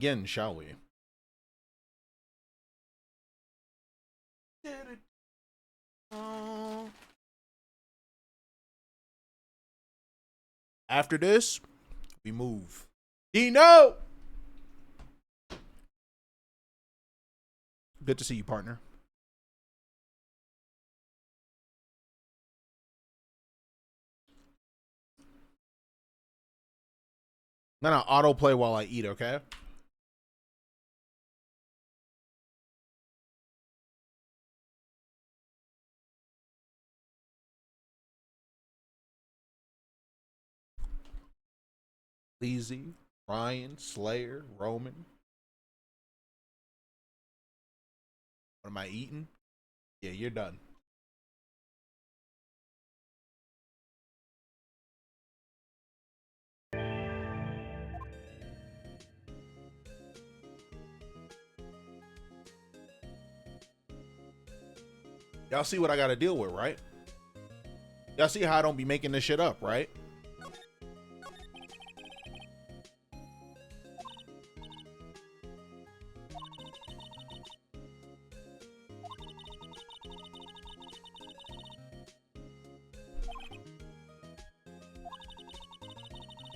Again, shall we? After this, we move. Dino! Good to see you, partner. I'm gonna autoplay while I eat, okay? Easy, Ryan, Slayer, Roman. What am I eating? Yeah, you're done. Y'all see what I gotta deal with, right? Y'all see how I don't be making this shit up, right?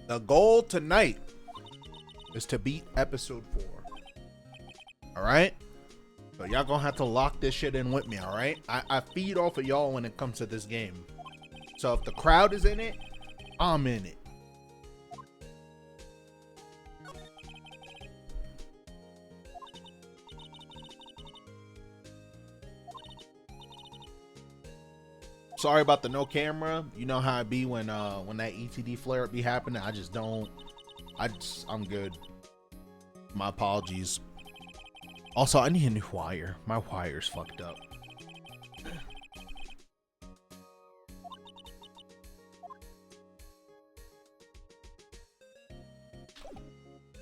The goal tonight is to beat episode 4. Alright? So y'all gonna have to lock this shit in with me, alright? I feed off of y'all when it comes to this game. So if the crowd is in it, I'm in it. Sorry about the no camera. You know how it be when that ETD flare up be happening. I'm good. My apologies. Also, I need a new wire. My wire's fucked up.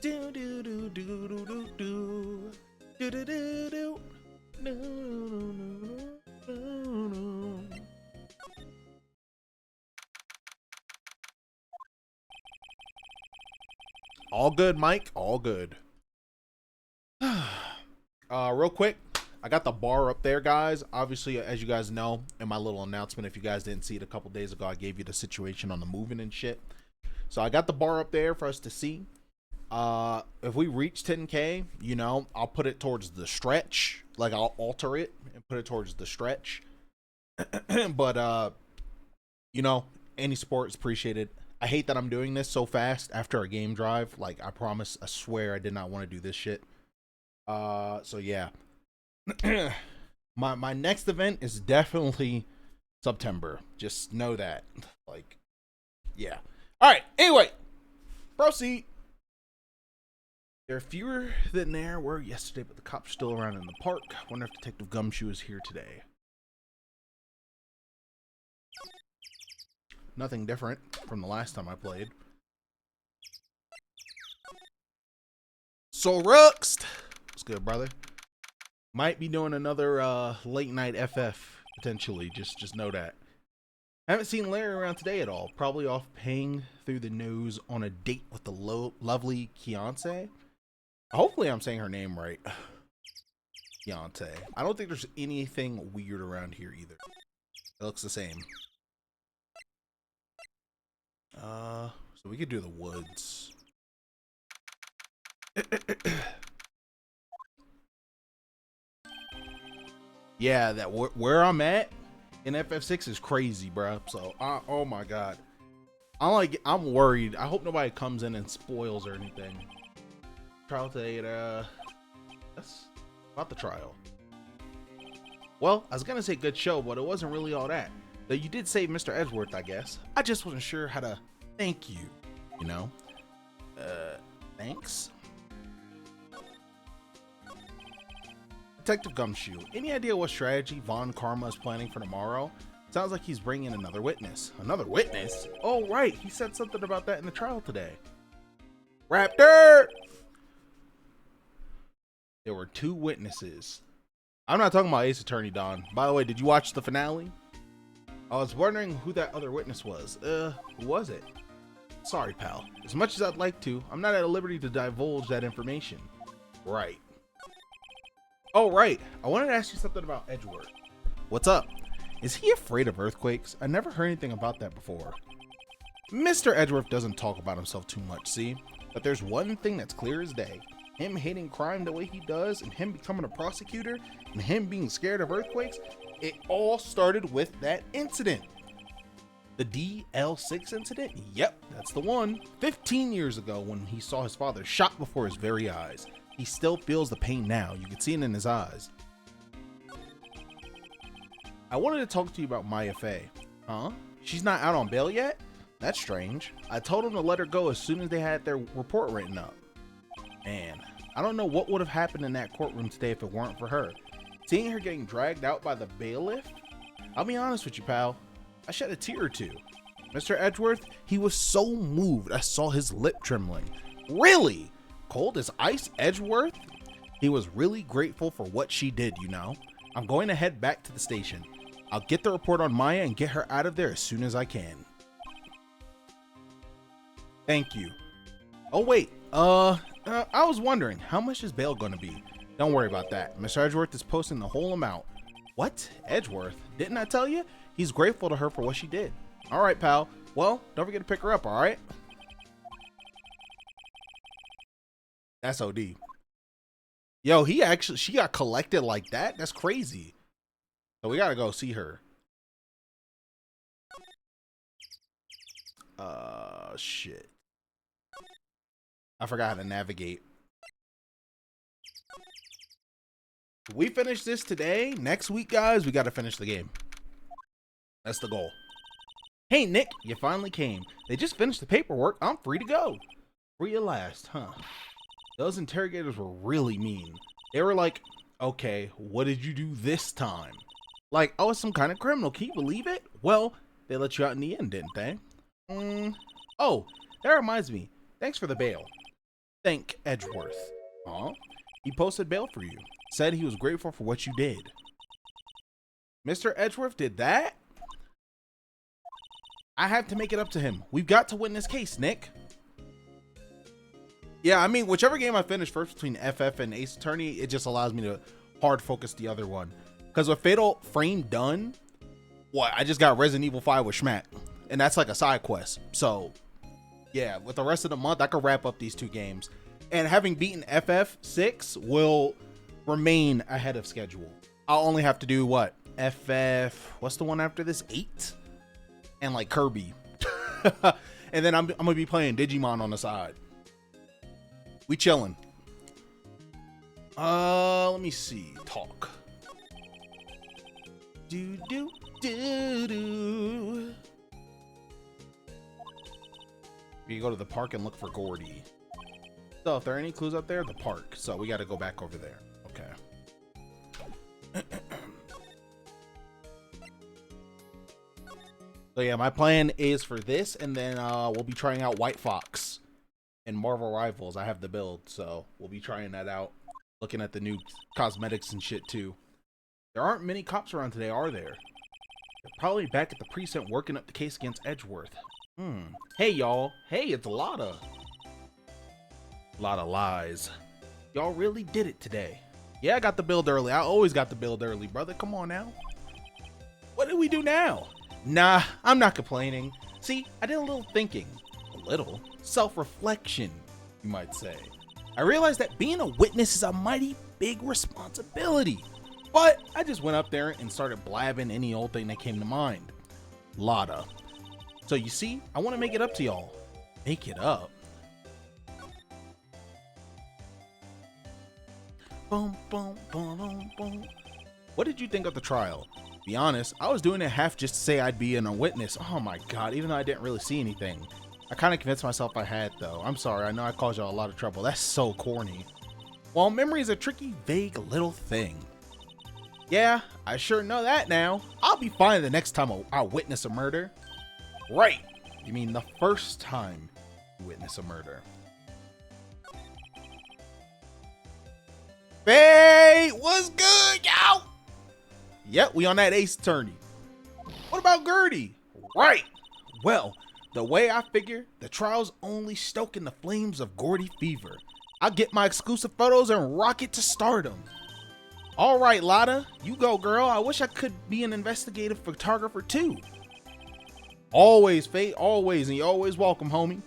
Do do do do do do do do do do do. No, no, no, no, no. All good, Mike. All good. Real quick, I got the bar up there, guys. Obviously, as you guys know, in my little announcement, if you guys didn't see it a couple days ago, I gave you the situation on the moving and shit. So I got the bar up there for us to see. If we reach 10K, you know, I'll put it towards the stretch. Like, I'll alter it and put it towards the stretch. But, you know, any support is appreciated. I hate that I'm doing this so fast after a game drive. Like, I promise, I swear I did not want to do this shit. So yeah. my next event is definitely September. Just know that. Like, yeah. Alright, anyway. Proceed. There are fewer than there were yesterday, but the cops are still around in the park. I wonder if Detective Gumshoe is here today. Nothing different from the last time I played. So Ruxed! What's good, brother? Might be doing another late night FF potentially. Just know that. Haven't seen Larry around today at all. Probably off paying through the nose on a date with the lovely Keontae. Hopefully I'm saying her name right. Keontae. I don't think there's anything weird around here either. It looks the same. So we could do the woods. Yeah, that where I'm at in FF6 is crazy, bro. So, oh my god, I'm worried. I hope nobody comes in and spoils or anything. Trial data. That's about the trial. Well, I was gonna say good show, but it wasn't really all that. Though you did save Mr. Edgeworth, I guess. I just wasn't sure how to thank you. You know. Thanks. Detective Gumshoe, any idea what strategy Von Karma is planning for tomorrow? Sounds like he's bringing another witness. Another witness? Oh, right. He said something about that in the trial today. Raptor! There were 2 witnesses. I'm not talking about Ace Attorney, Don. By the way, did you watch the finale? I was wondering who that other witness was. Who was it? Sorry, pal. As much as I'd like to, I'm not at liberty to divulge that information. Right. Oh, right. I wanted to ask you something about Edgeworth. What's up? Is he afraid of earthquakes? I never heard anything about that before. Mr. Edgeworth doesn't talk about himself too much, see? But there's one thing that's clear as day. Him hating crime the way he does, and him becoming a prosecutor, and him being scared of earthquakes, it all started with that incident. The DL6 incident? Yep, that's the one. 15 years ago when he saw his father shot before his very eyes. He still feels the pain now. You can see it in his eyes. I wanted to talk to you about Maya Fey. Huh? She's not out on bail yet? That's strange. I told him to let her go as soon as they had their report written up. Man, I don't know what would have happened in that courtroom today if it weren't for her. Seeing her getting dragged out by the bailiff? I'll be honest with you, pal. I shed a tear or two. Mr. Edgeworth, he was so moved I saw his lip trembling. Really? Cold as ice, Edgeworth? He was really grateful for what she did, you know. I'm going to head back to the station. I'll get the report on Maya and get her out of there as soon as I can. Thank you. Oh, wait. I was wondering, how much is bail going to be? Don't worry about that. Mr. Edgeworth is posting the whole amount. What? Edgeworth? Didn't I tell you? He's grateful to her for what she did. All right, pal. Well, don't forget to pick her up, all right? That's OD. Yo, she got collected like that? That's crazy. So we gotta go see her. Shit. I forgot how to navigate. We finish this today. Next week, guys, we gotta finish the game. That's the goal. Hey, Nick, you finally came. They just finished the paperwork. I'm free to go. Free at last, huh? Those interrogators were really mean. They were like, okay, what did you do this time? Like, oh, it's some kind of criminal. Can you believe it? Well, they let you out in the end, didn't they? Oh, that reminds me. Thanks for the bail. Thank Edgeworth. Huh? He posted bail for you. Said he was grateful for what you did. Mr. Edgeworth did that? I have to make it up to him. We've got to win this case, Nick. Yeah, I mean, whichever game I finish first between FF and Ace Attorney, it just allows me to hard focus the other one. Because with Fatal Frame done, what? I just got Resident Evil 5 with Schmack. And that's like a side quest. So, yeah, with the rest of the month, I could wrap up these two games. And having beaten FF6 will remain ahead of schedule. I'll only have to do what? What's the one after this? 8? And like Kirby. And then I'm going to be playing Digimon on the side. We chilling. Let me see. Talk. Do do do do. We go to the park and look for Gordy. So if there are any clues up there, the park. So we got to go back over there. Okay. So yeah, my plan is for this, and then we'll be trying out White Fox and Marvel Rivals. I have the build, so we'll be trying that out. Looking at the new cosmetics and shit too. There aren't many cops around today, are there? They're probably back at the precinct working up the case against Edgeworth. Hey y'all. Hey, it's Lotta. Lotta lies. Y'all really did it today. Yeah, I got the build early. I always got the build early, brother. Come on now. What do we do now? Nah, I'm not complaining. See, I did a little thinking. A little self-reflection, you might say. I realized that being a witness is a mighty big responsibility. But I just went up there and started blabbing any old thing that came to mind. Lotta. So you see, I want to make it up to y'all. Make it up. Boom, boom, boom, boom, boom. What did you think of the trial? Be honest, I was doing it half just to say I'd be in a witness. Oh my god, even though I didn't really see anything. I kind of convinced myself I had though. I'm sorry, I know I caused y'all a lot of trouble. That's so corny. Well, memory is a tricky, vague little thing. Yeah, I sure know that now. I'll be fine the next time I witness a murder. Right. You mean the first time you witness a murder. Hey, what's good, y'all? Yep, we on that Ace Attorney. What about Gertie? Right. Well, the way I figure, the trial's only stoking the flames of Gordy fever. I'll get my exclusive photos and rocket to stardom. All right, Lotta, you go, girl. I wish I could be an investigative photographer too. Always, Fate, always, and you're always welcome, homie.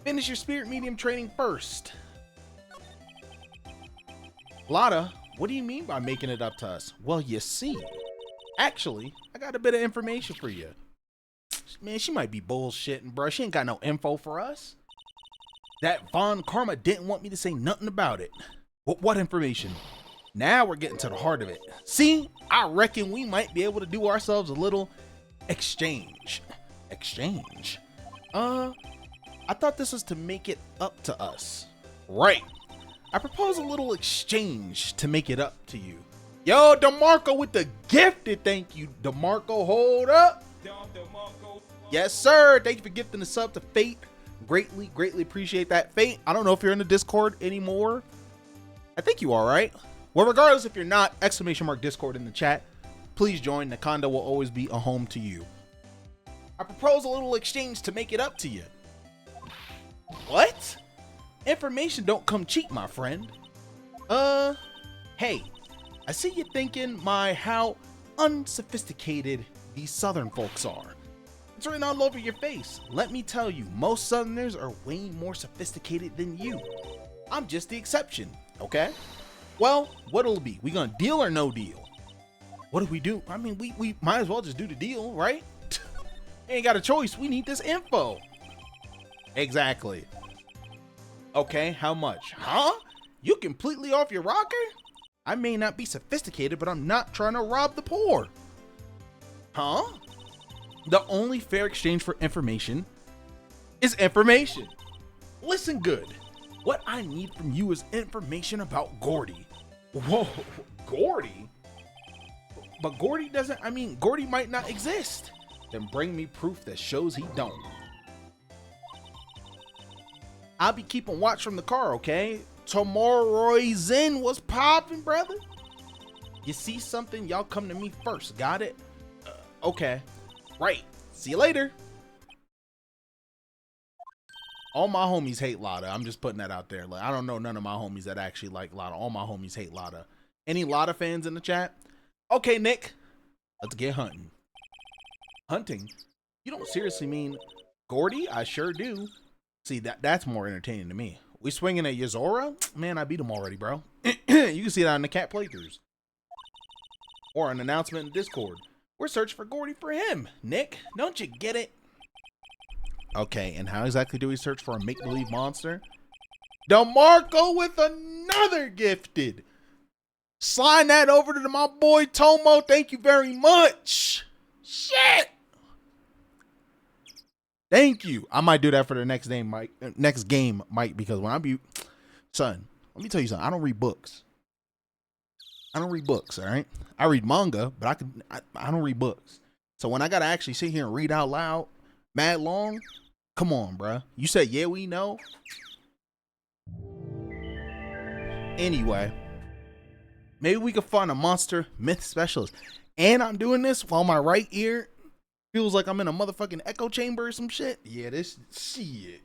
Finish your spirit medium training first. Lotta, what do you mean by making it up to us? Well, you see, actually, I got a bit of information for you. Man, she might be bullshitting, bro. She ain't got no info for us. That Von Karma didn't want me to say nothing about it. What information? Now we're getting to the heart of it. See, I reckon we might be able to do ourselves a little exchange. Exchange? I thought this was to make it up to us. Right. I propose a little exchange to make it up to you. Yo, DeMarco with the gifted. Thank you, DeMarco. Hold up. Yes, sir. Thank you for gifting the sub to Fate. Greatly appreciate that. Fate, I don't know if you're in the Discord anymore. I think you are, right? Well, regardless, if you're not, ! Discord in the chat. Please join. Nakanda will always be a home to you. I propose a little exchange to make it up to you. What? Information don't come cheap, my friend. Hey, I see you thinking how unsophisticated these Southern folks are. It's written all over your face. Let me tell you, most Southerners are way more sophisticated than you. I'm just the exception, okay? Well, what'll it be? We gonna deal or no deal? What do we do? I mean, we might as well just do the deal, right? Ain't got a choice. We need this info. Exactly. Okay, how much? Huh? You completely off your rocker? I may not be sophisticated, but I'm not trying to rob the poor. Huh? The only fair exchange for information is information. Listen good. What I need from you is information about Gordy. Whoa, Gordy? But Gordy doesn't, Gordy might not exist. Then bring me proof that shows he don't. I'll be keeping watch from the car, okay? Tomorrow's in was popping, brother. You see something, y'all come to me first. Got it? Okay. Right. See you later. All my homies hate Lotta. I'm just putting that out there. Like, I don't know none of my homies that actually like Lotta. All my homies hate Lotta. Any Lotta fans in the chat? Okay, Nick. Let's get hunting. Hunting? You don't seriously mean Gordy? I sure do. See, that's more entertaining to me. We swinging at Yozora? Man, I beat him already, bro. You can see that in the cat playthroughs. Or an announcement in Discord. We're searching for Gordy for him. Nick, don't you get it? Okay, and how exactly do we search for a make-believe monster? DeMarco with another gifted. Slide that over to my boy Tomo. Thank you very much. Shit. Thank you. I might do that for the next game, Mike. Next game, Mike, because when I be, son, let me tell you something. I don't read books. All right? I read manga, but I don't read books. So when I gotta actually sit here and read out loud, mad long, come on, bruh. You said, yeah, we know. Anyway, maybe we could find a monster myth specialist. And I'm doing this while my right ear feels like I'm in a motherfucking echo chamber or some shit. Yeah, this shit.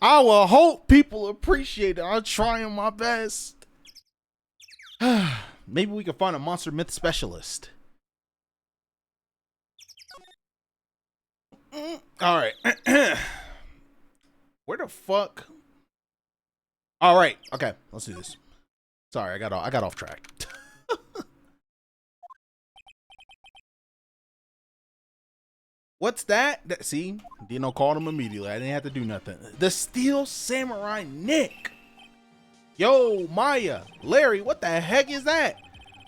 I will hope people appreciate it. I'm trying my best. Maybe we can find a monster myth specialist. All right. Where the fuck? All right. Okay, let's do this. Sorry, I got off track. What's that? See, Dino called him immediately. I didn't have to do nothing. The Steel Samurai Nick. Yo, Maya, Larry, what the heck is that?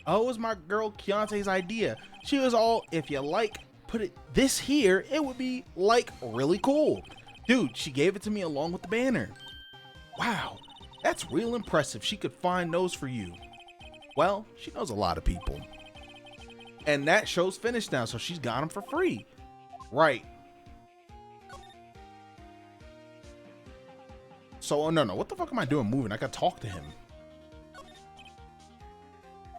Oh, it was my girl Keontae's idea. She was all, if you like, put it this here, it would be like really cool. Dude, she gave it to me along with the banner. Wow, that's real impressive. She could find those for you. Well, she knows a lot of people. And that show's finished now, so she's got them for free. Right. So, oh, no, what the fuck am I doing moving? I gotta talk to him.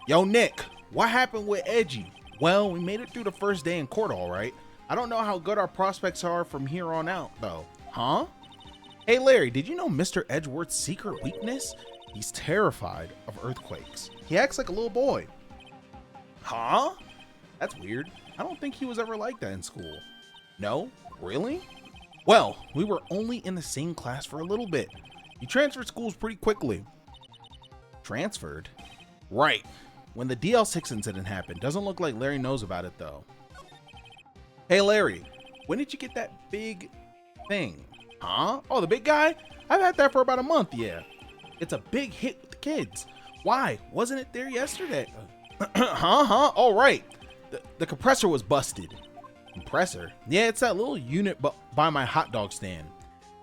Yo, Nick, what happened with Edgy? Well, we made it through the first day in court, all right. I don't know how good our prospects are from here on out, though. Huh? Hey Larry, did you know Mr. Edgeworth's secret weakness? He's terrified of earthquakes. He acts like a little boy. Huh? That's weird. I don't think he was ever like that in school. No? Really? Well, we were only in the same class for a little bit. He transferred schools pretty quickly. Transferred? Right. When the DL6 incident happened. Doesn't look like Larry knows about it though. Hey Larry, when did you get that big thing? Huh? Oh, the big guy? I've had that for about a month, yeah. It's a big hit with the kids. Why? Wasn't it there yesterday? All right. The compressor was busted. Compressor? Yeah, it's that little unit by my hot dog stand.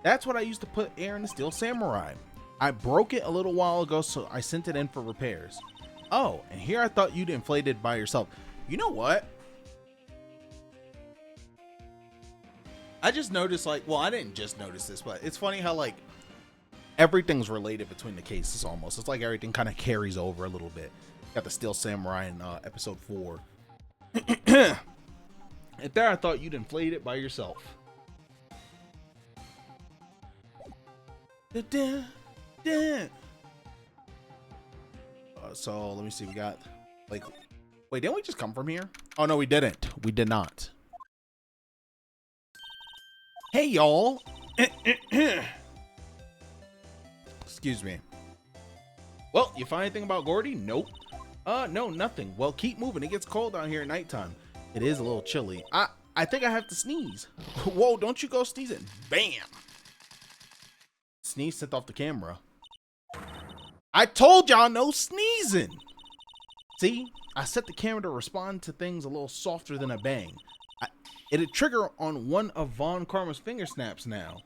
That's what I used to put air in the Steel Samurai. I broke it a little while ago, so I sent it in for repairs. Oh, and here I thought you'd inflate it by yourself. You know what? I just noticed, like, well, I didn't just notice this, but it's funny how, like, everything's related between the cases almost. It's like everything kind of carries over a little bit. Got the Steel Samurai in episode 4. At there, I thought you'd inflate it by yourself. So let me see. We got like, wait, didn't we just come from here? Oh no, we didn't. We did not. Hey y'all. Excuse me. Well, you find anything about Gordy? Nope. No, nothing. Well, keep moving. It gets cold down here at nighttime. It is a little chilly. I think I have to sneeze. Whoa, don't you go sneezing. Bam. Sneeze sent off the camera. I told y'all no sneezing. See, I set the camera to respond to things a little softer than a bang. It'll trigger on one of Von Karma's finger snaps now.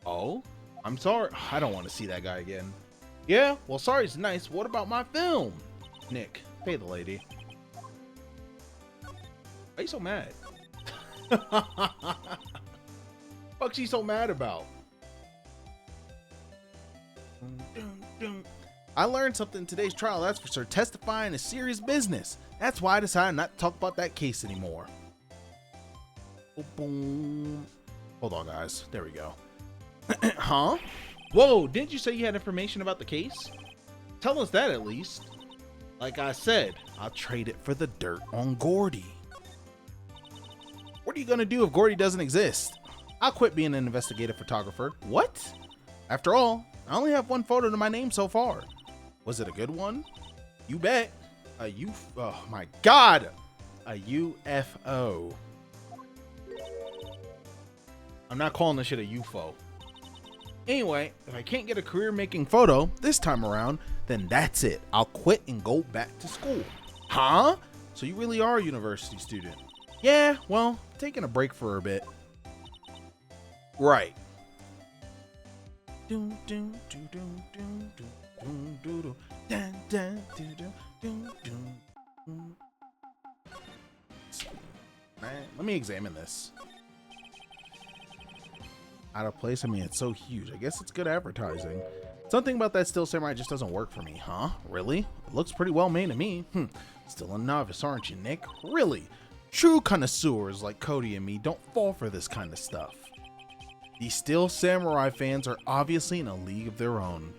Oh, I'm sorry. I don't want to see that guy again. Yeah, well, sorry is nice. What about my film? Nick, pay the lady. Why are you so mad? What's she so mad about? I learned something in today's trial, that's for sure. Testifying is serious business. That's why I decided not to talk about that case anymore. Boom. Hold on, guys. There we go. Huh? Whoa, didn't you say you had information about the case? Tell us that at least. Like I said, I'll trade it for the dirt on Gordy. What are you gonna do if Gordy doesn't exist? I'll quit being an investigative photographer. What? After all, I only have one photo to my name so far. Was it a good one? You bet. Oh my God. A UFO. I'm not calling this shit a UFO. Anyway, if I can't get a career making photo this time around, then that's it. I'll quit and go back to school. Huh? So you really are a university student? Yeah, well, taking a break for a bit. Right. Let me examine this. Out of place? I mean, it's so huge. I guess it's good advertising. Something about that Steel Samurai just doesn't work for me, huh? Really? It looks pretty well made to me. Still a novice, aren't you, Nick? Really? True connoisseurs like Cody and me don't fall for this kind of stuff. These Steel Samurai fans are obviously in a league of their own.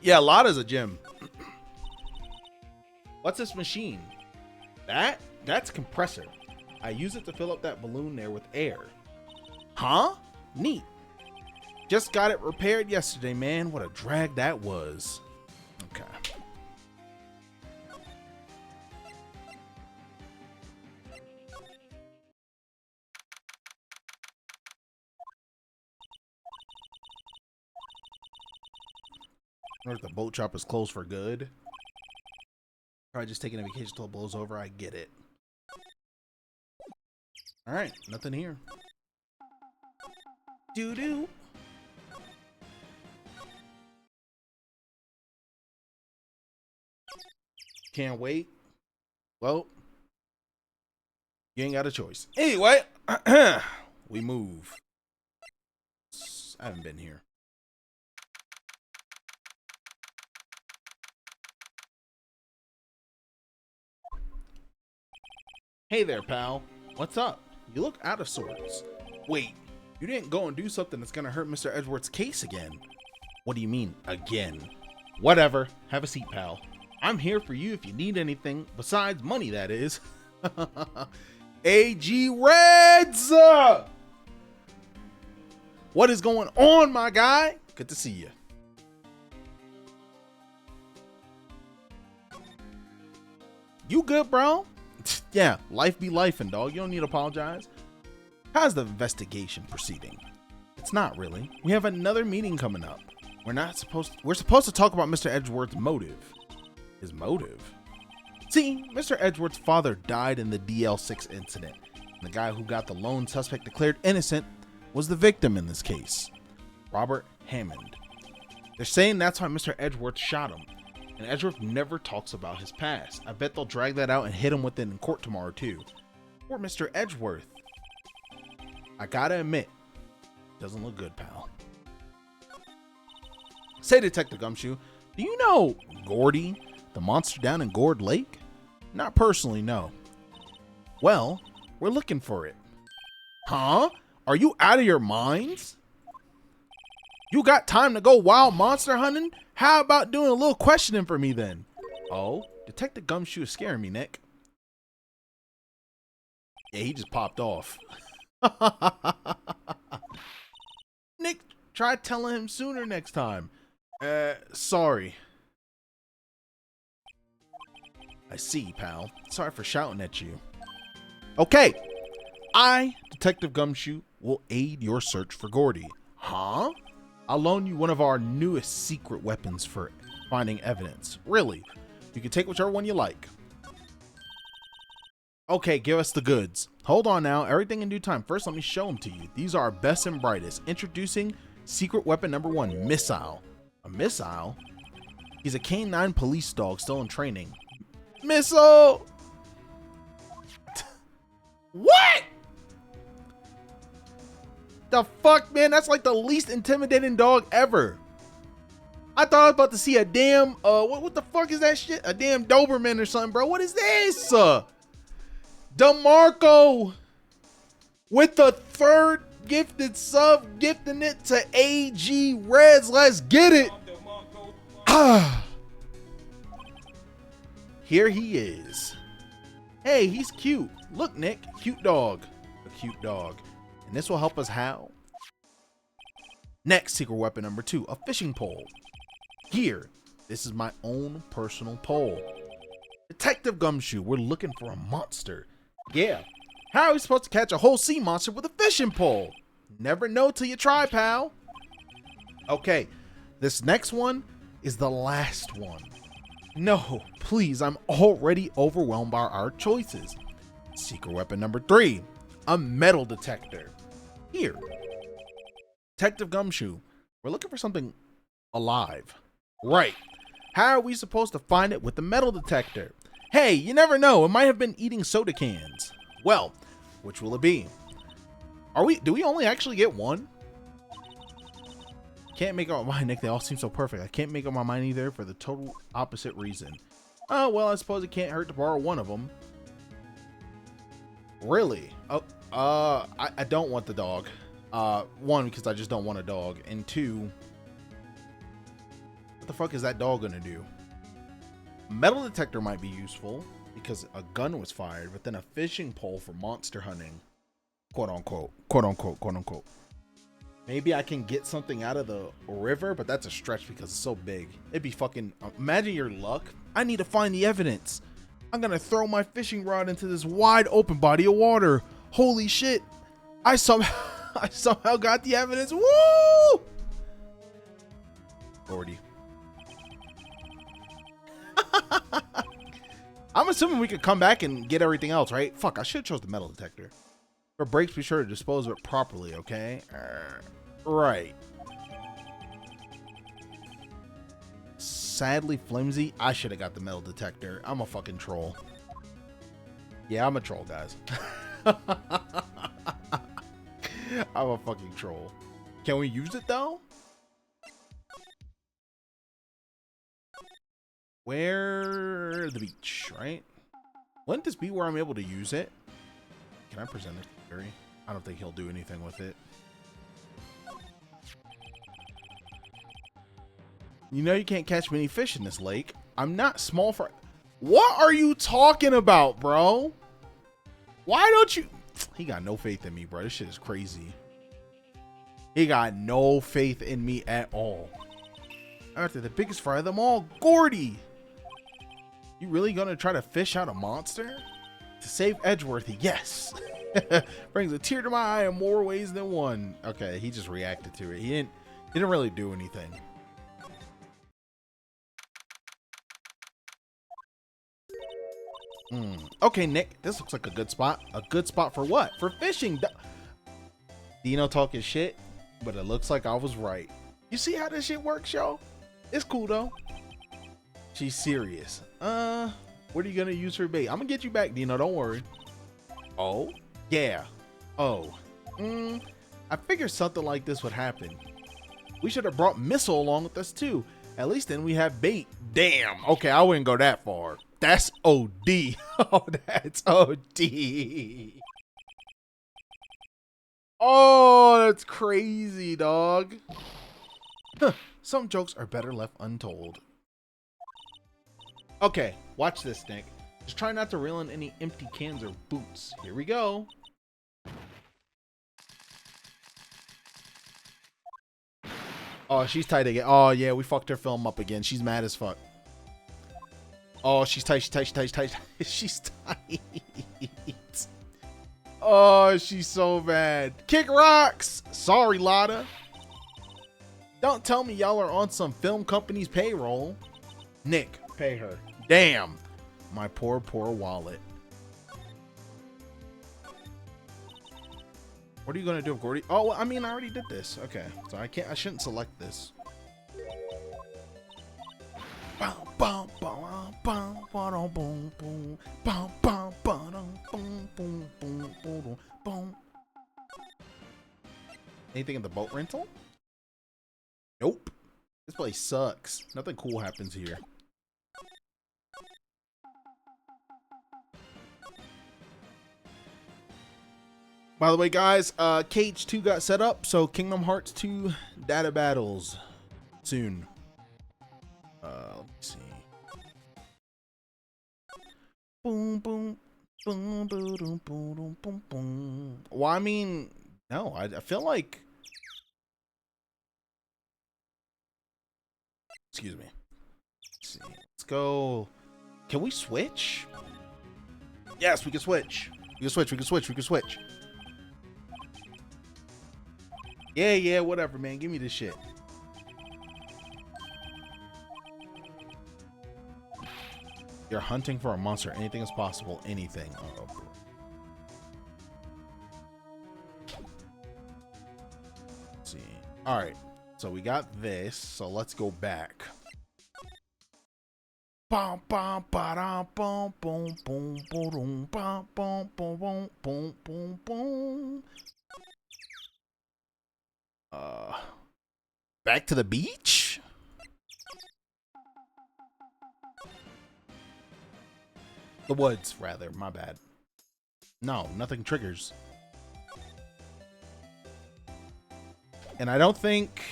Yeah, Lada's a gym. What's this machine? That's compressor. I use it to fill up that balloon there with air. Huh? Neat. Just got it repaired yesterday, man. What a drag that was. Okay. Or if the boat shop is closed for good. Probably just taking a vacation till it blows over. I get it. Alright, nothing here. Doo-doo. Can't wait. Well, you ain't got a choice. Anyway, we move. I haven't been here. Hey there, pal. What's up? You look out of sorts. Wait, You didn't go and do something that's gonna hurt Mr. Edgeworth's case again. What do you mean, again? Whatever. Have a seat, pal. I'm here for you if you need anything, besides money, that is. AG Reds! What is going on, my guy? Good to see you. You good, bro? Yeah, life be lifing, dog. You don't need to apologize. How's the investigation proceeding? It's not really. We have another meeting coming up. We're supposed to talk about Mr. Edgeworth's motive. His motive? See, Mr. Edgeworth's father died in the DL6 incident. And the guy who got the lone suspect declared innocent was the victim in this case, Robert Hammond. They're saying that's why Mr. Edgeworth shot him. And Edgeworth never talks about his past. I bet they'll drag that out and hit him with it in court tomorrow too. Poor Mr. Edgeworth. I gotta admit, doesn't look good, pal. Say, Detective Gumshoe, do you know Gordy, the monster down in Gourd Lake? Not personally, no. Well, we're looking for it. Huh? Are you out of your minds? You got time to go wild monster hunting? How about doing a little questioning for me then? Oh, Detective Gumshoe is scaring me, Nick. Yeah, he just popped off. Nick, try telling him sooner next time. Sorry. I see, pal. Sorry for shouting at you. Okay. I, Detective Gumshoe, will aid your search for Gordy. Huh? I'll loan you one of our newest secret weapons for finding evidence. Really? You can take whichever one you like. Okay, give us the goods. Hold on now. Everything in due time. First, let me show them to you. These are our best and brightest. Introducing secret weapon number 1, Missile. A missile? He's a canine police dog still in training. Missile! What? The fuck, man? That's like the least intimidating dog ever. I thought I was about to see a damn, what the fuck is that shit? A damn Doberman or something, bro. What is this? DeMarco with the 3rd gifted sub, gifting it to AG Reds. Let's get it. Here he is. Hey, he's cute. Look, Nick, cute dog. A cute dog. And this will help us how? Next, secret weapon number 2, a fishing pole. Here, this is my own personal pole. Detective Gumshoe, we're looking for a monster. Yeah, how are we supposed to catch a whole sea monster with a fishing pole? Never know till you try, pal. Okay, this next one is the last one. No, please, I'm already overwhelmed by our choices. Secret weapon number 3, a metal detector. Here, Detective Gumshoe, we're looking for something alive. Right. How are we supposed to find it with the metal detector? Hey, you never know. It might have been eating soda cans. Well, which will it be? Do we only actually get one? Can't make up my mind, Nick. They all seem so perfect. I can't make up my mind either for the total opposite reason. Oh, well, I suppose it can't hurt to borrow one of them. Really? Oh, I don't want the dog. 1, because I just don't want a dog. And 2, what the fuck is that dog gonna do? Metal detector might be useful because a gun was fired, but then a fishing pole for monster hunting, quote unquote, quote unquote, quote unquote. Maybe I can get something out of the river, but that's a stretch because it's so big. It'd be fucking, imagine your luck. I need to find the evidence. I'm gonna throw my fishing rod into this wide open body of water. Holy shit. I somehow got the evidence. Woo! Gordy. I'm assuming we could come back and get everything else, right? Fuck, I should have chose the metal detector. For breaks, be sure to dispose of it properly, okay? Right. Sadly flimsy. I should have got the metal detector. I'm a fucking troll. Yeah, I'm a troll, guys. I'm a fucking troll. Can we use it though? Where? The beach, right? Wouldn't this be where I'm able to use it? Can I present it to Barry? I don't think he'll do anything with it. You know you can't catch many fish in this lake. I'm not small for... What are you talking about, bro? Why don't you... He got no faith in me, bro. This shit is crazy. He got no faith in me at all. After the biggest fry of them all, Gordy. You really gonna try to fish out a monster? To save Edgeworthy, yes. Brings a tear to my eye in more ways than one. Okay, he just reacted to it. He didn't really do anything. Okay, Nick, this looks like a good spot. A good spot for what? For fishing. Dino talking shit, but it looks like I was right. You see how this shit works, y'all? It's cool though. She's serious. What are you gonna use for bait? I'm gonna get you back, Dino. Don't worry. Oh, yeah. Oh, I figured something like this would happen. We should have brought Missile along with us too. At least then we have bait. Damn. Okay, I wouldn't go that far. That's OD. Oh, that's OD. Oh, that's crazy, dog. Huh. Some jokes are better left untold. Okay, watch this, Nick. Just try not to reel in any empty cans or boots. Here we go. Oh, she's tight again. Oh, yeah, we fucked her film up again. She's mad as fuck. Oh, she's tight, she's tight, she's tight, she's tight. She's tight. Oh, she's so bad. Kick rocks. Sorry, Lotta. Don't tell me y'all are on some film company's payroll. Nick, pay her. Damn. My poor, poor wallet. What are you gonna do, Gordy? Oh, well, I mean, I already did this. Okay, so I shouldn't select this. Anything in the boat rental? Nope. This place sucks. Nothing cool happens here. By the way, guys, Cage 2 got set up, so Kingdom Hearts 2 data battles soon. Let me see. Boom, boom, boom, boom, boom, boom, boom, boom. Well, I mean, no, I feel like. Excuse me. Let's see. Let's go. Can we switch? Yes, we can switch. We can switch. We can switch. We can switch. Yeah, whatever, man. Give me this shit. You're hunting for a monster. Anything is possible. Anything. Oh, boy. Let's see. All right. So we got this. So let's go back. Bum bum ba bum boom boom boom bum bum boom boom boom boom boom. Back to the beach? The woods, rather. My bad. No, nothing triggers. And I don't think...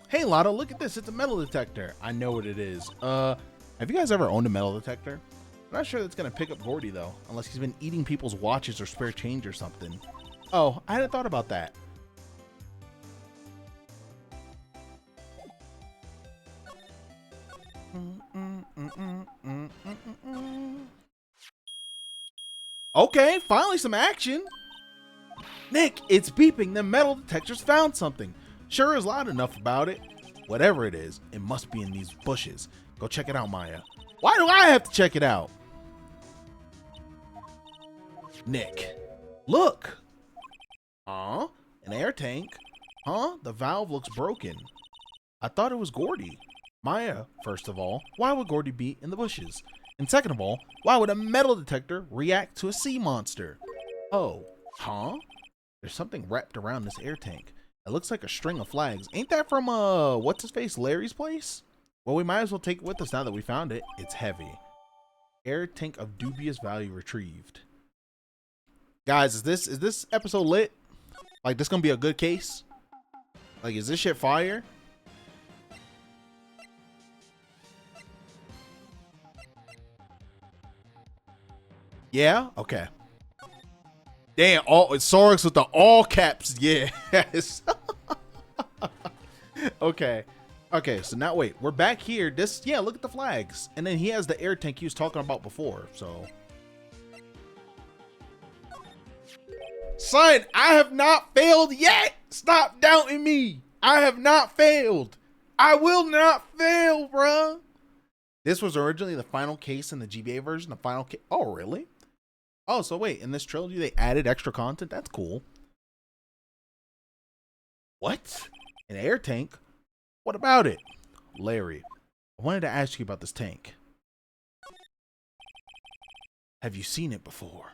Hey, Lotto, look at this. It's a metal detector. I know what it is. Have you guys ever owned a metal detector? I'm not sure that's going to pick up Gordy, though, unless he's been eating people's watches or spare change or something. Oh, I hadn't thought about that. Okay, finally some action. Nick, it's beeping. The metal detector's found something. Sure is loud enough about it. Whatever it is, it must be in these bushes. Go check it out, Maya. Why do I have to check it out? Nick, look. Huh? An air tank? Huh? The valve looks broken. I thought it was Gordy. Maya, first of all, why would Gordy be in the bushes? And second of all, why would a metal detector react to a sea monster? Oh, huh? There's something wrapped around this air tank. It looks like a string of flags. Ain't that from, what's-his-face, Larry's place? Well, we might as well take it with us now that we found it. It's heavy. Air tank of dubious value retrieved. Guys, is this episode lit? Like, this gonna be a good case? Like, is this shit fire? Yeah? Okay. Damn, it's Sorex with the all caps. Yes. Okay. Okay, so now wait, we're back here. Yeah, look at the flags. And then he has the air tank he was talking about before, so. Son, I have not failed yet. Stop doubting me. I have not failed. I will not fail, bruh. This was originally the final case in the GBA version, the final case. Oh, really? Oh, so wait, in this trilogy, they added extra content? That's cool. What? An air tank? What about it? Larry, I wanted to ask you about this tank. Have you seen it before?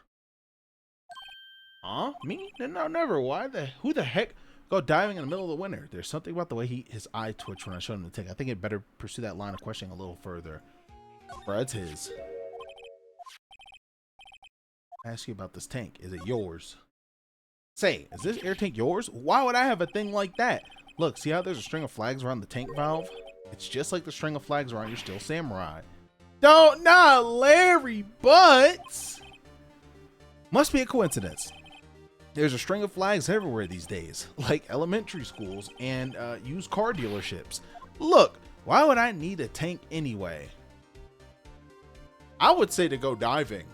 Huh? Me? No, never. Who the heck go diving in the middle of the winter? There's something about the way his eye twitched when I showed him the tank. I think it better pursue that line of questioning a little further. Bro, it's his. Ask you about this tank. Is it yours? Say, is this air tank yours? Why would I have a thing like that? Look, see how there's a string of flags around the tank valve? It's just like the string of flags around your Steel Samurai. Don't, not Larry, but must be a coincidence. There's a string of flags everywhere these days, like elementary schools and used car dealerships. Look, why would I need a tank anyway? I would say to go diving.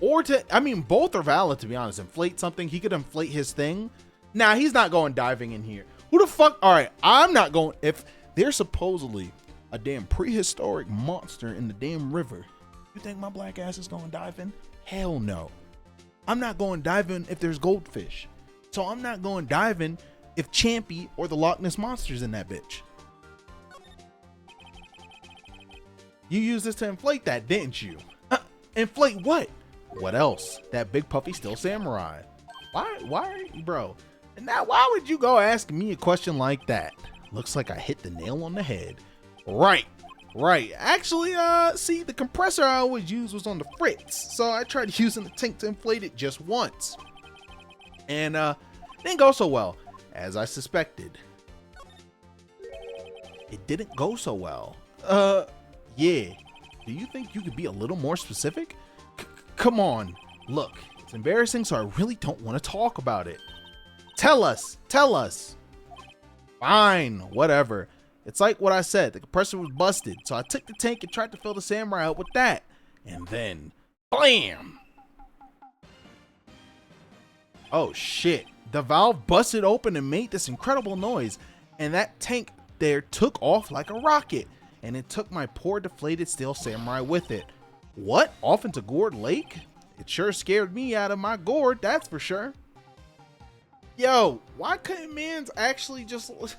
Or I mean, both are valid, to be honest. Inflate something. He could inflate his thing. Nah, he's not going diving in here. Who the fuck? All right, I'm not going. If there's supposedly a damn prehistoric monster in the damn river, you think my black ass is going diving? Hell no. I'm not going diving if there's goldfish. So I'm not going diving if Champy or the Loch Ness Monster's in that bitch. You used this to inflate that, didn't you? Inflate what? What else? That big puffy Steel Samurai. Why, bro? Now, why would you go ask me a question like that? Looks like I hit the nail on the head. Right. Actually, see, the compressor I always used was on the fritz, so I tried using the tank to inflate it just once. And, didn't go so well, as I suspected. It didn't go so well. Yeah. Do you think you could be a little more specific? Come on. Look, it's embarrassing, so I really don't want to talk about it. Tell us. Fine, whatever. It's like what I said, the compressor was busted, so I took the tank and tried to fill the Samurai up with that. And then, blam! Oh shit, the valve busted open and made this incredible noise, and that tank there took off like a rocket, and it took my poor deflated Steel Samurai with it. What? Off into Gourd Lake? It sure scared me out of my gourd, that's for sure. Yo, why couldn't mans actually just... So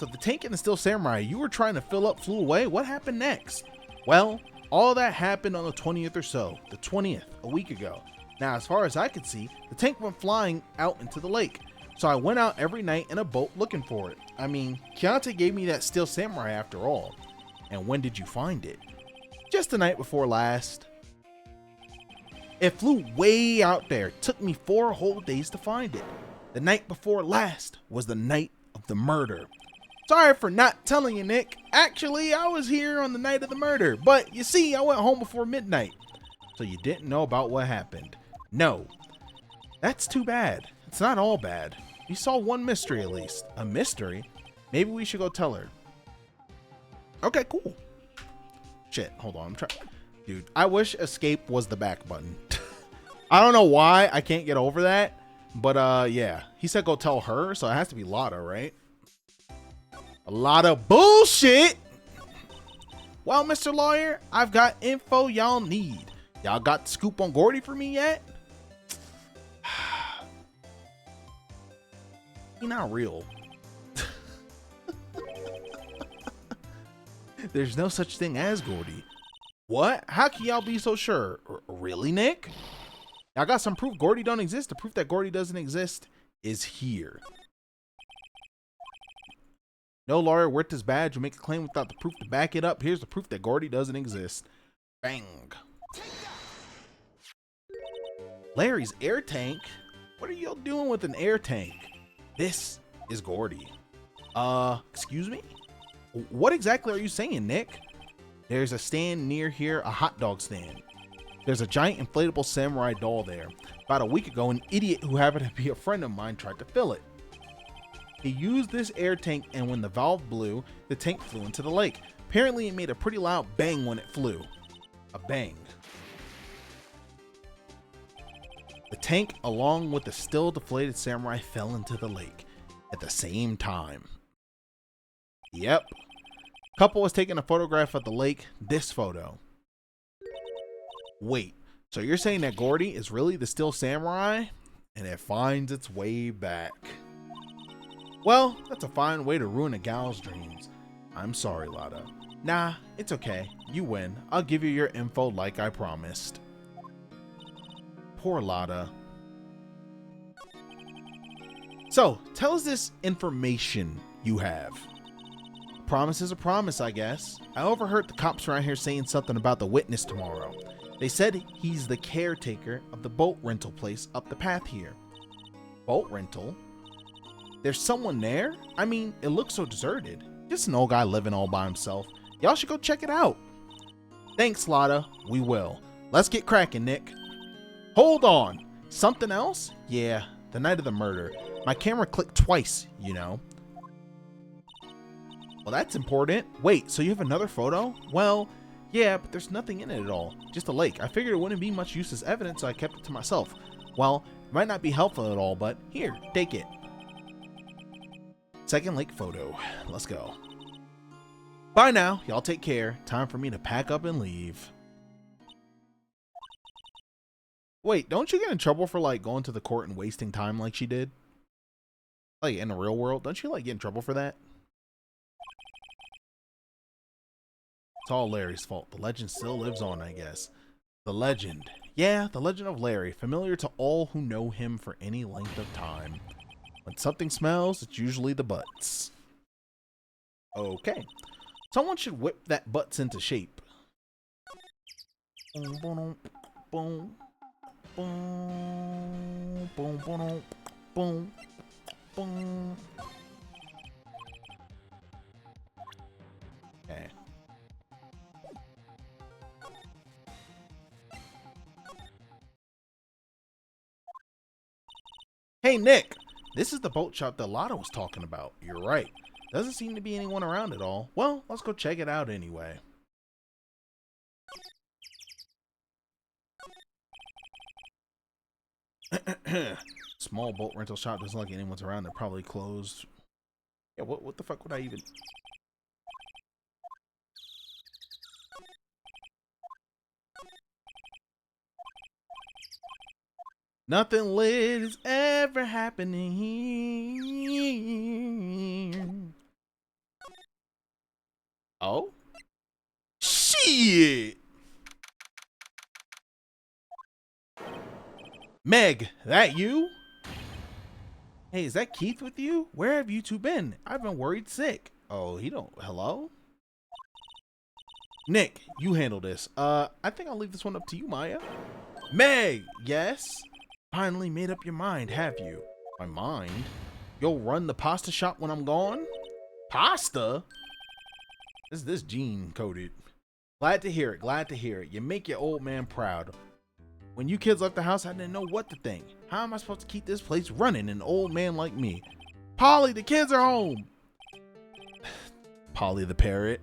the tank and the Steel Samurai you were trying to fill up flew away? What happened next? Well, all that happened on the 20th or so. The 20th, a week ago. Now, as far as I could see, the tank went flying out into the lake. So I went out every night in a boat looking for it. I mean, Keontae gave me that Steel Samurai after all. And when did you find it? Just the night before last. It flew way out there. Took me 4 whole days to find it. The night before last was the night of the murder. Sorry for not telling you, Nick. Actually, I was here on the night of the murder. But you see, I went home before midnight. So you didn't know about what happened. No. That's too bad. It's not all bad. We saw one mystery at least. A mystery? Maybe we should go tell her. Okay, cool. Shit, hold on. I'm trying. Dude, I wish escape was the back button. I don't know why I can't get over that. But, yeah. He said go tell her, so it has to be Lotta, right? A lot of bullshit! Well, Mr. Lawyer, I've got info y'all need. Y'all got the scoop on Gordy for me yet? He not real. There's no such thing as Gordy. What? How can y'all be so sure? Really, Nick? I got some proof Gordy don't exist. The proof that Gordy doesn't exist is here. No lawyer worth his badge will make a claim without the proof to back it up. Here's the proof that Gordy doesn't exist. Bang. Larry's air tank? What are y'all doing with an air tank? This is Gordy. Excuse me? What exactly are you saying, Nick? There's a stand near here, a hot dog stand. There's a giant inflatable samurai doll there. About a week ago, an idiot who happened to be a friend of mine tried to fill it. He used this air tank, and when the valve blew, the tank flew into the lake. Apparently, it made a pretty loud bang when it flew. A bang. The tank, along with the still deflated samurai, fell into the lake at the same time. Yep. Couple was taking a photograph of the lake. This photo. Wait, so you're saying that Gordy is really the still samurai? And it finds its way back. Well, that's a fine way to ruin a gal's dreams. I'm sorry, Lada. Nah, it's okay. You win. I'll give you your info like I promised. Poor Lada. So, tell us this information you have. A promise is a promise, I guess. I overheard the cops around here saying something about the witness tomorrow. They said he's the caretaker of the boat rental place up the path here. Boat rental? There's someone there? I mean, it looks so deserted. Just an old guy living all by himself. Y'all should go check it out. Thanks, Lada. We will. Let's get cracking, Nick. Hold on. Something else? Yeah, the night of the murder. My camera clicked twice, you know. Well, that's important. Wait, so you have another photo? Well, yeah, but there's nothing in it at all. Just a lake. I figured it wouldn't be much use as evidence, so I kept it to myself. Well, it might not be helpful at all, but here, take it. Second lake photo. Let's go. Bye now. Y'all take care. Time for me to pack up and leave. Wait, don't you get in trouble for like going to the court and wasting time like she did? Like in the real world, don't you like get in trouble for that? It's all Larry's fault. The legend still lives on, I guess. The legend. Yeah, the legend of Larry, familiar to all who know him for any length of time. When something smells, it's usually the butts. Okay. Someone should whip that butts into shape. Boom, boom, boom, boom, boom, boom, boom, boom. Okay. Hey, Nick. This is the boat shop that Lada was talking about. You're right. Doesn't seem to be anyone around at all. Well, let's go check it out anyway. Small boat rental shop doesn't look like anyone's around. They're probably closed. Yeah, what the fuck would I even... Nothing lit is ever happening here. Oh? Shit! Meg, that you? Hey, is that Keith with you? Where have you two been? I've been worried sick. Oh, he don't... Hello? Nick, you handle this. I think I'll leave this one up to you, Maya. Meg, yes? Finally made up your mind, have you? My mind? You'll run the pasta shop when I'm gone? Pasta? This gene coded. Glad to hear it, glad to hear it. You make your old man proud. When you kids left the house, I didn't know what to think. How am I supposed to keep this place running, an old man like me? Polly, the kids are home! Polly the parrot.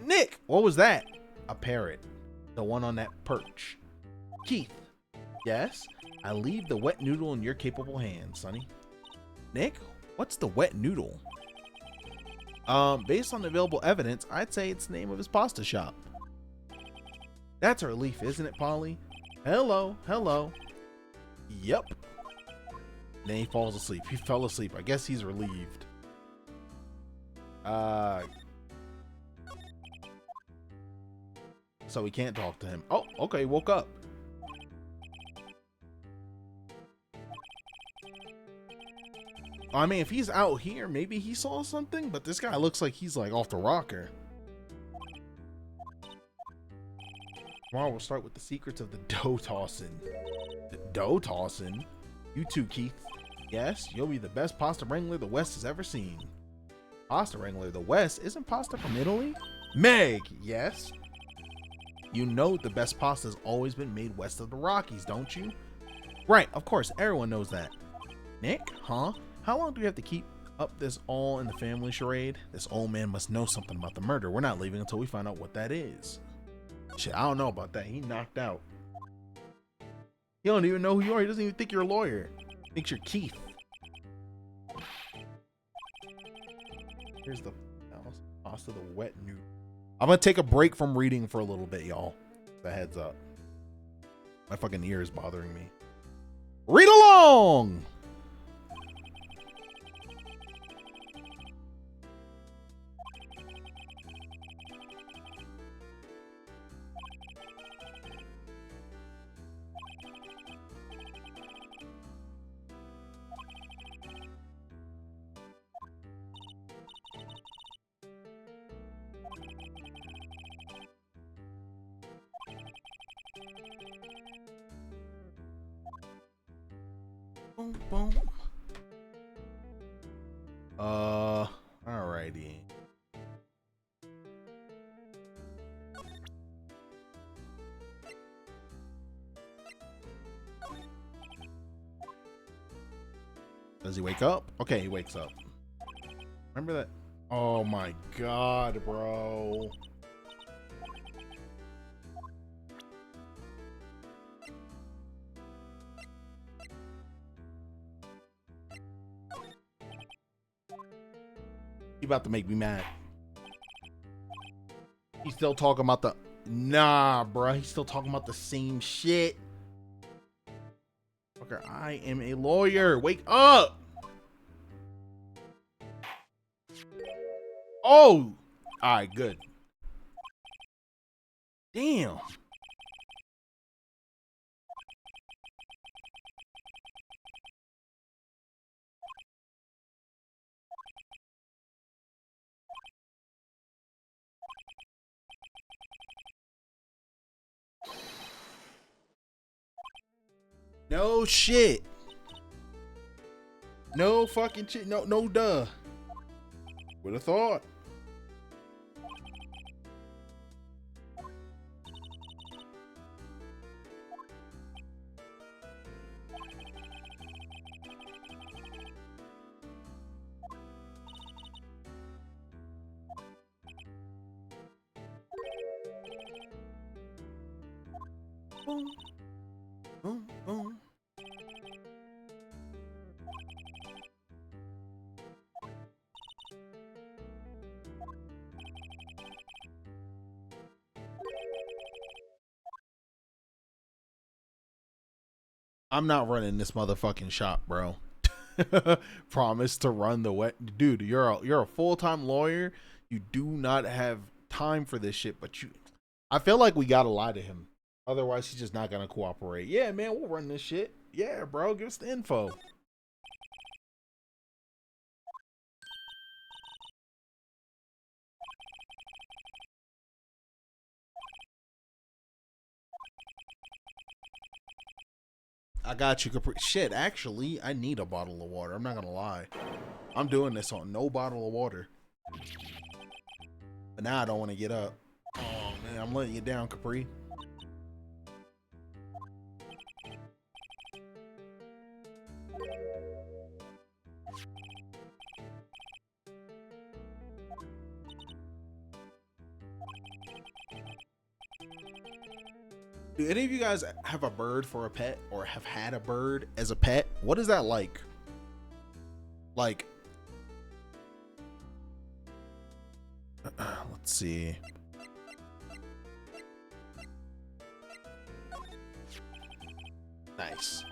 Nick, what was that? A parrot. The one on that perch. Keith. Yes? I leave the wet noodle in your capable hands, Sonny. Nick, what's the wet noodle? Based on the available evidence, I'd say it's the name of his pasta shop. That's a relief, isn't it, Polly? Hello, hello. Yep. Then he falls asleep. He fell asleep. I guess he's relieved. So we can't talk to him. Oh, okay, woke up. I mean, if he's out here, maybe he saw something, but this guy looks like he's like off the rocker. Tomorrow we'll start with the secrets of the dough tossing. The dough tossing? You too, Keith. Yes, you'll be the best pasta wrangler the West has ever seen. Pasta wrangler the West? Isn't pasta from Italy? Meg, yes. You know the best pasta has always been made west of the Rockies, don't you? Right, of course, everyone knows that. Nick, huh? How long do we have to keep up this all in the family charade? This old man must know something about the murder. We're not leaving until we find out what that is. Shit, I don't know about that. He knocked out. He don't even know who you are. He doesn't even think you're a lawyer. He thinks you're Keith. Here's the pasta, the wet noodle. I'm gonna take a break from reading for a little bit, y'all. The heads up. My fucking ear is bothering me. Read along! Boom, boom. Alrighty. Does he wake up? Okay, he wakes up. Remember that? Oh my god, bro. He about to make me mad. He's still talking about the... Nah, bro. He's still talking about the same shit. Okay, I am a lawyer. Wake up! Oh! Alright, good. Damn. No shit. No fucking shit. No, no duh. Would have thought. Boom. Boom, boom. I'm not running this motherfucking shop, bro. Promise to run the wet dude. You're a full-time lawyer. You do not have time for this shit, but I feel like we gotta lie to him. Otherwise, he's just not gonna cooperate. Yeah, man, we'll run this shit. Yeah, bro, give us the info. I got you, Capri. Shit, actually, I need a bottle of water. I'm not gonna lie. I'm doing this on no bottle of water. But now I don't want to get up. Oh, man, I'm letting you down, Capri. Do any of you guys have a bird for a pet or have had a bird as a pet? What is that like? Like, let's see. Nice.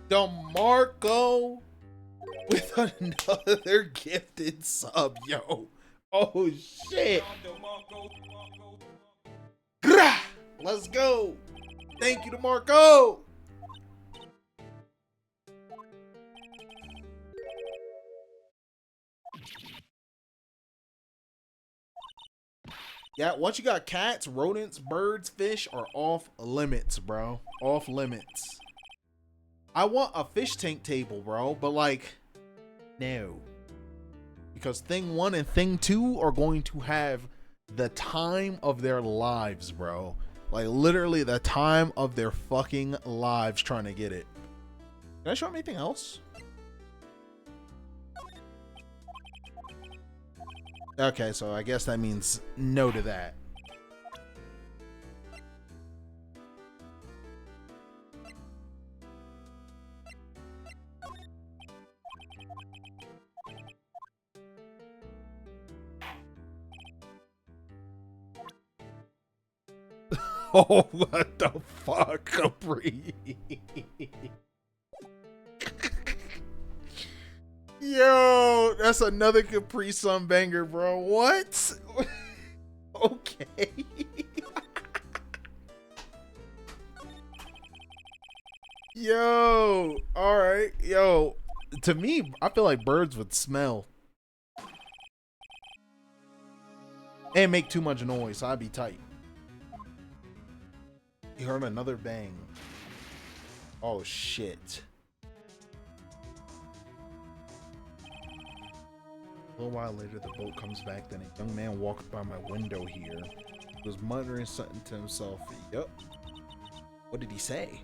DeMarco with another gifted sub, yo. Oh shit. Let's go. Thank you, DeMarco. Yeah, once you got cats, rodents, birds, fish are off limits, bro. Off limits. I want a fish tank table, bro, but like, no. Because thing 1 and thing 2 are going to have the time of their lives, bro. Like, literally the time of their fucking lives trying to get it. Can I show them anything else? Okay, so I guess that means no to that. Oh, what the fuck, Capri? Yo, that's another Capri Sun banger, bro. What? Okay. Yo, all right. Yo, to me, I feel like birds would smell and make too much noise, so I'd be tight. You heard another bang. Oh, shit. A little while later, the boat comes back. Then a young man walked by my window here. He was muttering something to himself. Yup. What did he say?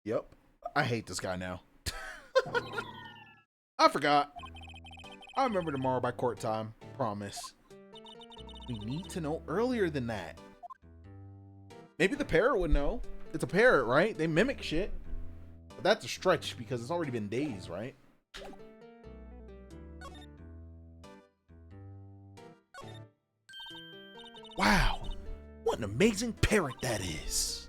Yup. I hate this guy now. I forgot. I remember tomorrow by court time. Promise. We need to know earlier than that. Maybe the parrot would know. It's a parrot, right? They mimic shit. But that's a stretch because it's already been days, right? Wow. What an amazing parrot that is.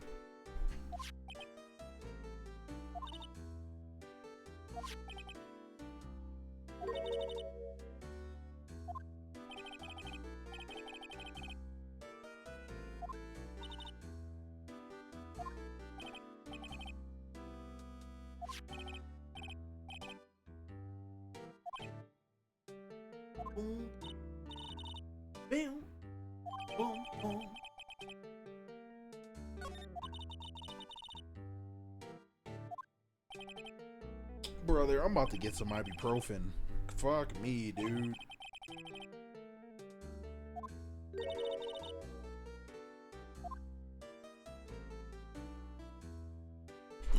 Boom, boom, boom, boom. Brother, I'm about to get some ibuprofen. Fuck me, dude.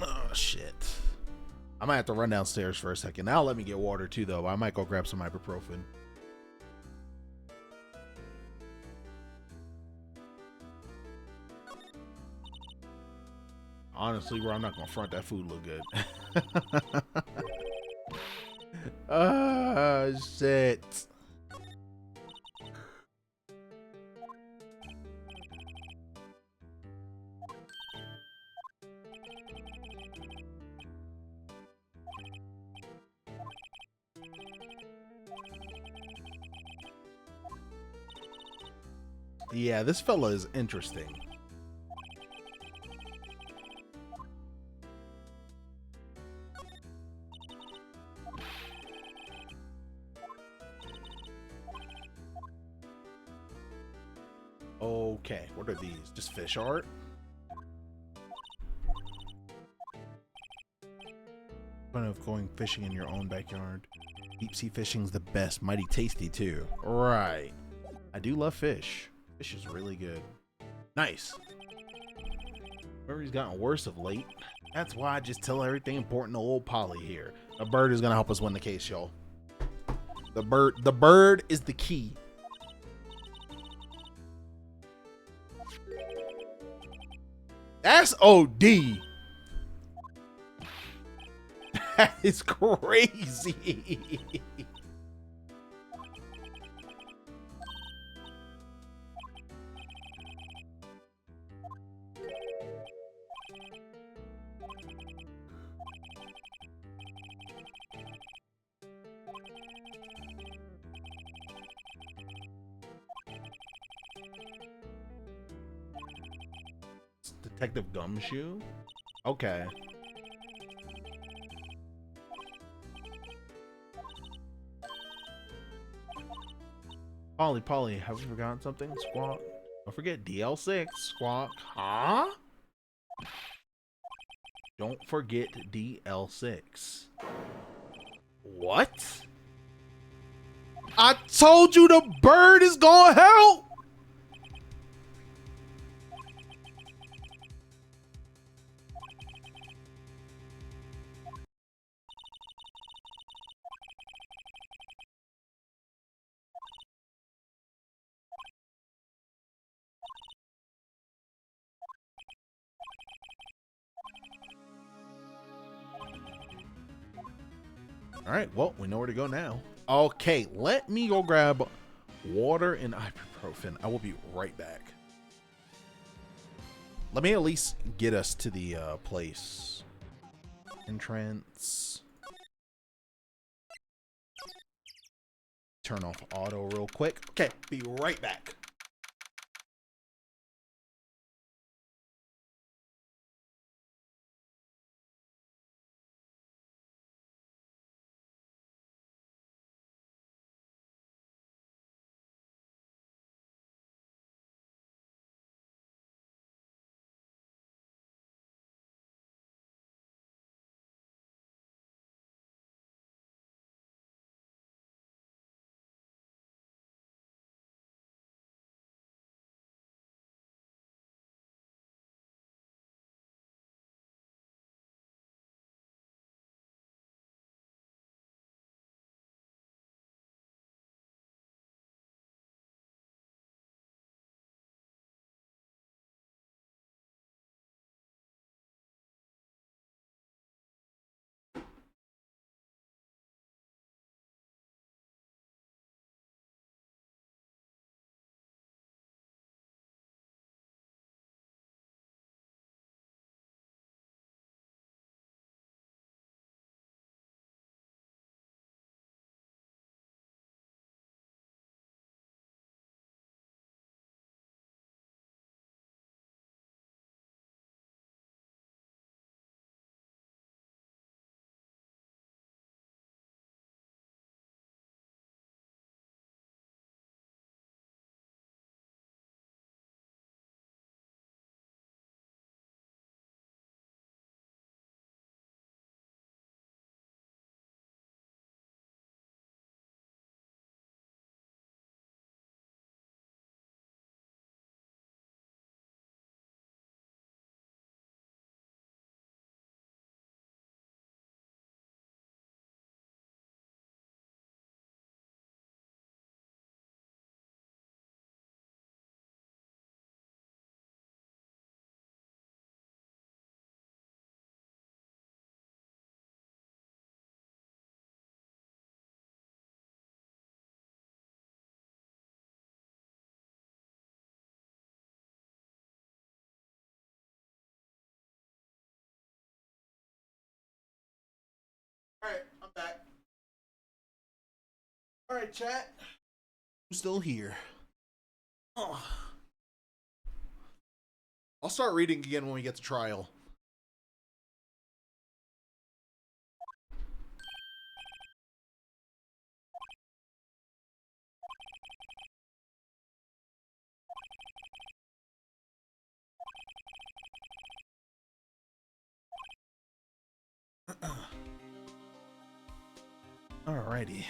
Oh, shit. I might have to run downstairs for a second. Now let me get water too, though. I might go grab some ibuprofen. Honestly, bro, I'm not gonna front, that food look good. Ah, shit. Yeah, this fella is interesting. Okay, what are these? Just fish art? Fun of going fishing in your own backyard. Deep sea fishing's the best, mighty tasty too. Right. I do love fish. Fish is really good. Nice. Memory's gotten worse of late. That's why I just tell everything important to old Polly here. The bird is gonna help us win the case, y'all. The bird is the key. That's OD. That is crazy. Detective Gumshoe? Okay. Polly, have we forgotten something? Squawk. Don't forget DL6. Squawk. Huh? Don't forget DL6. What? I told you the bird is gonna help! Alright, well, we know where to go now. Okay, let me go grab water and ibuprofen. I will be right back. Let me at least get us to the place. Entrance. Turn off auto real quick. Okay, be right back. Alright, I'm back. Alright, chat. I'm still here. Oh. I'll start reading again when we get to trial. Alrighty.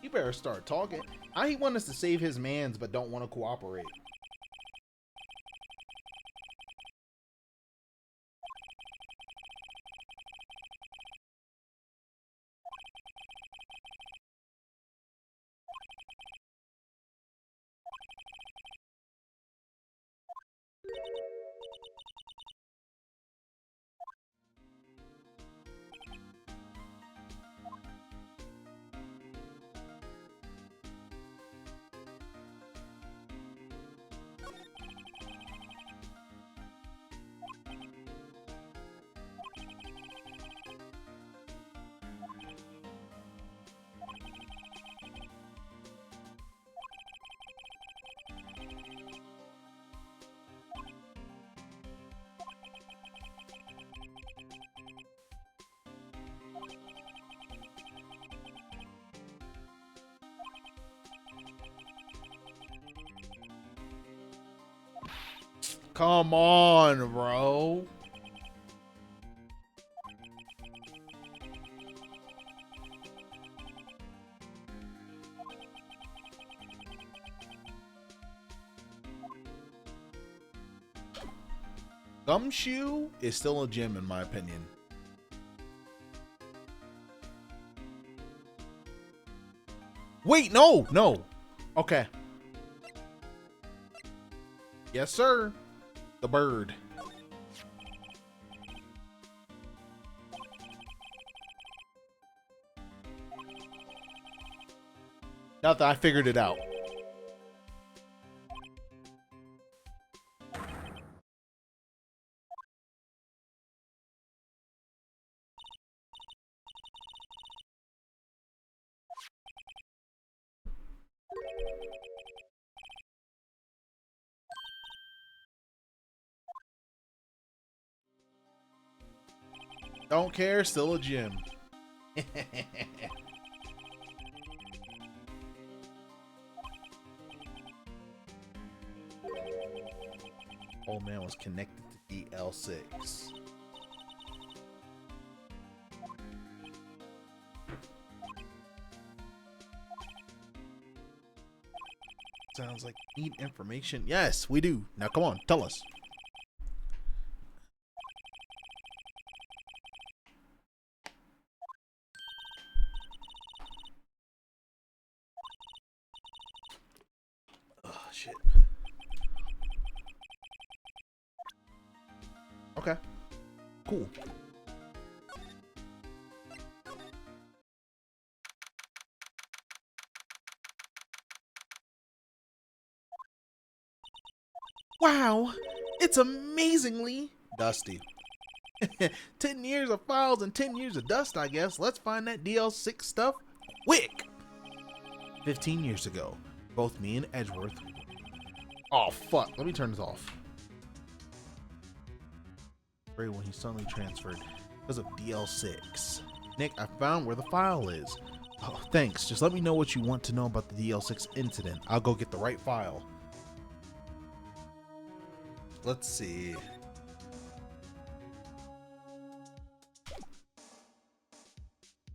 You better start talking. He want us to save his mans but don't want to cooperate. Come on, bro. Gumshoe is still a gym in my opinion. Wait, no. Okay. Yes, sir. The bird. Nothing. I figured it out. Don't care. Still a gym. Old man was connected to DL6. Sounds like need information. Yes, we do. Now come on, tell us. Oh shit. Okay. Cool. Wow, it's amazingly dusty. 10 years of files and 10 years of dust, I guess. Let's find that DL6 stuff quick. 15 years ago, both me and Edgeworth. Oh, fuck. Let me turn this off. Right when he suddenly transferred because of DL6. Nick, I found where the file is. Oh, thanks. Just let me know what you want to know about the DL6 incident. I'll go get the right file. Let's see.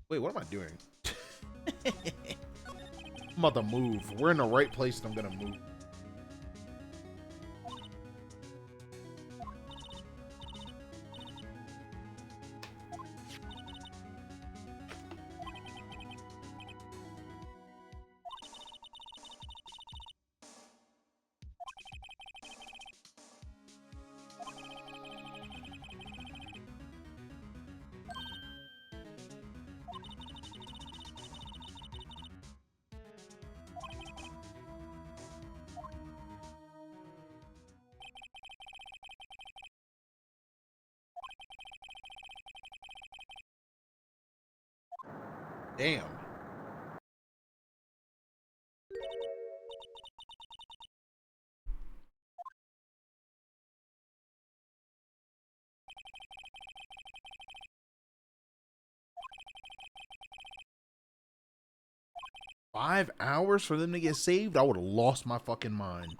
Wait, what am I doing? I'm about to move. We're in the right place and I'm gonna move. Damn. $5 for them to get saved? I would have lost my fucking mind.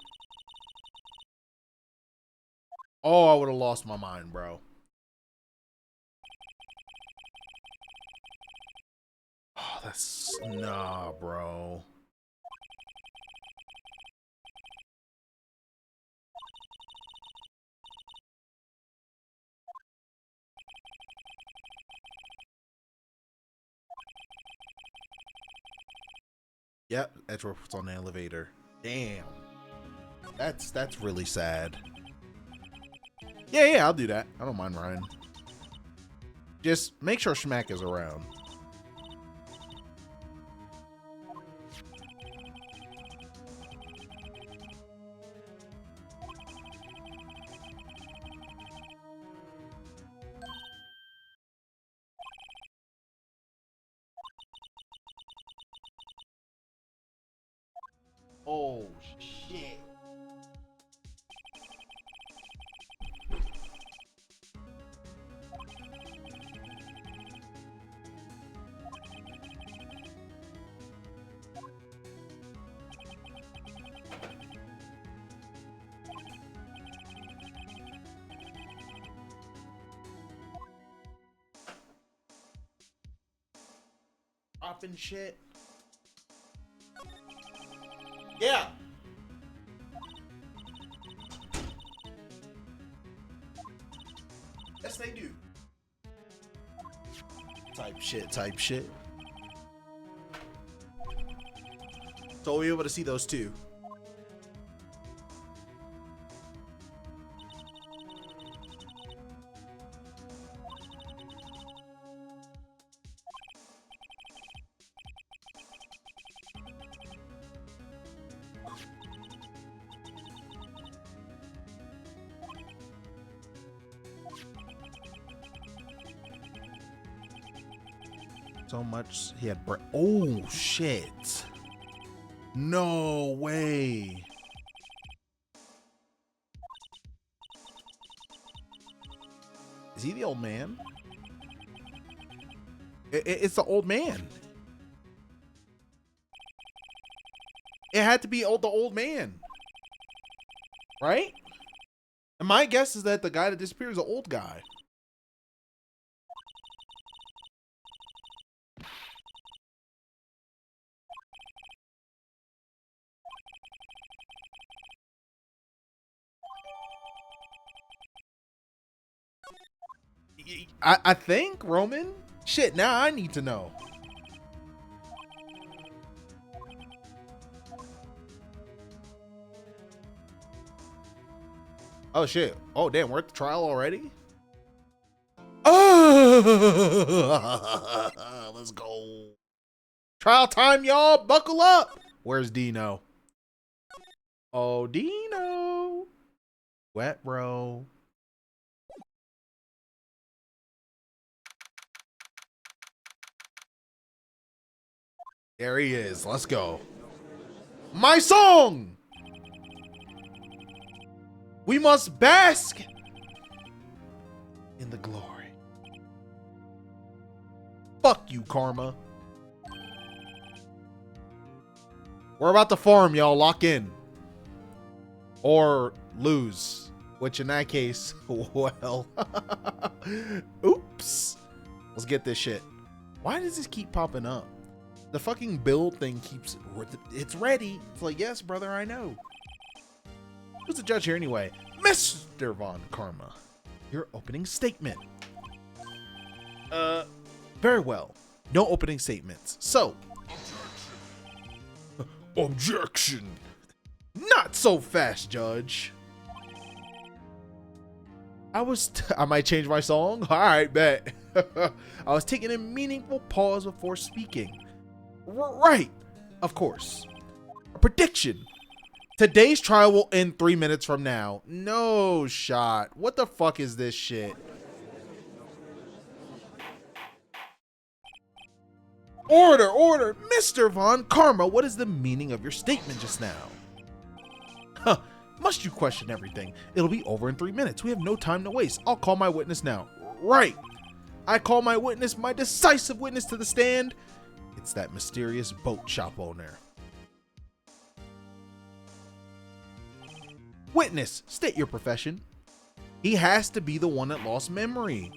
Oh, I would have lost my mind, bro. Oh, that's... Nah, bro. Yep, Edgeworth's on the elevator. Damn. That's really sad. Yeah, I'll do that. I don't mind Ryan. Just make sure Schmack is around. Oh, shit. Dropping shit. Yeah. Yes, they do. Type shit. So we're able to see those two. So much he had oh shit. No way. Is he the old man? It's the old man. It had to be the old man. Right? And my guess is that the guy that disappeared is an old guy. I think, Roman. Shit, now I need to know. Oh shit. Oh damn, we're at the trial already? Oh, let's go. Trial time, y'all. Buckle up. Where's Dino? Oh, Dino. Wet bro. There he is. Let's go. My song. We must bask in the glory. Fuck you, Karma. We're about to farm, y'all. Lock in. Or lose. Which in that case, well. Oops. Let's get this shit. Why does this keep popping up? The fucking build thing keeps... It's ready. It's like, yes, brother, I know. Who's the judge here anyway? Mr. Von Karma. Your opening statement. Very well. No opening statements. So. Objection. Not so fast, Judge. I might change my song. All right, bet. I was taking a meaningful pause before speaking. Right. Of course. A prediction. Today's trial will end 3 minutes from now. No shot. What the fuck is this shit? Order, order. Mr. Von Karma, what is the meaning of your statement just now? Huh. Must you question everything? It'll be over in 3 minutes. We have no time to waste. I'll call my witness now. Right. I call my witness, my decisive witness to the stand. It's that mysterious boat shop owner. Witness, state your profession. He has to be the one that lost memory.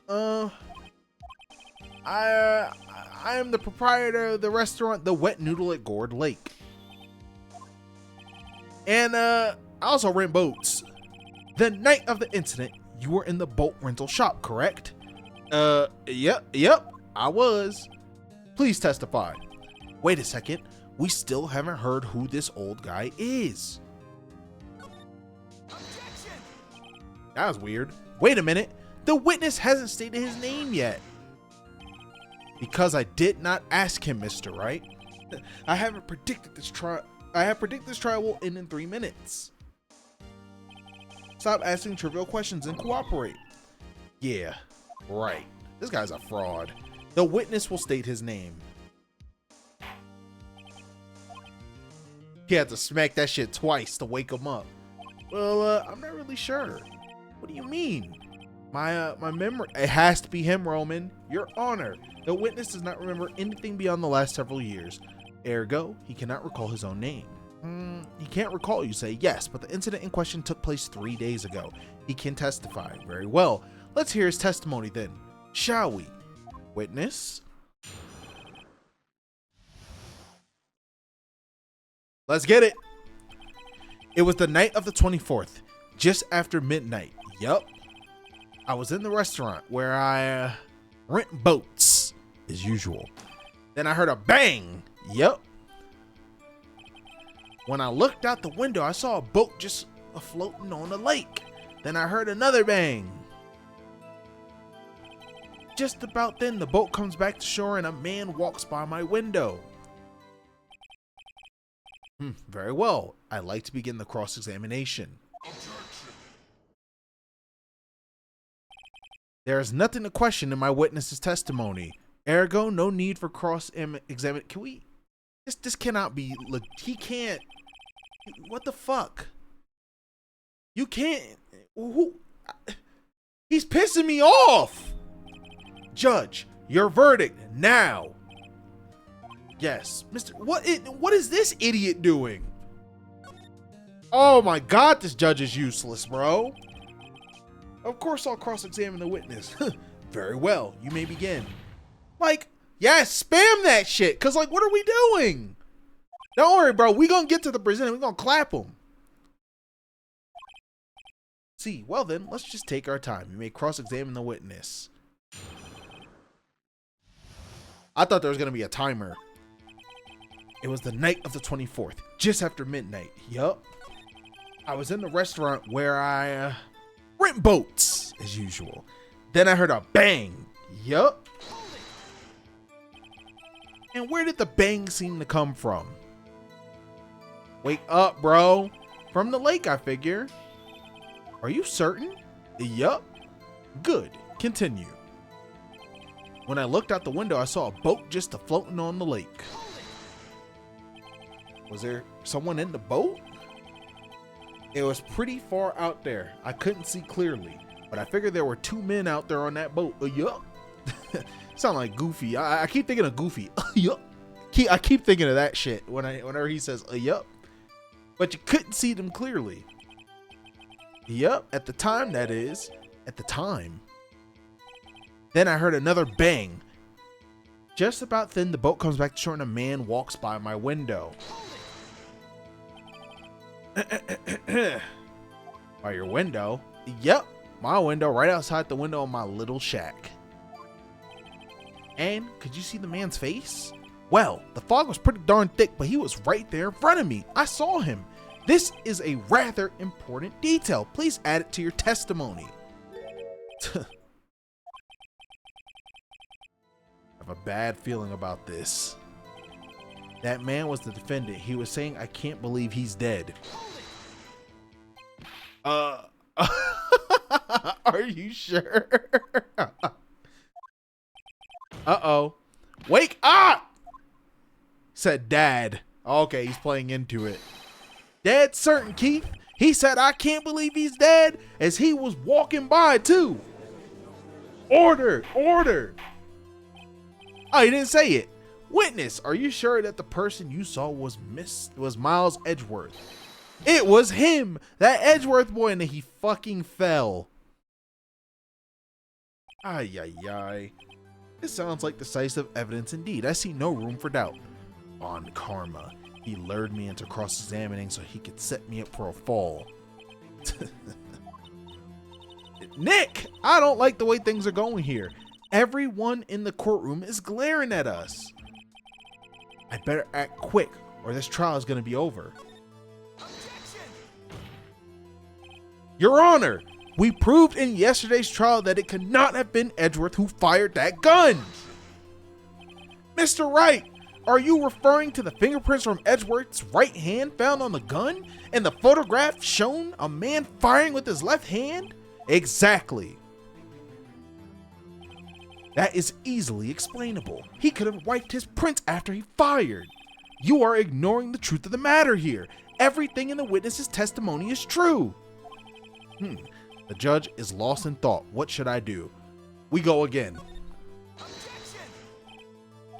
I am the proprietor of the restaurant The Wet Noodle at Gourd Lake. And I also rent boats. The night of the incident, you were in the boat rental shop, correct? Yep, I was. Please testify. Wait a second, we still haven't heard who this old guy is. That was weird. Wait a minute. The witness hasn't stated his name yet. Because I did not ask him, Mr. Wright. I have predicted this trial will end in 3 minutes. Stop asking trivial questions and cooperate. Yeah, right. This guy's a fraud. The witness will state his name. You had to smack that shit twice to wake him up. Well, I'm not really sure. What do you mean? My memory. It has to be him, Roman. Your Honor. The witness does not remember anything beyond the last several years. Ergo, he cannot recall his own name. He can't recall, you say. Yes, but the incident in question took place 3 days ago. He can testify. Very well. Let's hear his testimony then. Shall we? Witness? Let's get it. It was the night of the 24th, just after midnight. Yup. I was in the restaurant where I rent boats, as usual. Then I heard a bang. Yup. When I looked out the window, I saw a boat just floating on the lake. Then I heard another bang. Just about then, the boat comes back to shore and a man walks by my window. Very well. I'd like to begin the cross-examination. There is nothing to question in my witness's testimony. Ergo, no need for cross-examination. Can we? This cannot be. He can't. What the fuck? You can't. Who? He's pissing me off. Judge, your verdict now. Yes, Mr. What is this idiot doing? Oh my God, this judge is useless, bro. Of course I'll cross-examine the witness. Very well, you may begin. Like, yes, spam that shit, cause like, what are we doing? Don't worry, bro, we gonna get to the presenter, we gonna clap him. See, well then, let's just take our time. You may cross-examine the witness. I thought there was gonna be a timer. It was the night of the 24th, just after midnight. Yup. I was in the restaurant where I rent boats, as usual. Then I heard a bang. Yup. And where did the bang seem to come from? Wake up, bro. From the lake, I figure. Are you certain? Yup. Good. Continue. When I looked out the window, I saw a boat just floating on the lake. Was there someone in the boat? It was pretty far out there. I couldn't see clearly, but I figured there were two men out there on that boat. Yup. Sound like Goofy. I keep thinking of Goofy. Yup. I keep thinking of that shit whenever he says yup. But you couldn't see them clearly. Yup. At the time, that is. At the time. Then I heard another bang. Just about then, the boat comes back to shore and a man walks by my window. By your window? Yep, my window, right outside the window of my little shack. And could you see the man's face? Well, the fog was pretty darn thick, but he was right there in front of me. I saw him. This is a rather important detail. Please add it to your testimony. I have a bad feeling about this. That man was the defendant. He was saying, I can't believe he's dead. Are you sure? Uh-oh. Wake up! Said Dad. Okay, he's playing into it. Dead certain, Keith. He said, I can't believe he's dead, as he was walking by too. Order, order. Oh, he didn't say it. Witness, are you sure that the person you saw was Miles Edgeworth? It was him, that Edgeworth boy, and he fucking fell. Ay, ay, ay. This sounds like decisive evidence indeed. I see no room for doubt. On karma, he lured me into cross-examining so he could set me up for a fall. Nick, I don't like the way things are going here. Everyone in the courtroom is glaring at us. I better act quick or this trial is going to be over. Your Honor, we proved in yesterday's trial that it could not have been Edgeworth who fired that gun. Mr. Wright, are you referring to the fingerprints from Edgeworth's right hand found on the gun and the photograph shown a man firing with his left hand? Exactly. That is easily explainable. He could have wiped his prints after he fired. You are ignoring the truth of the matter here. Everything in the witness's testimony is true. The judge is lost in thought. What should I do? We go again.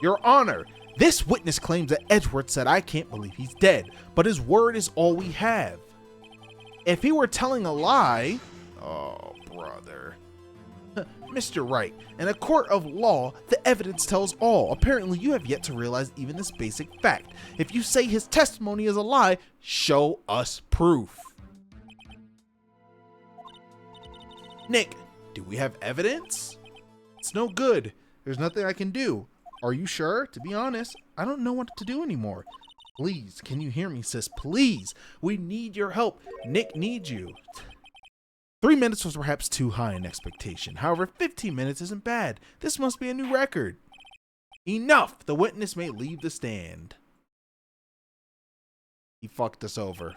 Your Honor, this witness claims that Edgeworth said I can't believe he's dead, but his word is all we have. If he were telling a lie... Oh, brother. Mr. Wright, in a court of law, the evidence tells all. Apparently, you have yet to realize even this basic fact. If you say his testimony is a lie, show us proof. Nick, do we have evidence? It's no good. There's nothing I can do. Are you sure? To be honest, I don't know what to do anymore. Please, can you hear me, sis? Please, we need your help. Nick needs you. 3 minutes was perhaps too high in expectation. However, 15 minutes isn't bad. This must be a new record. Enough! The witness may leave the stand. He fucked us over.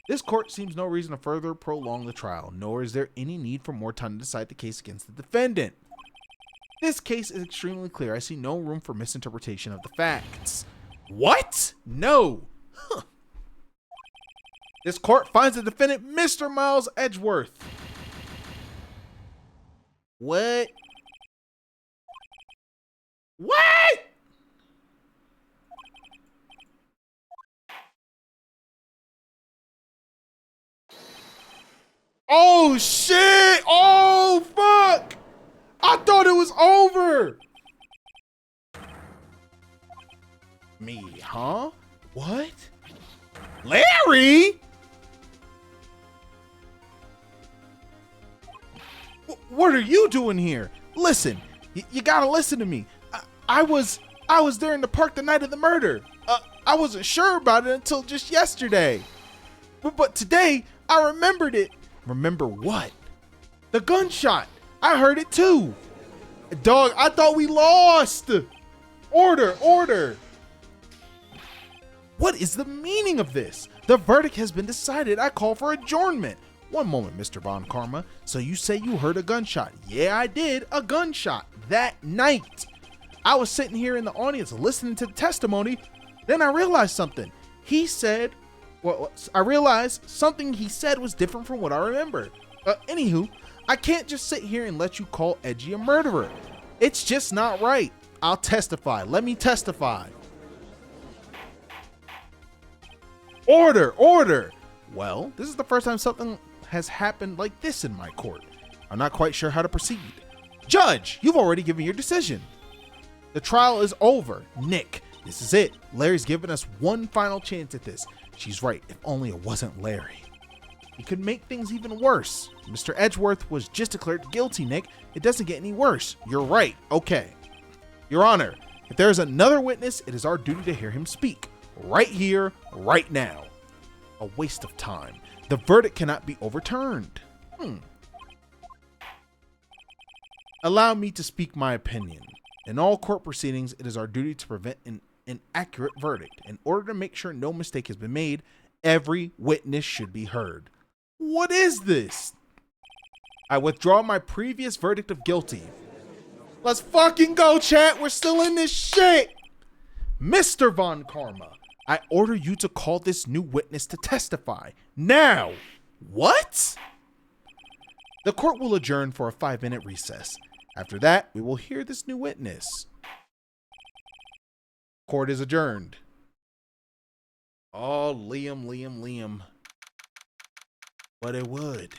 This court seems no reason to further prolong the trial, nor is there any need for more time to decide the case against the defendant. This case is extremely clear. I see no room for misinterpretation of the facts. What? No. Huh. This court finds the defendant Mr. Miles Edgeworth. What? What? Oh shit! Oh fuck! I thought it was over! Me, huh? What? Larry? What are you doing here? Listen, you gotta listen to me. I was there in the park the night of the murder. I wasn't sure about it until just yesterday. But today, I remembered it. Remember what? The gunshot. I heard it too. Dog, I thought we lost. Order. What is the meaning of this? The verdict has been decided. I call for adjournment. One moment, Mr. Von Karma. So you say you heard a gunshot? Yeah, I did. A gunshot that night. I was sitting here in the audience listening to the testimony. Then I realized something. He said, I realized something he said was different from what I remember. Anywho, I can't just sit here and let you call Edgy a murderer. It's just not right. I'll testify. Let me testify. Order. Well, this is the first time something has happened like this in my court. I'm not quite sure how to proceed. Judge, you've already given your decision. The trial is over. Nick, this is it. Larry's given us one final chance at this. She's right. If only it wasn't Larry. He could make things even worse. Mr. Edgeworth was just declared guilty, Nick. It doesn't get any worse. You're right. Okay. Your Honor, if there is another witness, it is our duty to hear him speak. Right here, right now. A waste of time. The verdict cannot be overturned. Allow me to speak my opinion. In all court proceedings, it is our duty to prevent an inaccurate verdict. In order to make sure no mistake has been made, every witness should be heard. What is this? I withdraw my previous verdict of guilty. Let's fucking go, chat. We're still in this shit. Mr. Von Karma, I order you to call this new witness to testify. Now. What? The court will adjourn for a 5-minute recess. After that, we will hear this new witness. Court is adjourned. Oh, Liam. But it would.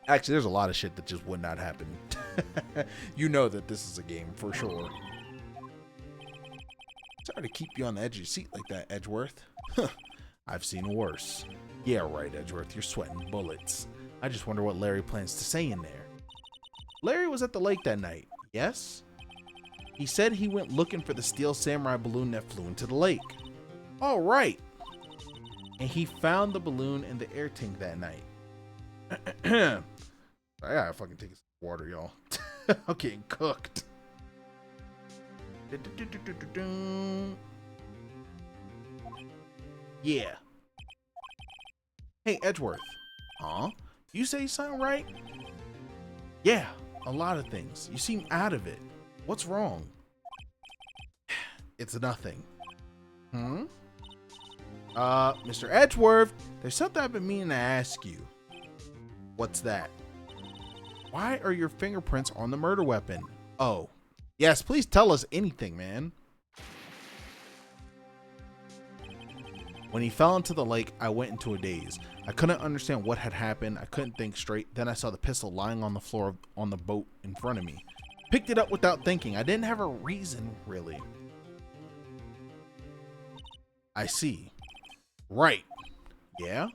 Actually, there's a lot of shit that just would not happen. You know that this is a game for sure. Sorry to keep you on the edge of your seat like that, Edgeworth. I've seen worse. Yeah, right, Edgeworth, you're sweating bullets. I just wonder what Larry plans to say in there. Larry was at the lake that night, yes? He said he went looking for the steel samurai balloon that flew into the lake. All right. And he found the balloon in the air tank that night. I gotta fucking take some water, y'all. I'm getting cooked. Yeah. Hey, Edgeworth. Huh? You say something right? Yeah, a lot of things. You seem out of it. What's wrong? It's nothing. Mr. Edgeworth, there's something I've been meaning to ask you. What's that? Why are your fingerprints on the murder weapon? Oh. Yes, please tell us anything, man. When he fell into the lake, I went into a daze. I couldn't understand what had happened. I couldn't think straight. Then I saw the pistol lying on the floor on the boat in front of me. Picked it up without thinking. I didn't have a reason, really. I see. Right. Yeah?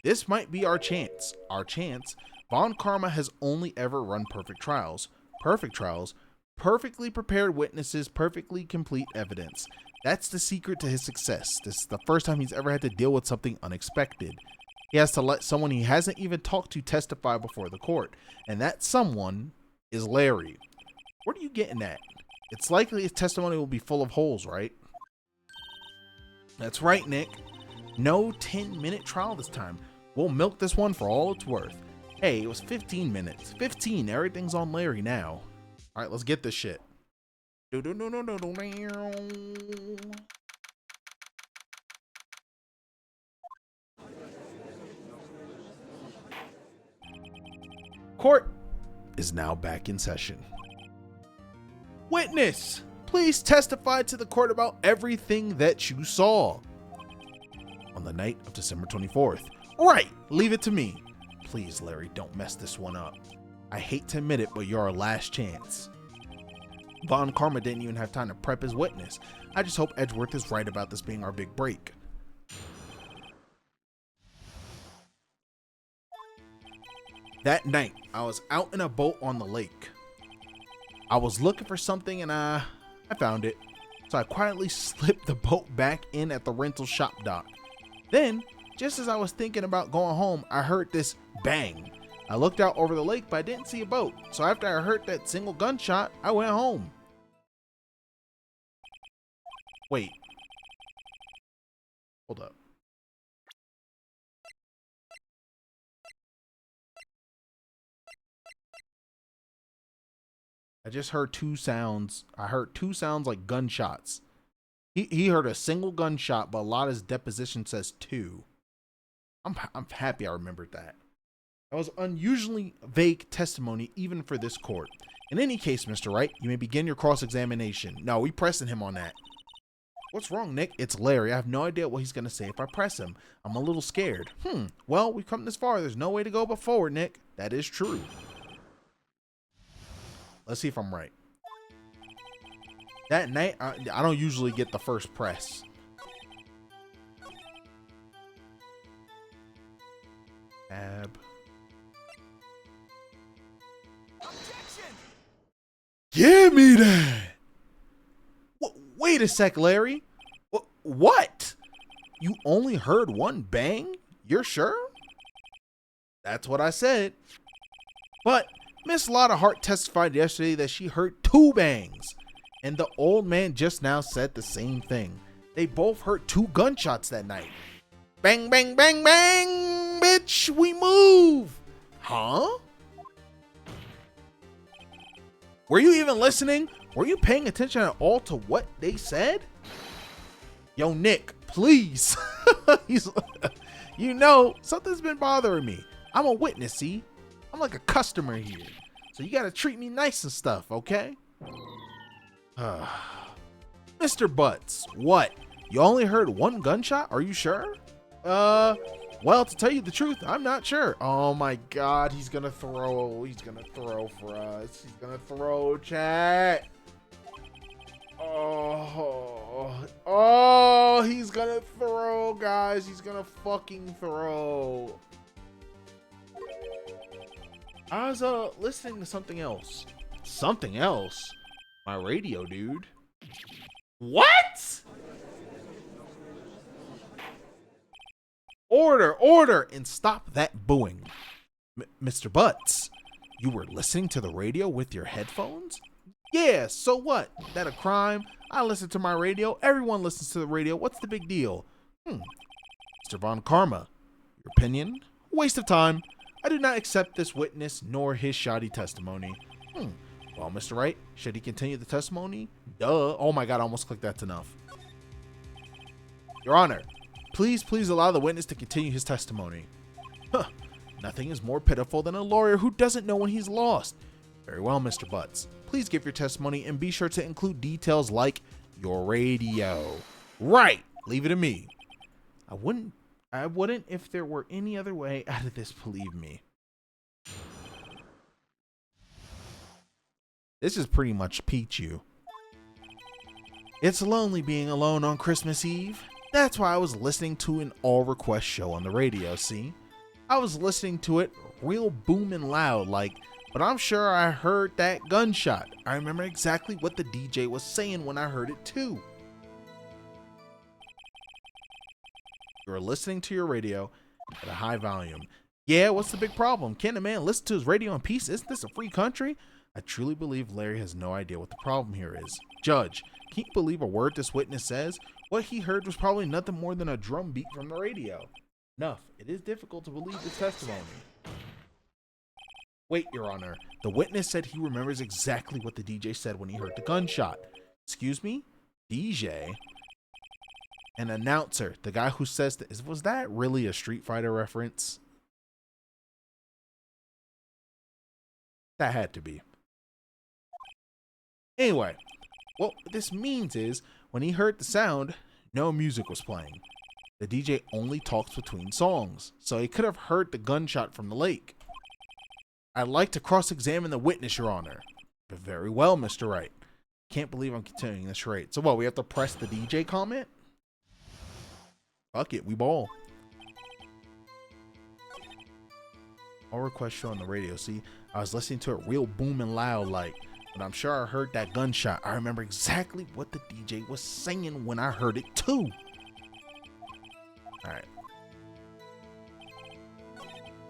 This might be our chance. Our chance. Von Karma has only ever run perfect trials. Perfect trials. Perfectly prepared witnesses, perfectly complete evidence. That's the secret to his success. This is the first time he's ever had to deal with something unexpected. He has to let someone he hasn't even talked to testify before the court. And that someone is Larry. What are you getting at? It's likely his testimony will be full of holes, right? That's right, Nick. No 10-minute trial this time. We'll milk this one for all it's worth. Hey, it was 15 minutes. 15. Everything's on Larry now. All right, let's get this shit. Court is now back in session. Witness, please testify to the court about everything that you saw on the night of December 24th. Right, leave it to me. Please, Larry, don't mess this one up. I hate to admit it, but you're our last chance. Von Karma didn't even have time to prep his witness. I just hope Edgeworth is right about this being our big break. That night, I was out in a boat on the lake. I was looking for something and I found it. So I quietly slipped the boat back in at the rental shop dock. Then, just as I was thinking about going home, I heard this bang. I looked out over the lake, but I didn't see a boat. So after I heard that single gunshot, I went home. Wait. Hold up. I just heard two sounds. I heard two sounds like gunshots. He heard a single gunshot, but a lot of his deposition says two. I'm happy I remembered that. That was unusually vague testimony even for this court. In any case, Mr. Wright, you may begin your cross-examination. No, we pressing him on that. What's wrong, Nick? It's Larry. I have no idea what he's going to say if I press him. I'm a little scared. Well, we've come this far. There's no way to go but forward, Nick. That is true. Let's see if I'm right. That night, I don't usually get the first press. Tab. Objection! Give me that! Wait a sec, Larry. What? You only heard one bang? You're sure? That's what I said. But Miss Lotta Hart testified yesterday that she heard two bangs. And the old man just now said the same thing. They both heard two gunshots that night. Bang, bang, bang, bang, bitch, we move. Huh? Were you even listening? Were you paying attention at all to what they said? Yo, Nick, please. You know, something's been bothering me. I'm a witness, see? I'm like a customer here. So you gotta treat me nice and stuff, okay? Mr. Butts, what? You only heard one gunshot? Are you sure? Well, to tell you the truth, I'm not sure. Oh my God, he's gonna throw. He's gonna throw for us. He's gonna throw, chat. Oh, he's gonna throw, guys. He's gonna fucking throw. I was listening to something else. Something else? My radio, dude. What? Order, and stop that booing. Mr. Butts, you were listening to the radio with your headphones? Yeah, so what? That a crime? I listen to my radio. Everyone listens to the radio. What's the big deal? Mr. Von Karma, your opinion? Waste of time. I do not accept this witness nor his shoddy testimony. Well, Mr. Wright, should he continue the testimony? Duh. Oh my God, I almost clicked that's enough. Your Honor, please allow the witness to continue his testimony. Nothing is more pitiful than a lawyer who doesn't know when he's lost. Very well, Mr. Butts. Please give your testimony and be sure to include details like your radio. Right. Leave it to me. I wouldn't if there were any other way out of this, believe me. This is pretty much Pichu. It's lonely being alone on Christmas Eve. That's why I was listening to an all request show on the radio, see? I was listening to it real booming loud, like, but I'm sure I heard that gunshot. I remember exactly what the DJ was saying when I heard it too. You're listening to your radio at a high volume. Yeah, what's the big problem? Can't a man listen to his radio in peace? Isn't this a free country? I truly believe Larry has no idea what the problem here is. Judge, can you believe a word this witness says? What he heard was probably nothing more than a drum beat from the radio. Enough. It is difficult to believe this testimony. Wait, Your Honor. The witness said he remembers exactly what the DJ said when he heard the gunshot. Excuse me? DJ? An announcer. The guy who says that. Was that really a Street Fighter reference? That had to be. Anyway, what this means is when he heard the sound, no music was playing. The DJ only talks between songs, so he could have heard the gunshot from the lake. I'd like to cross-examine the witness, Your Honor. But very well, Mr. Wright. Can't believe I'm continuing this charade. So what, we have to press the DJ comment? Fuck it, we ball. All request show on the radio, see? I was listening to it real booming loud like, but I'm sure I heard that gunshot. I remember exactly what the DJ was singing when I heard it too. All right.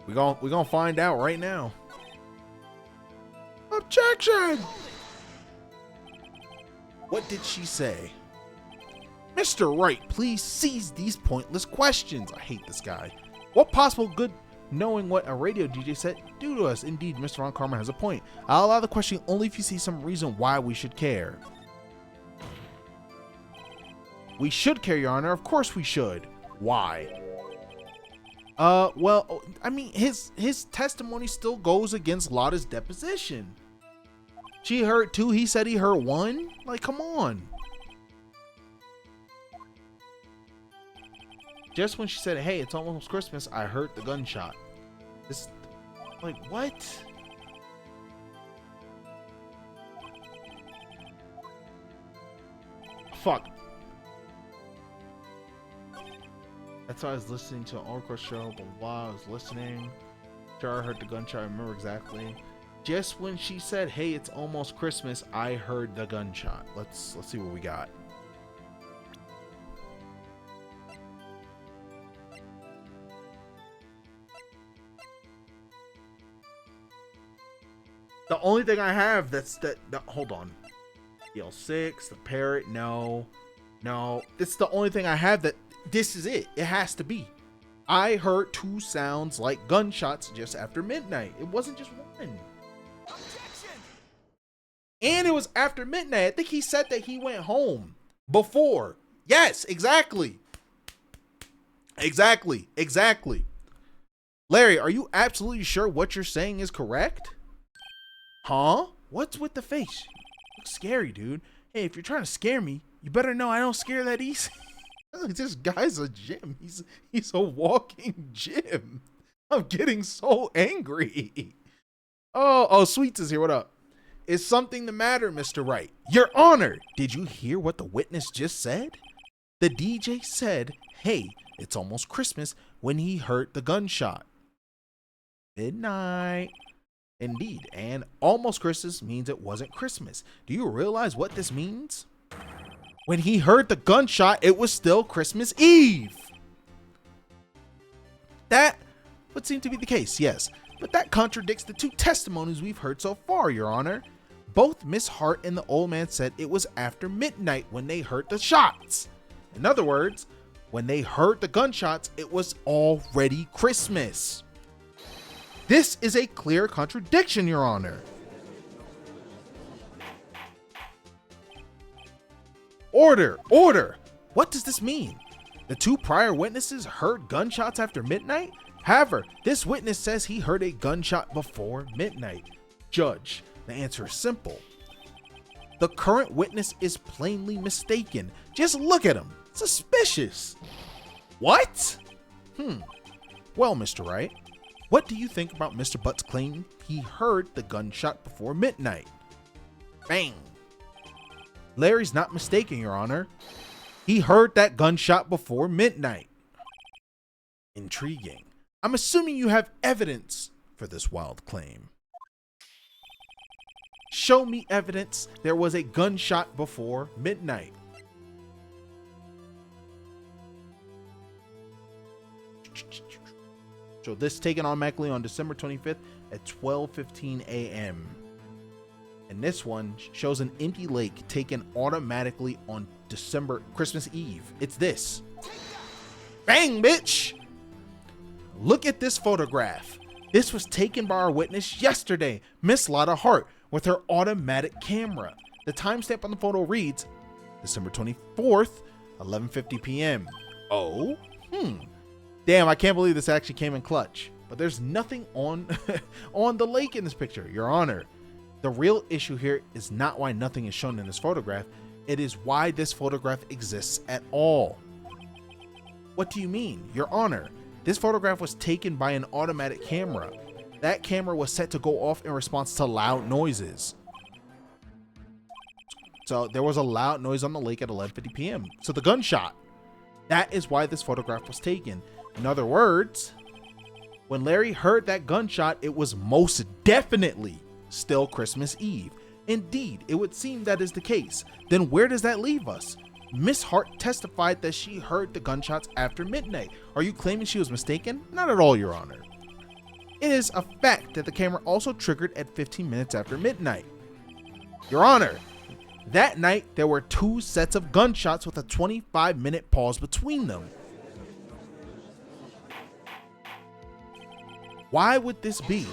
We're gonna find out right now. Objection! What did she say? Mr. Wright, please cease these pointless questions. I hate this guy. What possible good knowing what a radio DJ said do to us? Indeed, Mr. Ron Karma has a point. I'll allow the question only if you see some reason why we should care. We should care, Your Honor. Of course we should. Why? Well, I mean, his testimony still goes against Lotta's deposition. She heard two, he said he heard one? Like, come on. Just when she said, hey, it's almost Christmas, I heard the gunshot. This, like, what? Fuck. That's why I was listening to an Oracle show, but while I was listening, sure I heard the gunshot, I remember exactly. Just when she said, hey, it's almost Christmas, I heard the gunshot. Let's see what we got. The only thing I have that's hold on. DL6, the parrot, no. It's the only thing I have that this is it. It has to be. I heard two sounds like gunshots just after midnight. It wasn't just one. Objection! And it was after midnight. I think he said that he went home before. Yes, exactly. Exactly. Larry, are you absolutely sure what you're saying is correct? Huh? What's with the face? You look scary, dude. Hey, if you're trying to scare me, you better know I don't scare that easy. This guy's a gym. He's a walking gym. I'm getting so angry. Oh, Sweets is here. What up? Is something the matter, Mr. Wright? Your Honor, did you hear what the witness just said? The DJ said, hey, it's almost Christmas when he heard the gunshot. Midnight. Indeed, and almost Christmas means it wasn't Christmas. Do you realize what this means? When he heard the gunshot, it was still Christmas Eve. That would seem to be the case, yes. But that contradicts the two testimonies we've heard so far, Your Honor. Both Miss Hart and the old man said it was after midnight when they heard the shots. In other words, when they heard the gunshots, it was already Christmas. This is a clear contradiction, Your Honor. Order! What does this mean? The two prior witnesses heard gunshots after midnight? However, this witness says he heard a gunshot before midnight. Judge, the answer is simple. The current witness is plainly mistaken. Just look at him. Suspicious. What? Well, Mr. Wright, what do you think about Mr. Butt's claim he heard the gunshot before midnight? Bang. Larry's not mistaken, Your Honor. He heard that gunshot before midnight. Intriguing. I'm assuming you have evidence for this wild claim. Show me evidence there was a gunshot before midnight. So this taken automatically on December 25th at 12:15 a.m. And this one shows an empty lake taken automatically on Christmas Eve. It's this. Bang, bitch! Look at this photograph. This was taken by our witness yesterday, Miss Lotta Hart, with her automatic camera. The timestamp on the photo reads December 24th, 11:50 p.m. Oh, damn, I can't believe this actually came in clutch. But there's nothing on on the lake in this picture, Your Honor. The real issue here is not why nothing is shown in this photograph. It is why this photograph exists at all. What do you mean, Your Honor? This photograph was taken by an automatic camera. That camera was set to go off in response to loud noises. So there was a loud noise on the lake at 11:50 p.m. So the gunshot. That is why this photograph was taken. In other words, when Larry heard that gunshot, it was most definitely still Christmas Eve. Indeed, it would seem that is the case. Then where does that leave us? Miss Hart testified that she heard the gunshots after midnight. Are you claiming she was mistaken? Not at all, Your Honor. It is a fact that the camera also triggered at 15 minutes after midnight. Your Honor, that night there were 2 sets of gunshots with a 25-minute pause between them. Why would this be?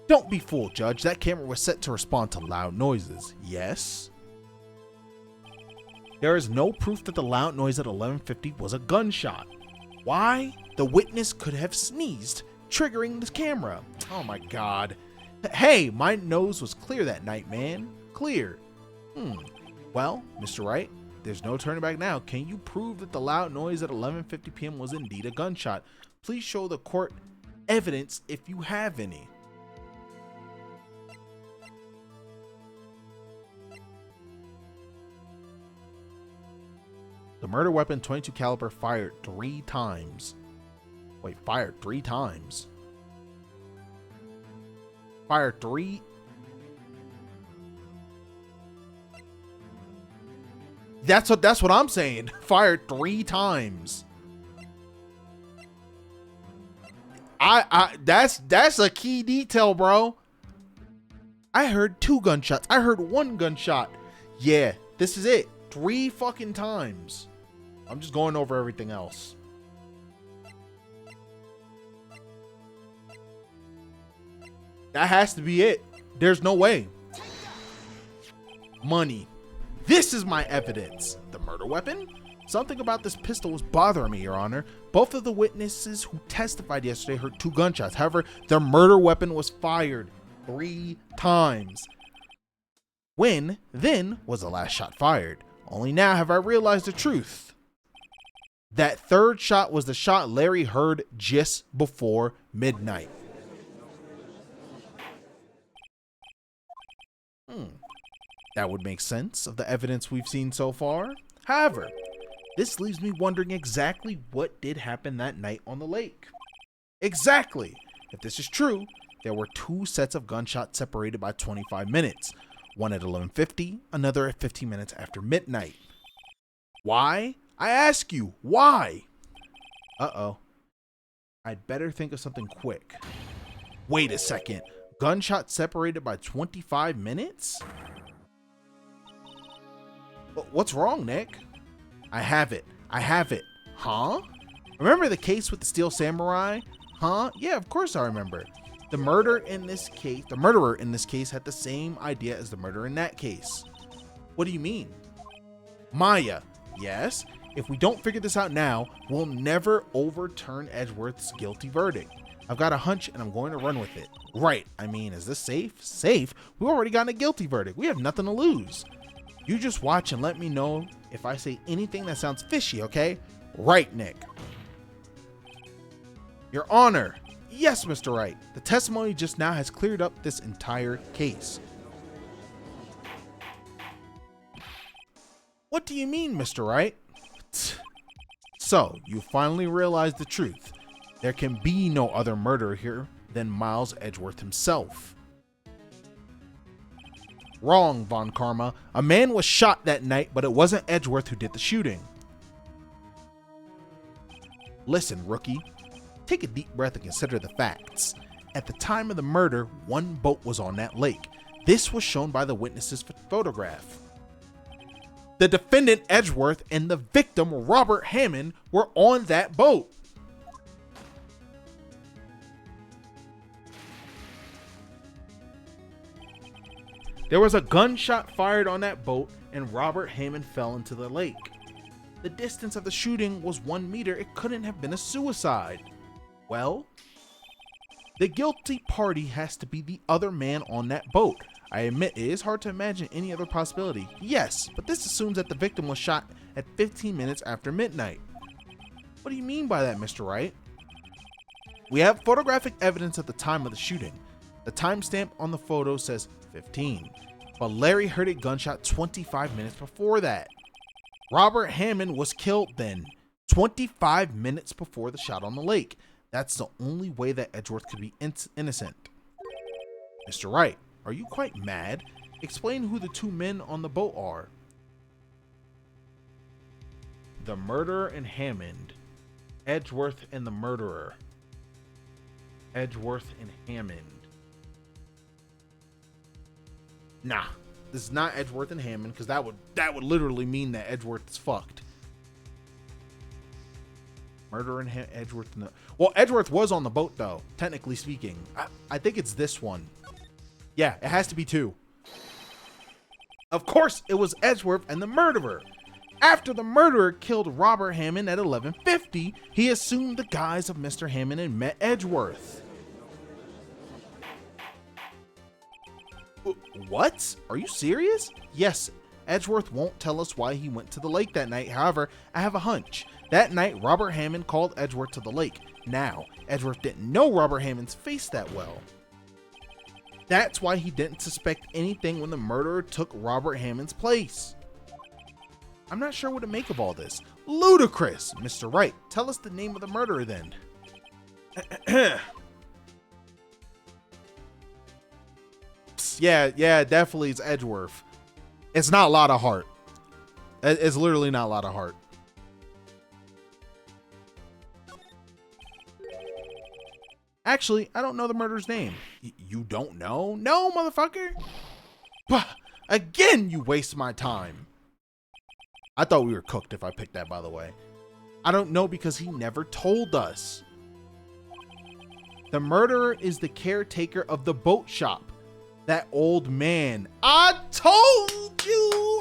Don't be fooled, Judge. That camera was set to respond to loud noises. Yes. There is no proof that the loud noise at 11:50 was a gunshot. Why? The witness could have sneezed, triggering the camera. Oh my God. Hey, my nose was clear that night, man. Clear. Well, Mr. Wright, there's no turning back now. Can you prove that the loud noise at 11:50 p.m. was indeed a gunshot? Please show the court evidence if you have any. The murder weapon 22 caliber fired 3 times. Wait, fired 3 times. Fired 3. That's what I'm saying. Fired 3 times. That's a key detail, bro. I heard 2 gunshots. I heard 1 gunshot. Yeah, this is it. 3 fucking times. I'm just going over everything else. That has to be it. There's no way. Money. This is my evidence. The murder weapon? Something about this pistol was bothering me, Your Honor. Both of the witnesses who testified yesterday heard 2 gunshots. However, the murder weapon was fired 3 times. When, then, was the last shot fired? Only now have I realized the truth. That 3rd shot was the shot Larry heard just before midnight. That would make sense of the evidence we've seen so far. However, this leaves me wondering exactly what did happen that night on the lake. Exactly. If this is true, there were 2 sets of gunshots separated by 25 minutes. One at 11:50, another at 15 minutes after midnight. Why? I ask you, why? Uh-oh. I'd better think of something quick. Wait a second. Gunshots separated by 25 minutes? What's wrong, Nick? I have it. Huh? Remember the case with the Steel Samurai? Huh? Yeah, of course I remember. The murderer in this case had the same idea as the murderer in that case. What do you mean? Maya. Yes? If we don't figure this out now, we'll never overturn Edgeworth's guilty verdict. I've got a hunch and I'm going to run with it. Right. I mean, is this safe? Safe? We already got a guilty verdict. We have nothing to lose. You just watch and let me know if I say anything that sounds fishy, okay? Right, Nick. Your Honor. Yes, Mr. Wright. The testimony just now has cleared up this entire case. What do you mean, Mr. Wright? So, you finally realized the truth. There can be no other murderer here than Miles Edgeworth himself. Wrong, Von Karma. A man was shot that night, but it wasn't Edgeworth who did the shooting. Listen, rookie. Take a deep breath and consider the facts. At the time of the murder, one boat was on that lake. This was shown by the witness's photograph. The defendant Edgeworth and the victim Robert Hammond were on that boat. There was a gunshot fired on that boat and Robert Hammond fell into the lake. The distance of the shooting was 1 meter. It couldn't have been a suicide. Well, the guilty party has to be the other man on that boat. I admit it is hard to imagine any other possibility. Yes, but this assumes that the victim was shot at 15 minutes after midnight. What do you mean by that, Mr. Wright? We have photographic evidence at the time of the shooting. The timestamp on the photo says 15, but Larry heard a gunshot 25 minutes before that. Robert Hammond was killed then, 25 minutes before the shot on the lake. That's the only way that Edgeworth could be innocent. Mr. Wright, are you quite mad? Explain who the two men on the boat are. The murderer and Hammond. Edgeworth and the murderer. Edgeworth and Hammond. Nah, this is not Edgeworth and Hammond, because that would literally mean that Edgeworth is fucked. Murderer and Edgeworth. Well, Edgeworth was on the boat, though, technically speaking. I think it's this one. Yeah, it has to be two. Of course, it was Edgeworth and the murderer. After the murderer killed Robert Hammond at 11:50, he assumed the guise of Mr. Hammond and met Edgeworth. What? Are you serious? Yes, Edgeworth won't tell us why he went to the lake that night. However, I have a hunch. That night, Robert Hammond called Edgeworth to the lake. Now, Edgeworth didn't know Robert Hammond's face that well. That's why he didn't suspect anything when the murderer took Robert Hammond's place. I'm not sure what to make of all this. Ludicrous! Mr. Wright, tell us the name of the murderer then. Yeah, definitely it's Edgeworth. It's not a lot of heart. It's literally not a lot of heart. Actually, I don't know the murderer's name. You don't know? No, motherfucker. Bah, again, you waste my time. I thought we were cooked if I picked that, by the way. I don't know because he never told us. The murderer is the caretaker of the boat shop. That old man. I told you.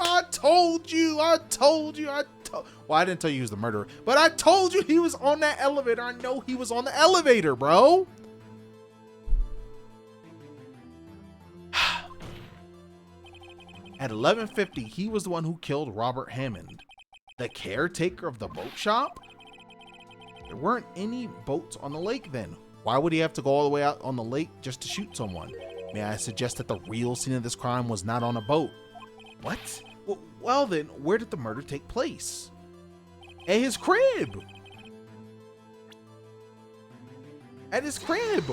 Well, I didn't tell you he was the murderer, but I told you he was on that elevator. I know he was on the elevator, bro. At 11:50, he was the one who killed Robert Hammond. The caretaker of the boat shop? There weren't any boats on the lake then. Why would he have to go all the way out on the lake just to shoot someone? May I suggest that the real scene of this crime was not on a boat? What? Well then, where did the murder take place? At his crib. At his crib.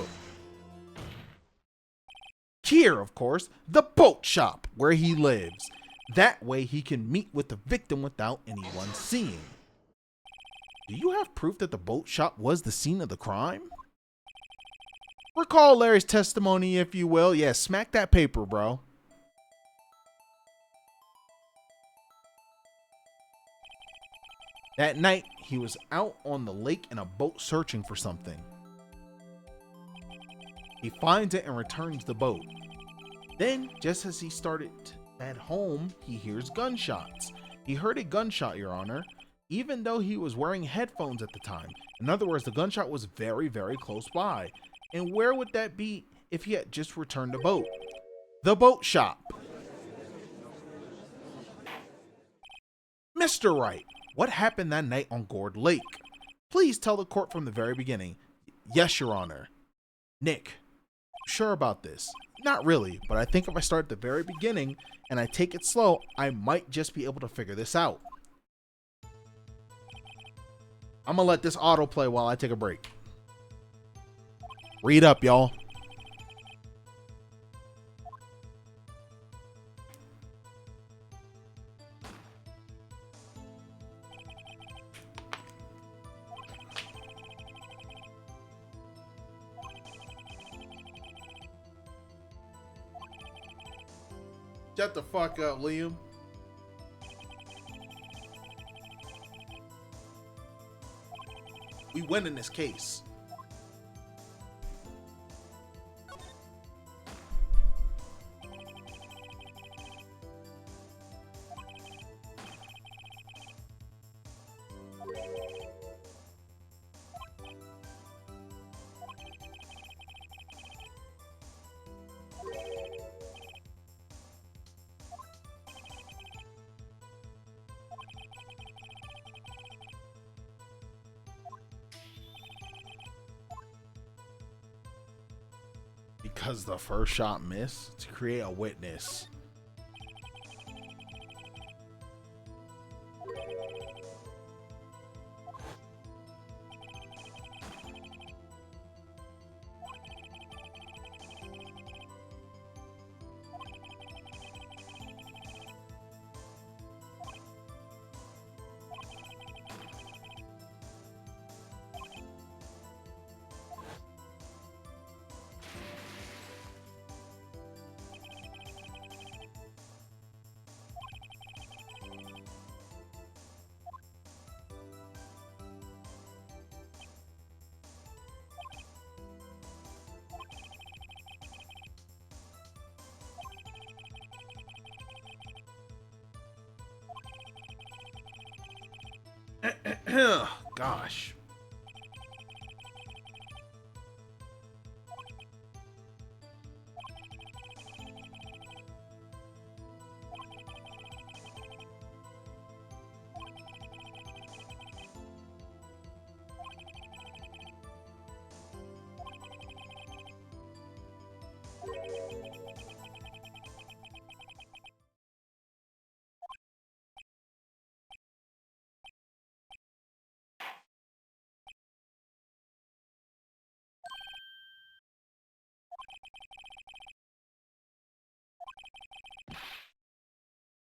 Here, of course, the boat shop where he lives. That way he can meet with the victim without anyone seeing. Do you have proof that the boat shop was the scene of the crime? Recall Larry's testimony, if you will. Yeah, smack that paper, bro. That night, he was out on the lake in a boat searching for something. He finds it and returns the boat. Then, just as he started at home, he hears gunshots. He heard a gunshot, Your Honor, even though he was wearing headphones at the time. In other words, the gunshot was very, very close by. And where would that be if he had just returned the boat? The boat shop. Mr. Wright, What happened that night on Gourd Lake? Please tell the court from the very beginning. Yes, Your Honor. Nick, sure about this? Not really, but I think if I start at the very beginning and I take it slow, I might just be able to figure this out. I'm gonna let this autoplay while I take a break. Read up, y'all. Shut the fuck up, Liam. We win in this case. Because the first shot missed to create a witness. Gosh.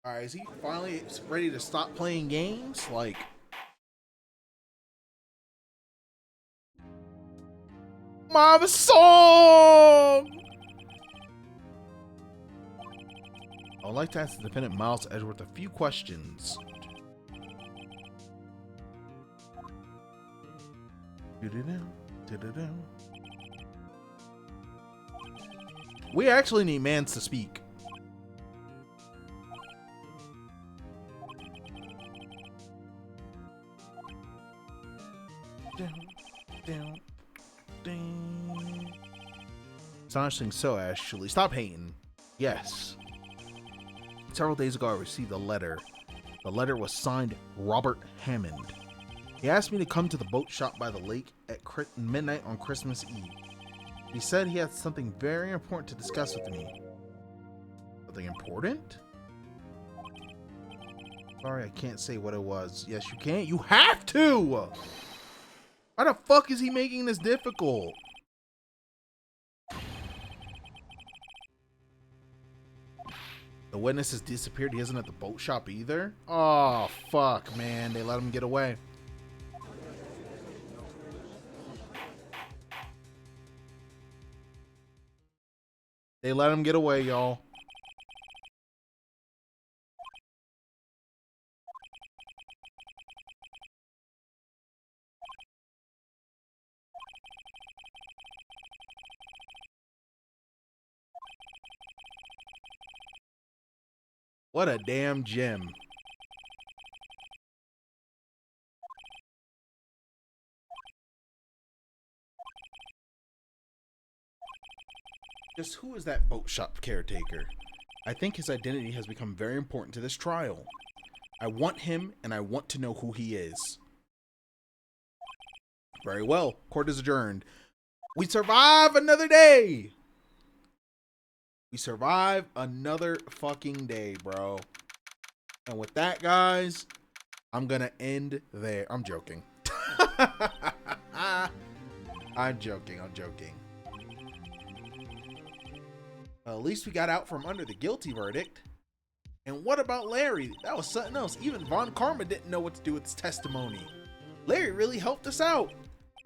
All right, is he finally ready to stop playing games? Like, Mama song! I would like to ask the defendant Miles Edgeworth a few questions. We actually need Mans to speak. Astonishing so, actually. Stop hating. Yes. Several days ago, I received a letter. The letter was signed Robert Hammond. He asked me to come to the boat shop by the lake at midnight on Christmas Eve. He said he had something very important to discuss with me. Something important? Sorry, I can't say what it was. Yes, you can. You have to! Why the fuck is he making this difficult? The witness has disappeared. He isn't at the boat shop either. Oh, fuck, man. They let him get away. They let him get away, y'all. What a damn gem. Just who is that boat shop caretaker? I think his identity has become very important to this trial. I want him, and I want to know who he is. Very well. Court is adjourned. We survive another day. We survive another fucking day, bro. And with that, guys, I'm going to end there. I'm joking. I'm joking. At least we got out from under the guilty verdict. And what about Larry? That was something else. Even Von Karma didn't know what to do with his testimony. Larry really helped us out.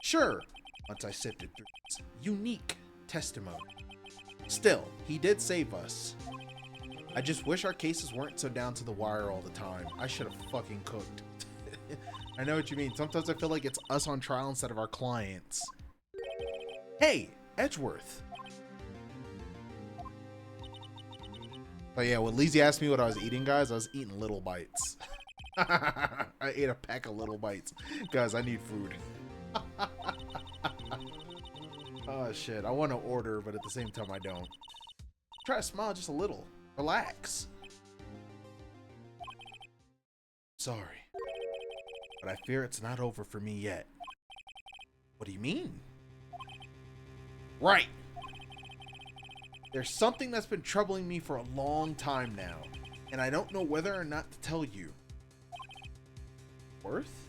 Sure, once I sifted through his unique testimony. Still, he did save us. I just wish our cases weren't so down to the wire all the time. I should have fucking cooked. I know what you mean. Sometimes I feel like it's us on trial instead of our clients. Hey, Edgeworth. But yeah, when Lizzie asked me what I was eating, guys, I was eating Little Bites. I ate a pack of Little Bites. Guys, I need food. Oh, shit. I want to order, but at the same time, I don't. Try to smile just a little. Relax. Sorry. But I fear it's not over for me yet. What do you mean? Right. There's something that's been troubling me for a long time now, and I don't know whether or not to tell you. Worth?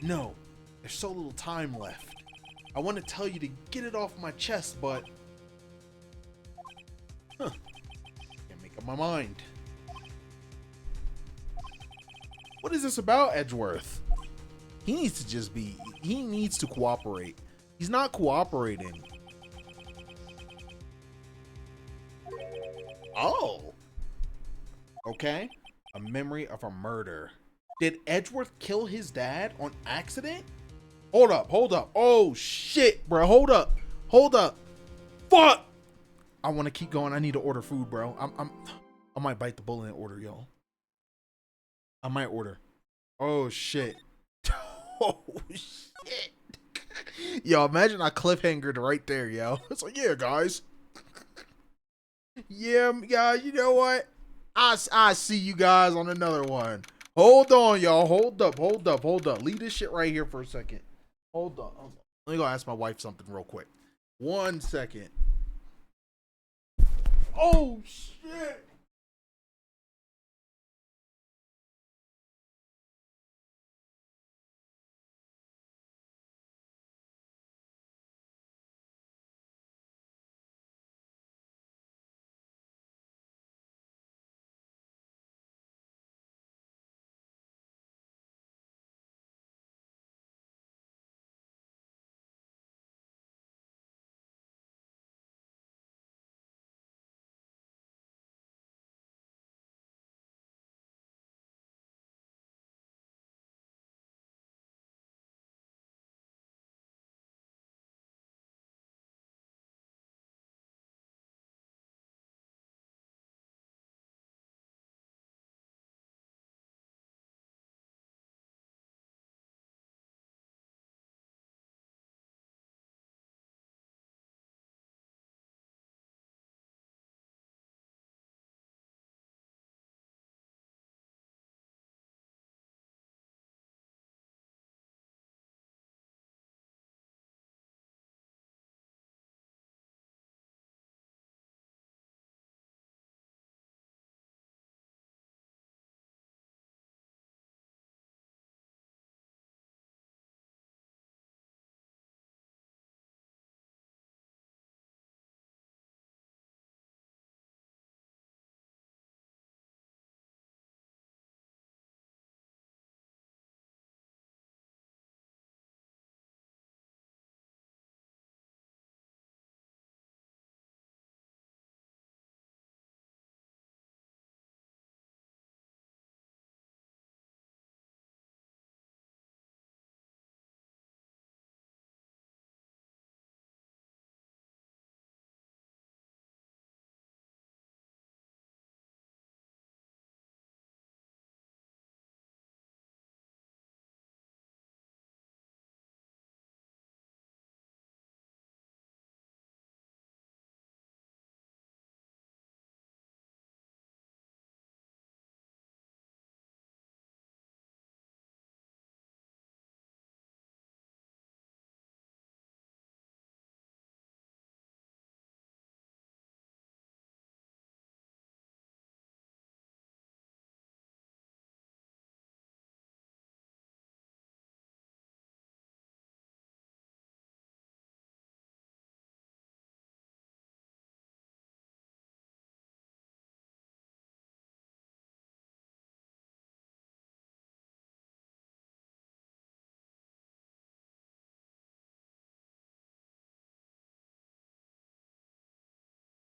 No, there's so little time left. I want to tell you to get it off my chest, but... Can't make up my mind. What is this about, Edgeworth? He needs to just be... He needs to cooperate. He's not cooperating. Oh. Okay. A memory of a murder. Did Edgeworth kill his dad on accident? Hold up. Oh shit, bro. Hold up. Fuck. I want to keep going. I need to order food, bro. I might bite the bullet and order, y'all. I might order. Oh shit. Oh shit. Yo, imagine I cliffhangered right there, yo. It's like, yeah, guys. Yeah, guys, you know what? I see you guys on another one. Hold on, y'all. Hold up. Leave this shit right here for a second. Hold on. Let me go ask my wife something real quick. 1 second. Oh, shit.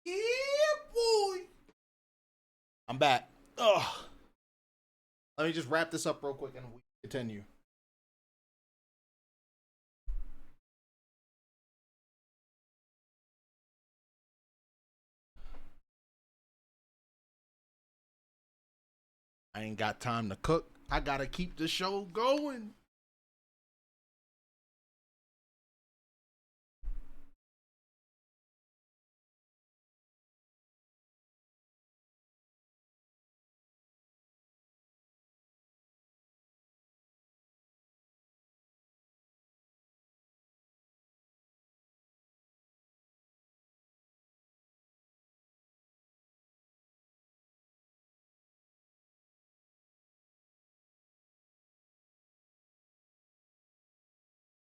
Yeah, boy. I'm back. Ugh. Let me just wrap this up real quick and we continue. I ain't got time to cook. I gotta keep the show going.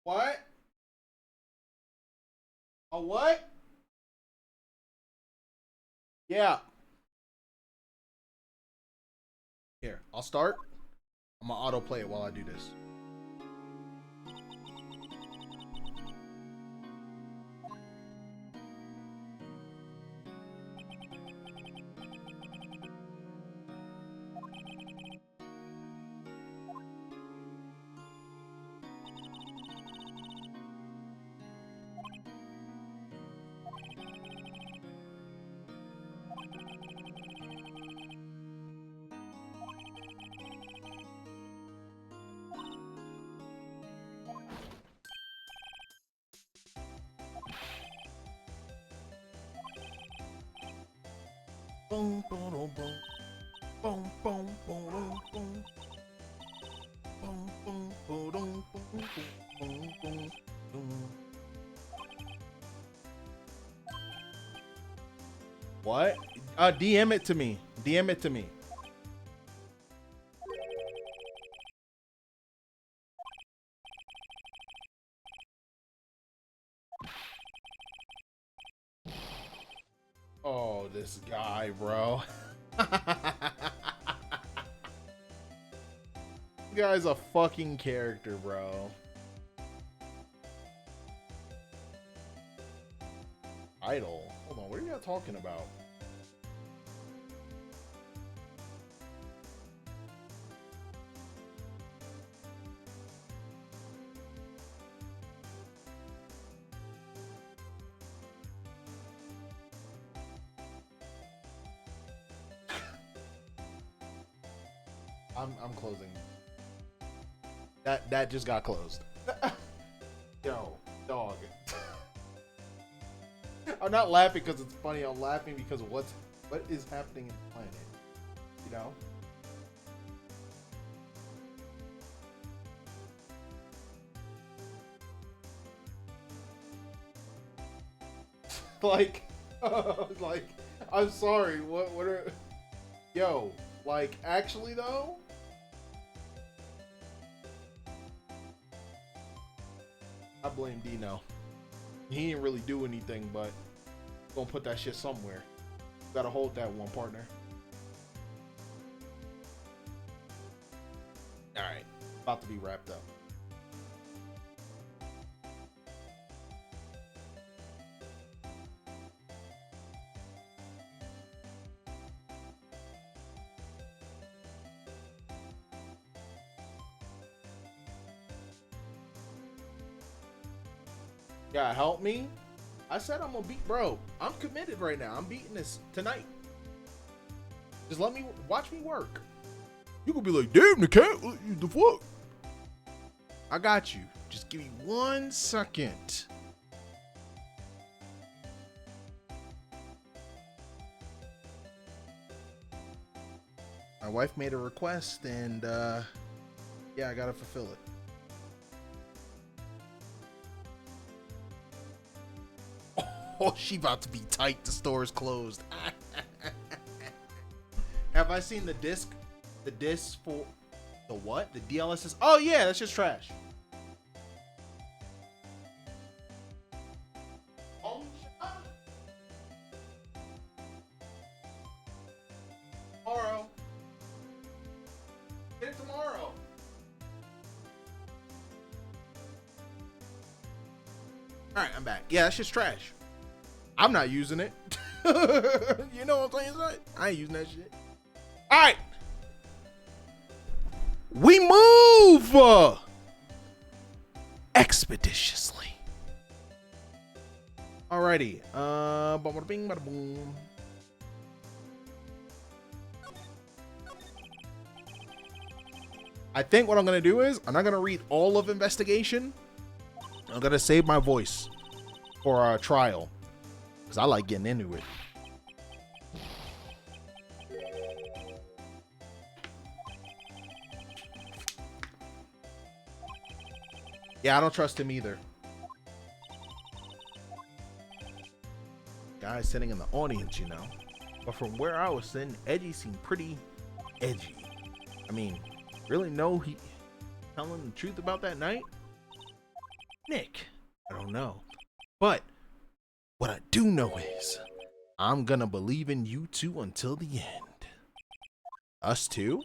What? A what? Yeah. Here, I'll start. I'm gonna autoplay it while I do this. Boom, boom, boom, boom. Boom, boom, boom, boom. Boom, boom, boom, boom, boom, boom, boom, boom. What? DM it to me. DM it to me. Oh, this guy, bro. This guy's a fucking character, bro. Idol. Hold on, what are you guys talking about? I'm closing. That just got closed. Yo, dog. I'm not laughing because it's funny. I'm laughing because of what is happening in the planet. You know? Like, like, I'm sorry. What are? Yo, like, actually though. I blame Dino. He didn't really do anything, but gonna put that shit somewhere. Gotta hold that one, partner. Alright. About to be wrapped up. Yeah, help me. I said I'm gonna beat, bro. I'm committed right now. I'm beating this tonight. Just let me watch me work. You could be like, damn, the cat, the fuck? I got you. Just give me 1 second. My wife made a request, and yeah, I gotta fulfill it. Oh, she about to be tight. The store is closed. Have I seen the disc? The disc for the what? The DLSS? Oh yeah, that's just trash. Oh, tomorrow. Get it tomorrow. All right, I'm back. Yeah, that's just trash. I'm not using it. You know what I'm saying, son? I ain't using that shit. All right. We move expeditiously. Alrighty. Bada bing, bada boom. I think what I'm gonna do is I'm not gonna read all of investigation. I'm gonna save my voice for a trial because I like getting into it. Yeah, I don't trust him either. Guy sitting in the audience, you know. But from where I was sitting, Edgy seemed pretty edgy. I mean, really know he telling the truth about that night? Nick, I don't know. But what I do know is I'm gonna believe in you two until the end. Us two?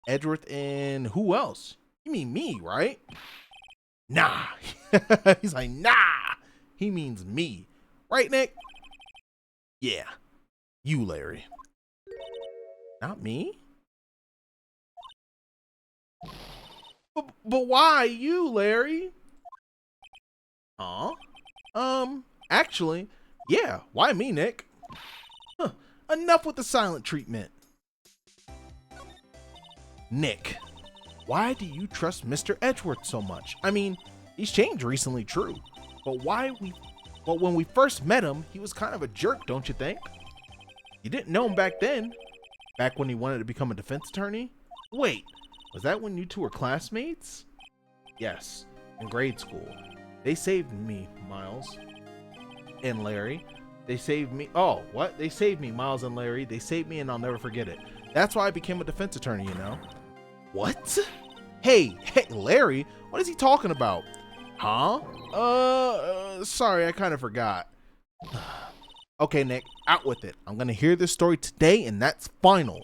Edgeworth and who else? You mean me, right? Nah. He's like, nah. He means me. Right, Nick? Yeah. You, Larry. Not me? But why you, Larry? Huh? Actually, yeah, why me, Nick? Huh. Enough with the silent treatment. Nick, why do you trust Mr. Edgeworth so much? I mean, he's changed recently, true. But when we first met him, he was kind of a jerk, don't you think? You didn't know him back then? Back when he wanted to become a defense attorney? Wait, was that when you two were classmates? Yes, in grade school. They saved me, Miles and Larry. They saved me. Oh, what? They saved me, Miles and Larry. They saved me and I'll never forget it. That's why I became a defense attorney, you know? What? Hey, Larry, what is he talking about? Huh? Sorry, I kind of forgot. Okay, Nick, out with it. I'm gonna hear this story today and that's final.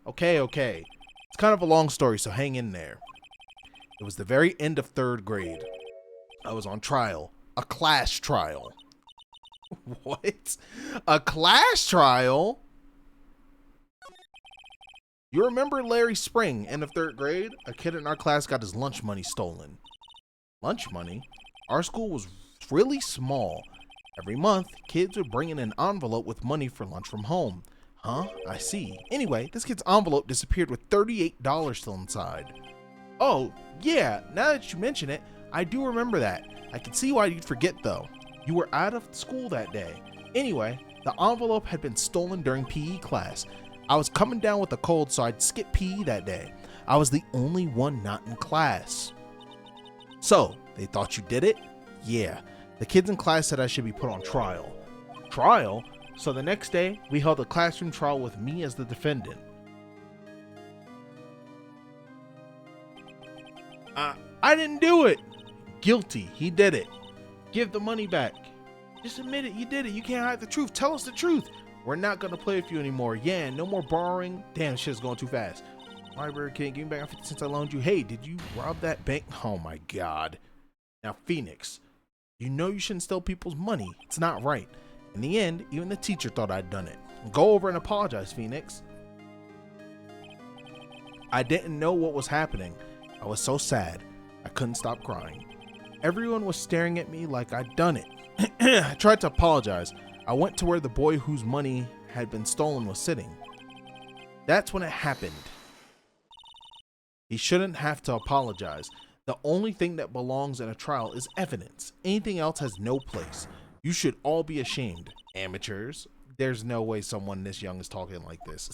Okay. It's kind of a long story, so hang in there. It was the very end of 3rd grade. I was on trial. A class trial. What? A class trial? You remember Larry Spring, end of 3rd grade? A kid in our class got his lunch money stolen. Lunch money? Our school was really small. Every month, kids would bring in an envelope with money for lunch from home. Huh? I see. Anyway, this kid's envelope disappeared with $38 still inside. Oh, yeah, now that you mention it, I do remember that. I can see why you'd forget though. You were out of school that day. Anyway, the envelope had been stolen during PE class. I was coming down with a cold, so I'd skip PE that day. I was the only one not in class. So, they thought you did it? Yeah. The kids in class said I should be put on trial. Trial? So the next day, we held a classroom trial with me as the defendant. I didn't do it. Guilty. He did it. Give the money back. Just admit it. You did it. You can't hide the truth. Tell us the truth. We're not going to play with you anymore. Yeah, no more borrowing. Damn, shit's going too fast. Library kid, give me back my 50 cents I loaned you. Hey, did you rob that bank? Oh my God. Now, Phoenix, you know you shouldn't steal people's money. It's not right. In the end, even the teacher thought I'd done it. Go over and apologize, Phoenix. I didn't know what was happening. I was so sad. I couldn't stop crying. Everyone was staring at me like I'd done it. I tried to apologize. I went to where the boy whose money had been stolen was sitting. That's when it happened. He shouldn't have to apologize. The only thing that belongs in a trial is evidence. Anything else has no place. You should all be ashamed. Amateurs. There's no way someone this young is talking like this.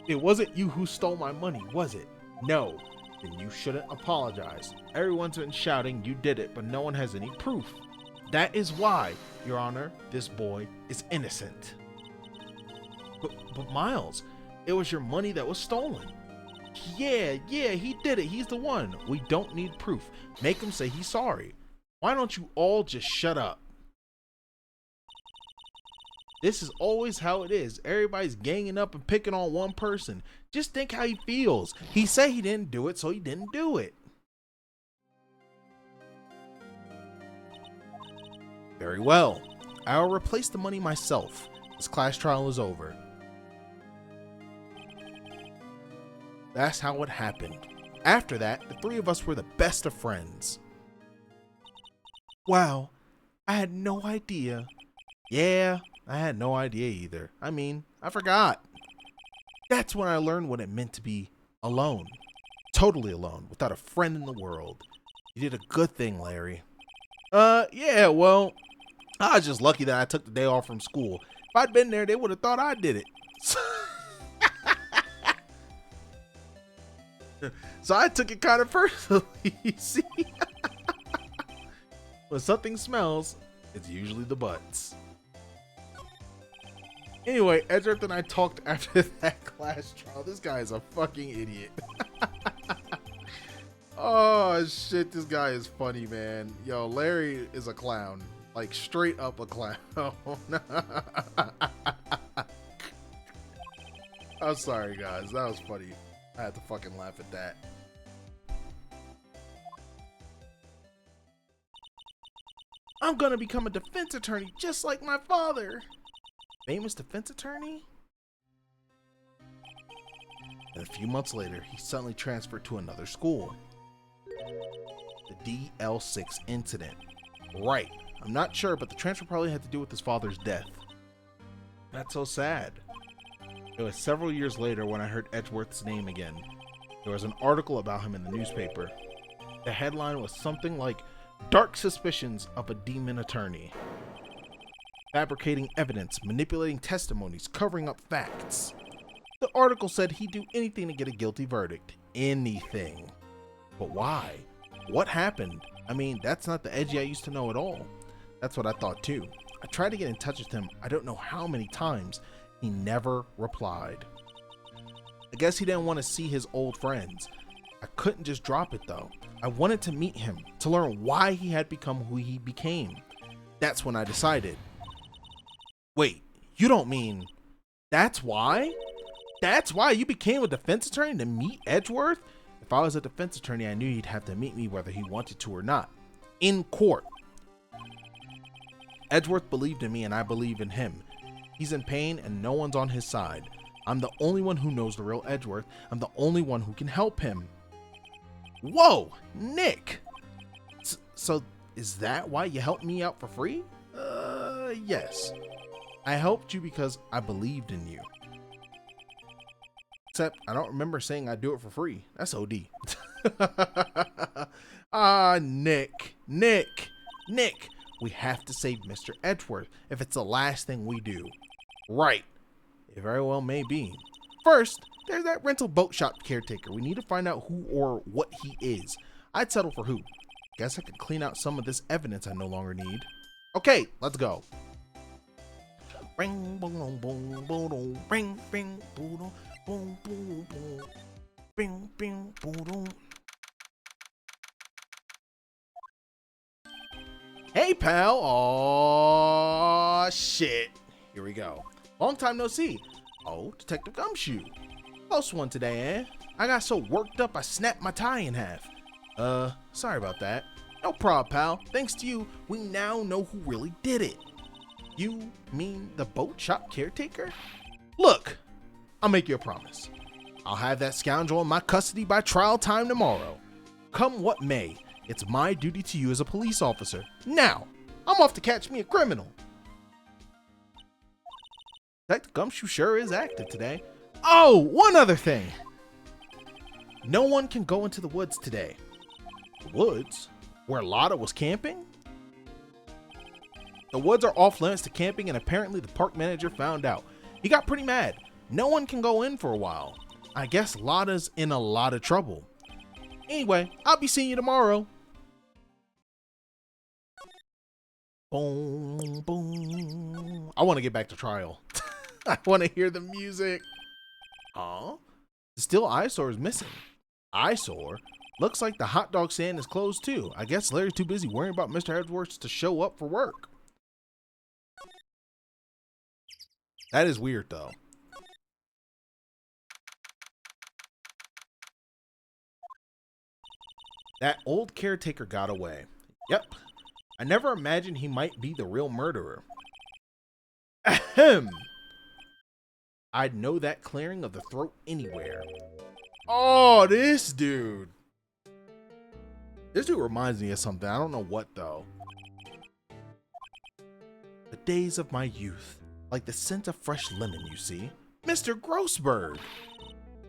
It wasn't you who stole my money, was it? No. Then you shouldn't apologize. Everyone's been shouting you did it, but no one has any proof. That is why, Your Honor, this boy is innocent. But Miles, it was your money that was stolen. Yeah, he did it. He's the one. We don't need proof. Make him say he's sorry. Why don't you all just shut up? This is always how it is. Everybody's ganging up and picking on one person. Just think how he feels. He said he didn't do it, so he didn't do it. Very well. I'll replace the money myself. This class trial is over. That's how it happened. After that, the three of us were the best of friends. Wow, I had no idea. Yeah, I had no idea either. I mean, I forgot. That's when I learned what it meant to be alone. Totally alone, without a friend in the world. You did a good thing, Larry. Yeah, well, I was just lucky that I took the day off from school. If I'd been there, they would have thought I did it. So I took it kind of personally, you see? When something smells, it's usually the butts. Anyway, Edgeworth and I talked after that class trial. This guy is a fucking idiot. Oh, shit, this guy is funny, man. Yo, Larry is a clown. Like, straight up a clown. I'm sorry, guys. That was funny. I had to fucking laugh at that. I'm gonna become a defense attorney just like my father. Famous defense attorney? And a few months later, he suddenly transferred to another school. The DL6 incident. Right. I'm not sure, but the transfer probably had to do with his father's death. That's so sad. It was several years later when I heard Edgeworth's name again. There was an article about him in the newspaper. The headline was something like, "Dark Suspicions of a Demon Attorney. Fabricating evidence, manipulating testimonies, covering up facts." The article said he'd do anything to get a guilty verdict. Anything. But why? What happened? I mean, that's not the Edgy I used to know at all. That's what I thought too. I tried to get in touch with him I don't know how many times. He never replied. I guess he didn't want to see his old friends. I couldn't just drop it though. I wanted to meet him, to learn why he had become who he became. That's when I decided. Wait, you don't mean that's why? That's why you became a defense attorney, to meet Edgeworth? If I was a defense attorney, I knew he'd have to meet me whether he wanted to or not. In court. Edgeworth believed in me and I believe in him. He's in pain and no one's on his side. I'm the only one who knows the real Edgeworth. I'm the only one who can help him. Whoa, Nick! So is that why you helped me out for free? Yes. I helped you because I believed in you. Except I don't remember saying I'd do it for free. That's OD. Nick. We have to save Mr. Edgeworth if it's the last thing we do. Right. It very well may be. First, there's that rental boat shop caretaker. We need to find out who or what he is. I'd settle for who. Guess I could clean out some of this evidence I no longer need. Okay, let's go. Ring, boom, boom, boom, ring, ring, boom, boom, boom, boom, bing, bing, boom. Hey, pal. Aw, shit. Here we go. Long time no see. Oh, Detective Gumshoe. Close one today, eh? I got so worked up I snapped my tie in half. Sorry about that. No prob, pal. Thanks to you, we now know who really did it. You mean the boat shop caretaker? Look, I'll make you a promise. I'll have that scoundrel in my custody by trial time tomorrow. Come what may, it's my duty to you as a police officer. Now, I'm off to catch me a criminal. Detective Gumshoe sure is active today. Oh, one other thing. No one can go into the woods today. The woods? Where Lotta was camping? The woods are off limits to camping and apparently the park manager found out. He got pretty mad. No one can go in for a while. I guess Lotta's in a lot of trouble. Anyway, I'll be seeing you tomorrow. Boom, boom. I want to get back to trial. I want to hear the music. Huh? Still Eyesore is missing. Eyesore? Looks like the hot dog stand is closed too. I guess Larry's too busy worrying about Mr. Edgeworth to show up for work. That is weird though. That old caretaker got away. Yep. I never imagined he might be the real murderer. Ahem. I'd know that clearing of the throat anywhere. Oh, this dude. This dude reminds me of something. I don't know what, though. The days of my youth. Like the scent of fresh lemon, you see. Mr. Grossberg.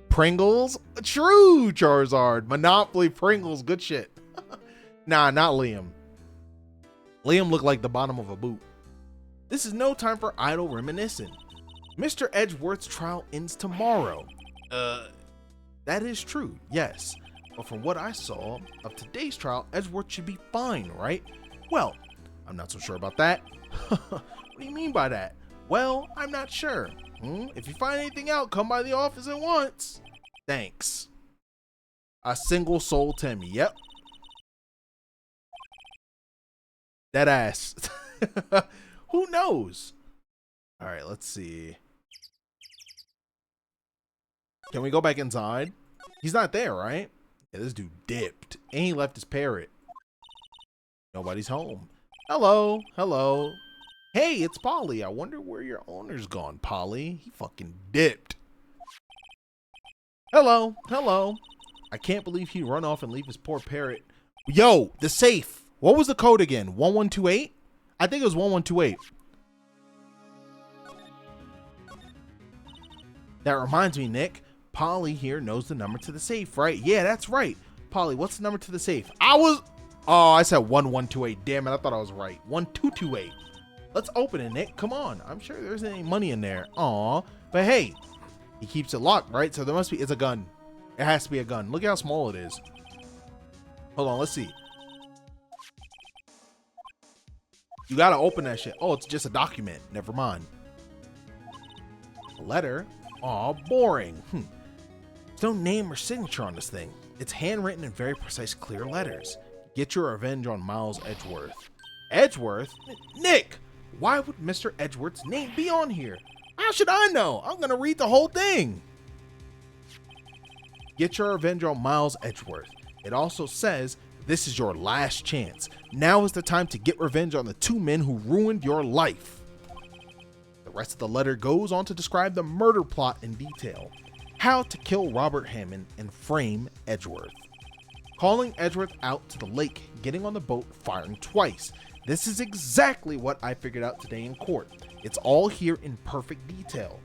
Pringles? True, Charizard. Monopoly Pringles. Good shit. Nah, not Liam. Liam looked like the bottom of a boot. This is no time for idle reminiscing. Mr. Edgeworth's trial ends tomorrow. That is true, yes. But from what I saw of today's trial, Edgeworth should be fine, right? Well, I'm not so sure about that. What do you mean by that? Well, I'm not sure. If you find anything out, come by the office at once. Thanks. A single soul Timmy. Yep. That ass. Who knows? All right, let's see. Can we go back inside? He's not there, right? Yeah, this dude dipped. And he left his parrot. Nobody's home. Hello. Hello. Hey, it's Polly. I wonder where your owner's gone, Polly. He fucking dipped. Hello. Hello. I can't believe he'd run off and leave his poor parrot. Yo, the safe. What was the code again? 1128? I think it was 1128. That reminds me, Nick. Polly here knows the number to the safe, right? Yeah, that's right. Polly, what's the number to the safe? Oh, I said 1128. Damn it, I thought I was right. 1228. Let's open it, Nick. Come on. I'm sure there isn't any money in there. Aw. But hey, he keeps it locked, right? So there must be, it's a gun. It has to be a gun. Look at how small it is. Hold on, let's see. You gotta open that shit. Oh, it's just a document. Never mind. A letter? Aw, boring. There's no name or signature on this thing. It's handwritten in very precise, clear letters. Get your revenge on Miles Edgeworth. Edgeworth? Nick! Why would Mr. Edgeworth's name be on here? How should I know? I'm gonna read the whole thing. Get your revenge on Miles Edgeworth. It also says, this is your last chance. Now is the time to get revenge on the two men who ruined your life. The rest of the letter goes on to describe the murder plot in detail. How to kill Robert Hammond and frame Edgeworth. Calling Edgeworth out to the lake, getting on the boat, firing twice. This is exactly what I figured out today in court. It's all here in perfect detail.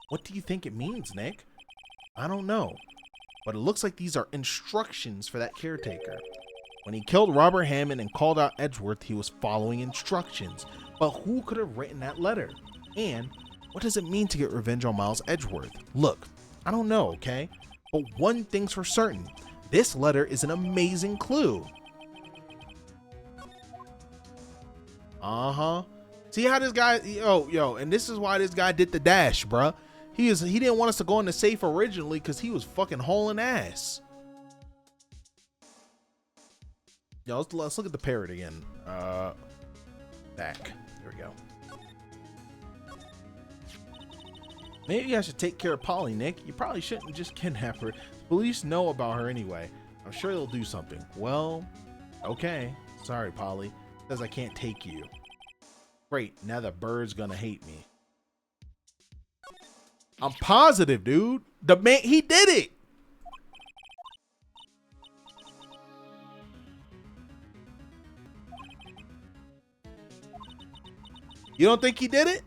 What do you think it means, Nick? I don't know, but it looks like these are instructions for that caretaker. When he killed Robert Hammond and called out Edgeworth, he was following instructions. But who could have written that letter? And what does it mean to get revenge on Miles Edgeworth? Look, I don't know, okay? But one thing's for certain. This letter is an amazing clue. See how this guy, yo, and this is why this guy did the dash, bruh. He didn't want us to go in the safe originally because he was fucking hauling ass. Yo, let's look at the parrot again. Back. There we go. Maybe I should take care of Polly, Nick. You probably shouldn't just kidnap her. Police know about her anyway. I'm sure they'll do something. Well, okay. Sorry, Polly. Says I can't take you. Great. Now the bird's gonna hate me. I'm positive, dude. The man, he did it. You don't think he did it?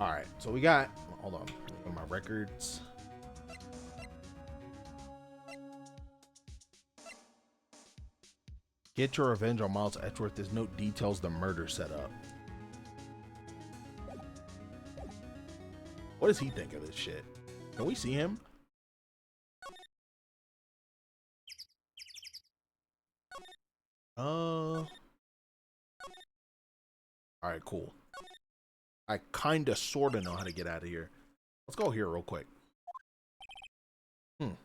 All right, so we got, hold on, look at my records. Get your revenge on Miles Edgeworth. There's no details of the murder set up. What does he think of this shit? Can we see him? All right, cool. I kinda sorta know how to get out of here. Let's go here real quick.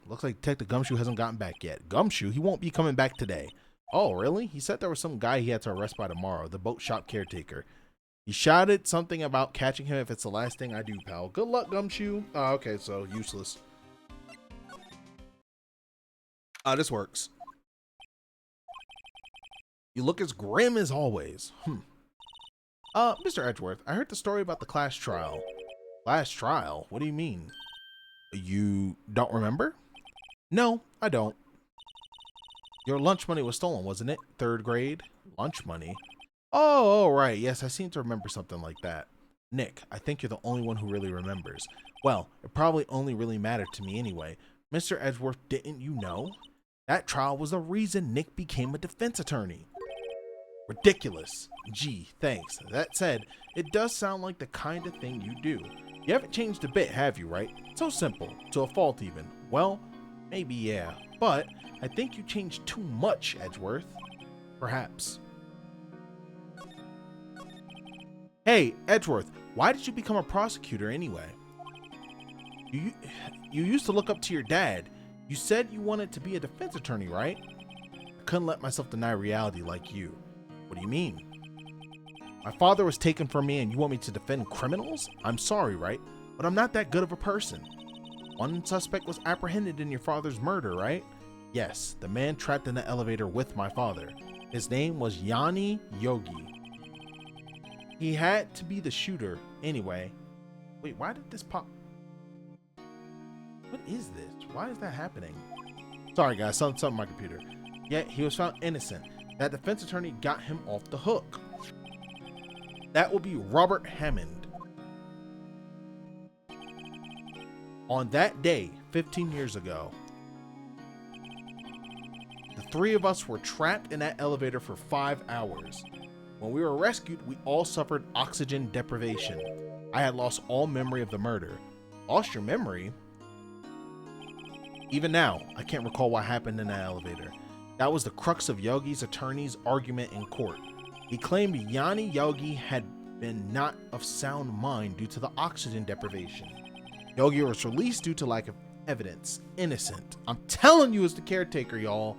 Looks like Detective Gumshoe hasn't gotten back yet. Gumshoe? He won't be coming back today. Oh, really? He said there was some guy he had to arrest by tomorrow, the boat shop caretaker. He shouted something about catching him if it's the last thing I do, pal. Good luck, Gumshoe. Oh, okay, so useless. This works. You look as grim as always. Mr. Edgeworth, I heard the story about the class trial. Class trial? What do you mean? You don't remember? No, I don't. Your lunch money was stolen, wasn't it? 3rd grade? Lunch money? Oh, right. Yes, I seem to remember something like that. Nick, I think you're the only one who really remembers. Well, it probably only really mattered to me anyway. Mr. Edgeworth, didn't you know? That trial was the reason Nick became a defense attorney. Ridiculous. Gee, thanks. That said, it does sound like the kind of thing you do. You haven't changed a bit, have you, right? So simple. To a fault, even. Well, maybe yeah. But I think you changed too much, Edgeworth. Perhaps. Hey, Edgeworth, why did you become a prosecutor anyway? You used to look up to your dad. You said you wanted to be a defense attorney, right? I couldn't let myself deny reality like you. What do you mean? My father was taken from me and you want me to defend criminals? I'm sorry, right? But I'm not that good of a person. One suspect was apprehended in your father's murder, right? Yes, the man trapped in the elevator with my father. His name was Yanni Yogi. He had to be the shooter anyway. Wait, why did this pop? What is this? Why is that happening? Sorry guys, something on my computer. Yet he was found innocent. That defense attorney got him off the hook. That will be Robert Hammond. On that day, 15 years ago, the 3 of us were trapped in that elevator for 5 hours. When we were rescued, we all suffered oxygen deprivation. I had lost all memory of the murder. Lost your memory? Even now, I can't recall what happened in that elevator. That was the crux of Yogi's attorney's argument in court. He claimed Yanni Yogi had been not of sound mind due to the oxygen deprivation. Yogi was released due to lack of evidence. Innocent. I'm telling you as the caretaker, y'all.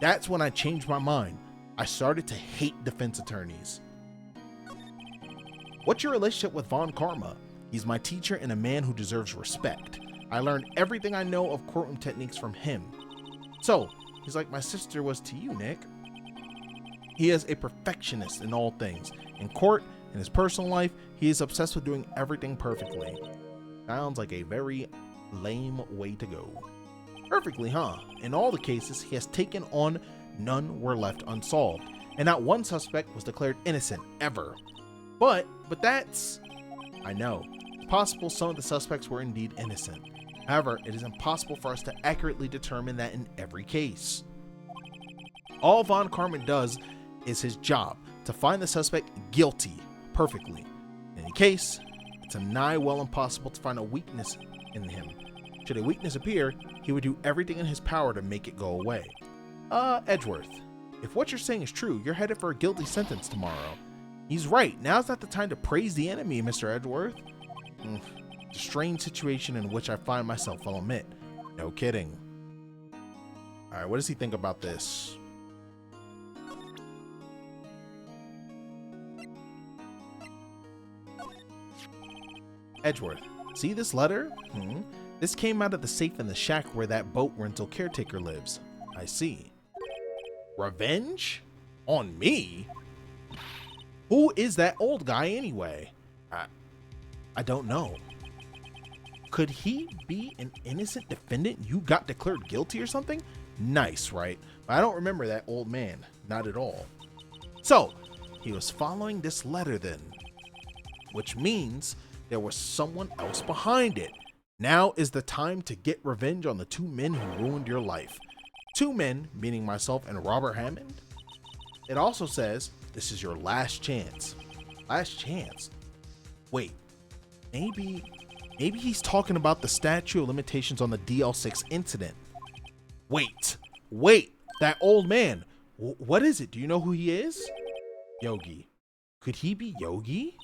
That's when I changed my mind. I started to hate defense attorneys. What's your relationship with Von Karma? He's my teacher and a man who deserves respect. I learned everything I know of courtroom techniques from him. So, he's like my sister was to you, Nick. He is a perfectionist in all things. In court, in his personal life, he is obsessed with doing everything perfectly. Sounds like a very lame way to go. Perfectly, huh? In all the cases he has taken on, none were left unsolved, and not one suspect was declared innocent ever. But that's... I know. It's possible some of the suspects were indeed innocent. However, it is impossible for us to accurately determine that in every case. All Von Karma does is his job, to find the suspect guilty perfectly. In any case, it's a nigh well impossible to find a weakness in him. Should a weakness appear, he would do everything in his power to make it go away. Edgeworth, if what you're saying is true, you're headed for a guilty sentence tomorrow. He's right. Now's not the time to praise the enemy, Mr. Edgeworth. It's a strange situation in which I find myself, I'll admit. No kidding. Alright, what does he think about this? Edgeworth, see this letter? This came out of the safe in the shack where that boat rental caretaker lives. I see. Revenge? On me? Who is that old guy anyway? I don't know. Could he be an innocent defendant you got declared guilty or something? Nice, right? But I don't remember that old man. Not at all. So, he was following this letter then. Which means there was someone else behind it. Now is the time to get revenge on the 2 men who ruined your life. 2 men, meaning myself and Robert Hammond. It also says, this is your last chance. Last chance? Wait, maybe he's talking about the statute of limitations on the DL6 incident. Wait, that old man. What is it? Do you know who he is? Yogi. Could he be Yogi?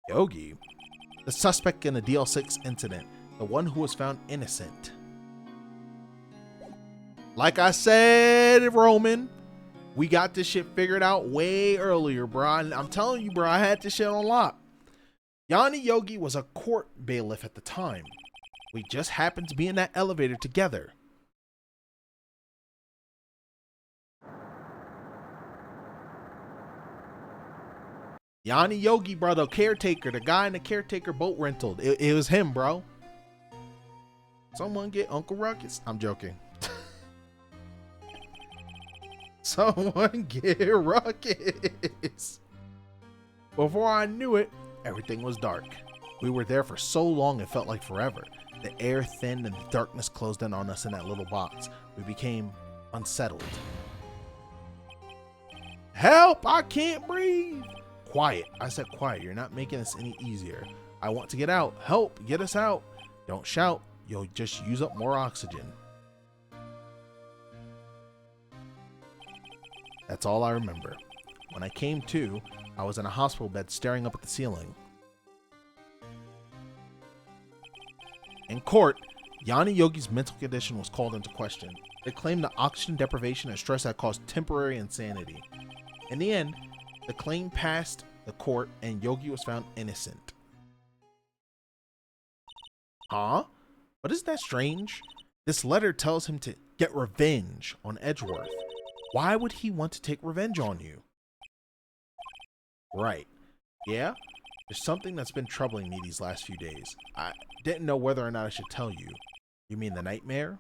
Yogi? The suspect in the DL6 incident. The one who was found innocent. Like I said, Roman, We got this shit figured out way earlier, bro. I'm telling you, bro, I had this shit on lock. Yanni Yogi was a court bailiff at the time. We just happened to be in that elevator together. Yanni Yogi, bro, the caretaker, the guy in the caretaker boat rental. It was him, bro. Someone get Uncle Ruckus. I'm joking. Someone get Ruckus. Before I knew it, everything was dark. We were there for so long it felt like forever. The air thinned and the darkness closed in on us in that little box. We became unsettled. Help! I can't breathe! Quiet. I said quiet. You're not making this any easier. I want to get out. Help! Get us out. Don't shout. You'll just use up more oxygen. That's all I remember. When I came to, I was in a hospital bed staring up at the ceiling. In court, Yanni Yogi's mental condition was called into question. They claimed that oxygen deprivation and stress had caused temporary insanity. In the end, the claim passed the court and Yogi was found innocent. Huh? But isn't that strange? This letter tells him to get revenge on Edgeworth. Why would he want to take revenge on you? Right. Yeah? There's something that's been troubling me these last few days. I didn't know whether or not I should tell you. You mean the nightmare?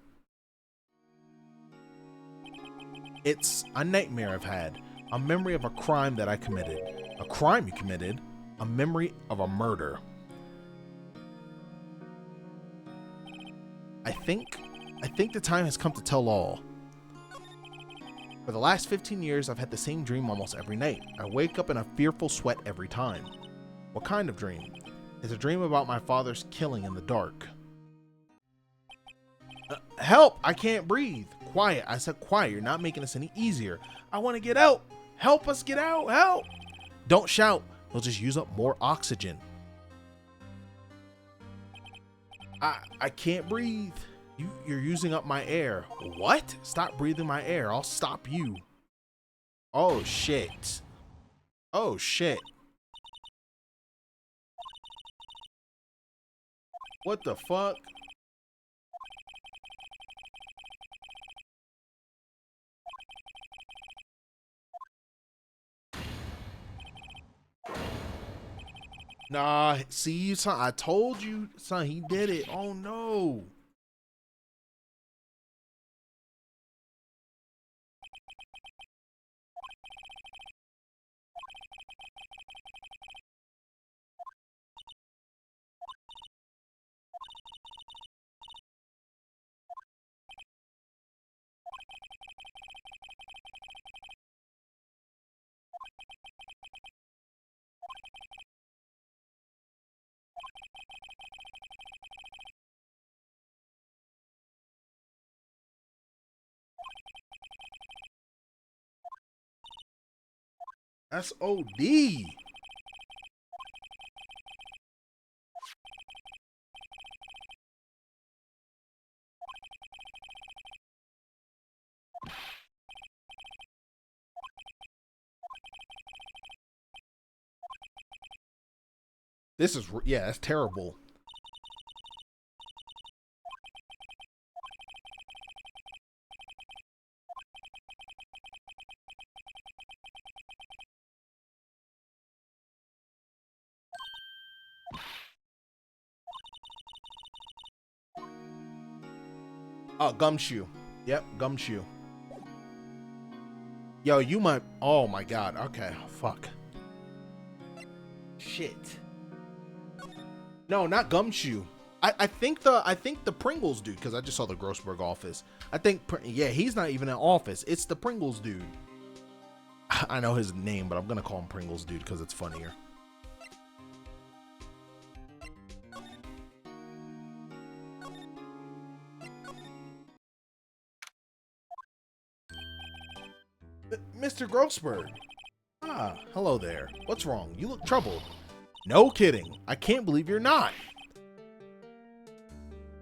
It's a nightmare I've had. A memory of a crime that I committed. A crime you committed? A memory of a murder. I think the time has come to tell all. For the last 15 years, I've had the same dream almost every night. I wake up in a fearful sweat every time. What kind of dream? It's a dream about my father's killing in the dark. Help! I can't breathe. Quiet. I said quiet. You're not making this any easier. I want to get out. Help us get out. Help! Don't shout. You'll just use up more oxygen. I can't breathe. You're using up my air. What? Stop breathing my air. I'll stop you. Oh, shit. Oh, shit. What the fuck? Nah, see, son, I told you, son, he did it. Oh, no. That's OD. This is, yeah, that's terrible. Oh, gumshoe. Yep, gumshoe. Yo, you might. Oh my god. Okay, fuck. Shit. No, not gumshoe. I think the Pringles dude, because I just saw the Grossberg office. I think, yeah, he's not even in office. It's the Pringles dude. I know his name, but I'm gonna call him Pringles dude because it's funnier. Mr. Grossberg. Ah, hello there. What's wrong? You look troubled. No kidding. I can't believe you're not.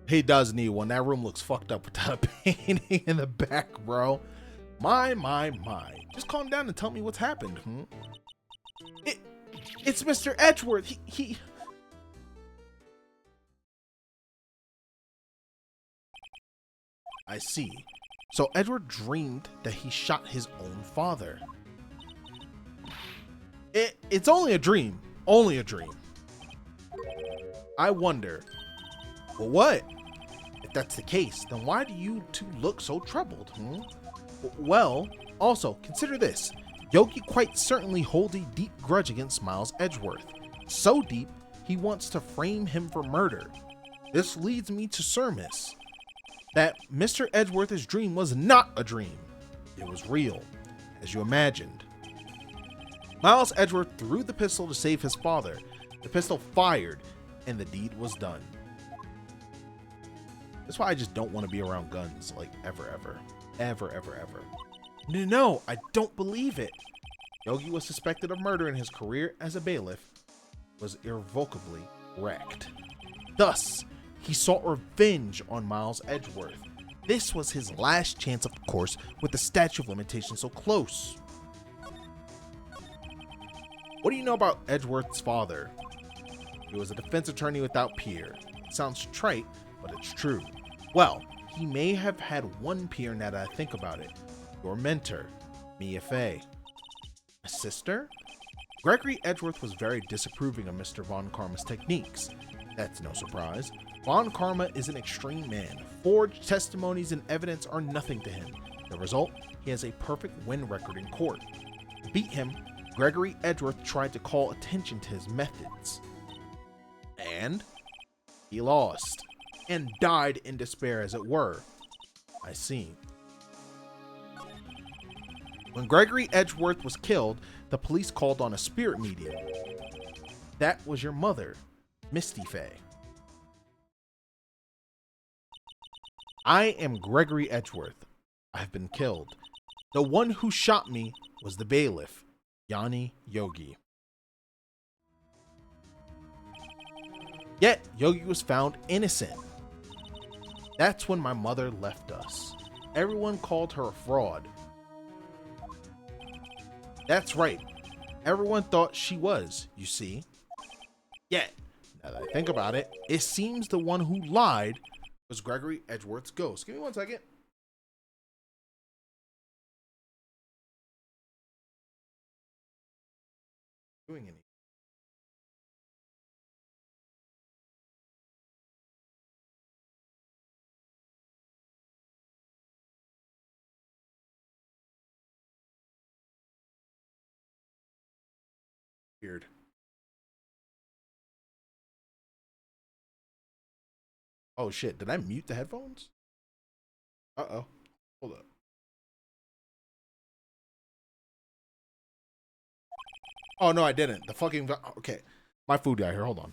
He does need one. That room looks fucked up with that painting in the back, bro. My. Just calm down and tell me what's happened. It, it's Mr. Edgeworth. He... I see. So Edward dreamed that he shot his own father. It's only a dream. Only a dream. I wonder. Well, what? If that's the case, then why do you two look so troubled? Well, also, consider this. Yogi quite certainly holds a deep grudge against Miles Edgeworth. So deep, he wants to frame him for murder. This leads me to surmise that Mr. Edgeworth's dream was not a dream. It was real, as you imagined. Miles Edgeworth threw the pistol to save his father. The pistol fired, and the deed was done. That's why I just don't want to be around guns, like, ever. No, I don't believe it. Yogi was suspected of murder, and his career as a bailiff was irrevocably wrecked. Thus, he sought revenge on Miles Edgeworth. This was his last chance, of course, with the statute of limitations so close. What do you know about Edgeworth's father? He was a defense attorney without peer. It sounds trite, but it's true. Well, he may have had one peer now that I think about it. Your mentor, Mia Fey. A sister? Gregory Edgeworth was very disapproving of Mr. Von Karma's techniques. That's no surprise. Von Karma is an extreme man. Forged testimonies and evidence are nothing to him. The result? He has a perfect win record in court. To beat him, Gregory Edgeworth tried to call attention to his methods. And he lost. And died in despair, as it were. I see. When Gregory Edgeworth was killed, the police called on a spirit medium. That was your mother, Misty Fey. I am Gregory Edgeworth. I have been killed. The one who shot me was the bailiff, Yanni Yogi. Yet, Yogi was found innocent. That's when my mother left us. Everyone called her a fraud. That's right. Everyone thought she was, you see. Yet, now that I think about it, it seems the one who lied was Gregory Edgeworth's ghost. Give me 1 second. Doing any? Weird. Oh shit, did I mute the headphones? Uh-oh. Hold up. Oh no, I didn't. The fucking... Okay. My food guy here, hold on.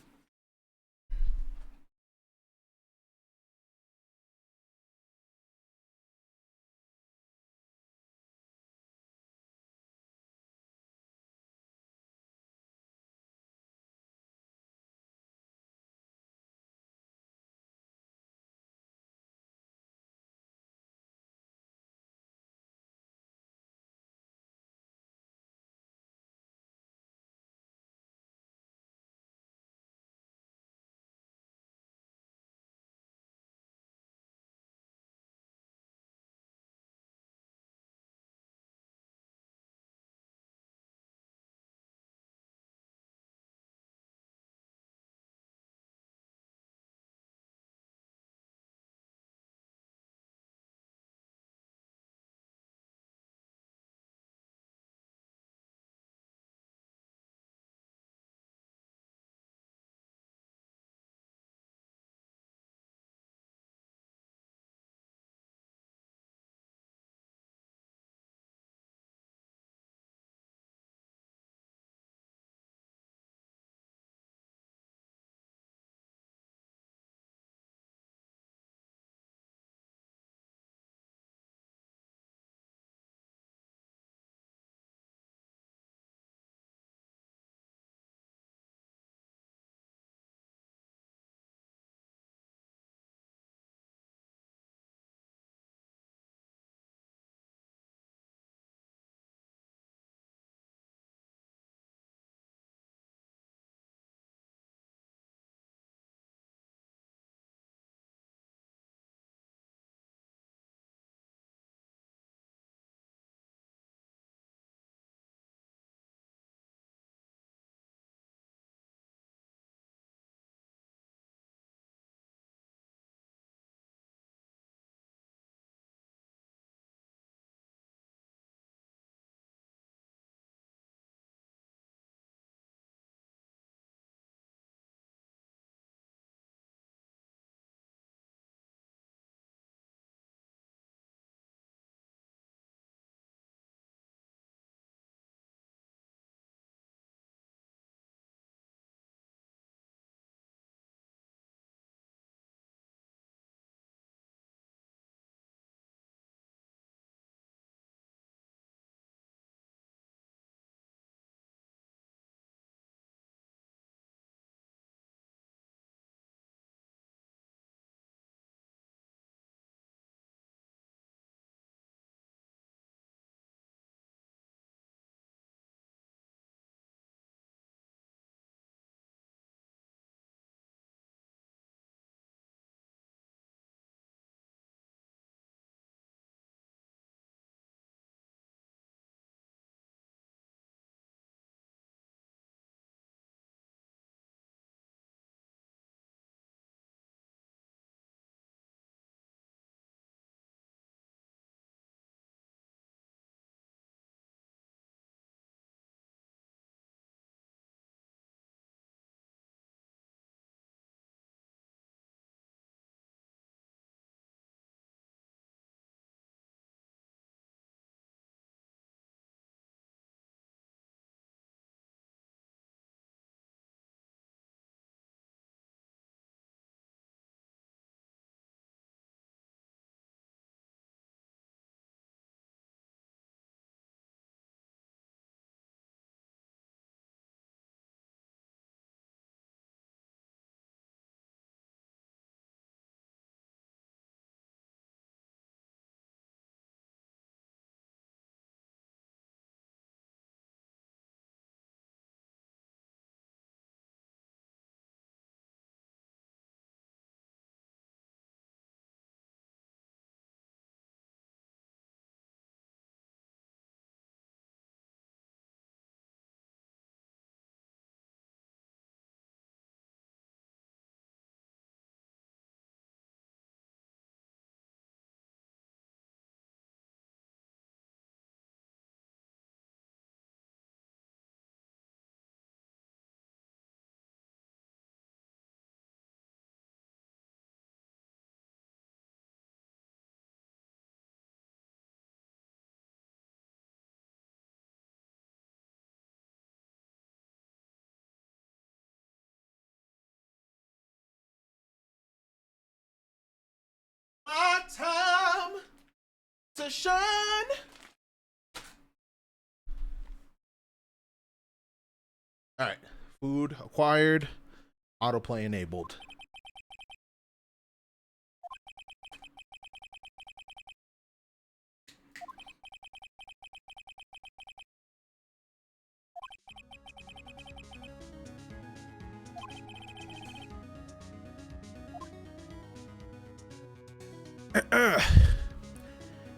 to shine. All right. Food acquired. Autoplay enabled.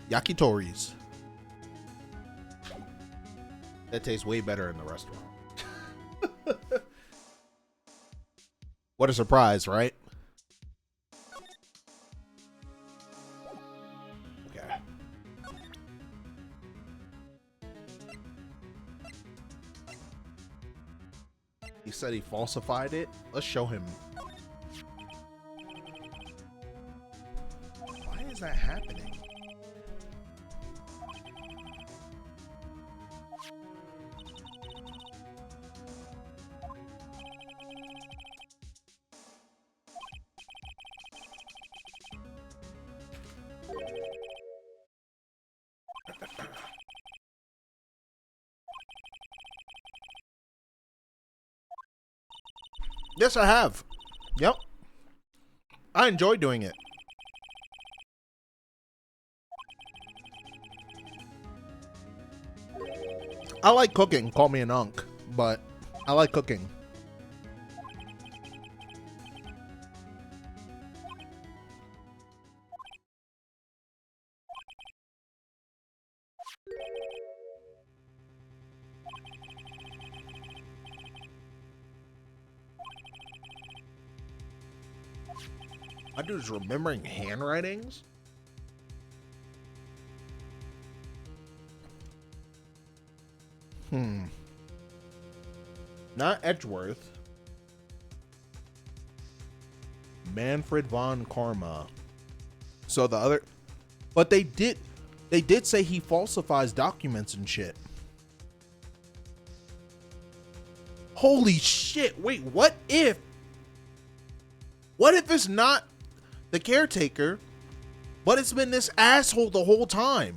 Yakitori's. That tastes way better in the restaurant. What a surprise, right? Okay. He said he falsified it. Let's show him. Why is that happening? Yes, I have. Yep. I enjoy doing it. I like cooking. Call me an unk, but I like cooking. My dude's remembering handwritings. Not Edgeworth. Manfred von Karma. So the other, but they did say he falsifies documents and shit. Holy shit. Wait, what if it's not the caretaker, but it's been this asshole the whole time?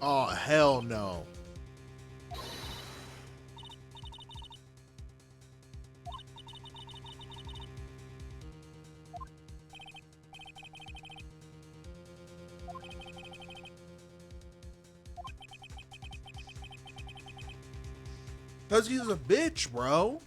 Oh, hell no. Because he's a bitch, bro.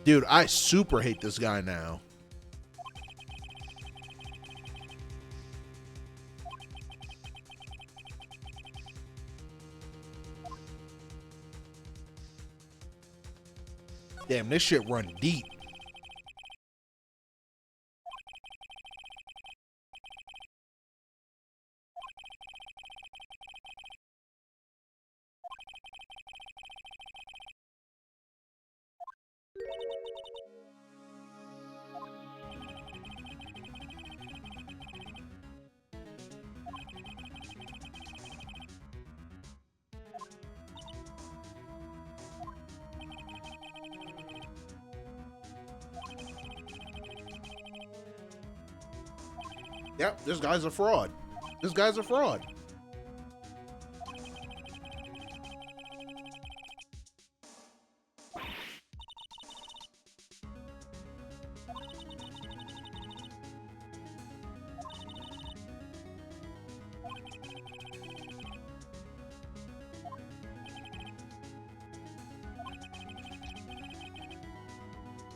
Dude, I super hate this guy now. Damn, this shit run deep. Yep, this guy's a fraud. This guy's a fraud.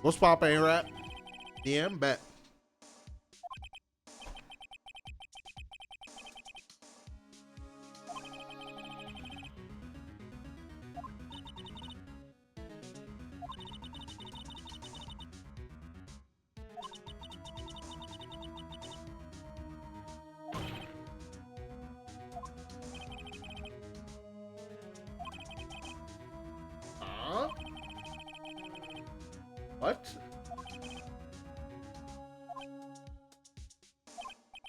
What's poppin', A-Rap? DM, bet. Huh? What?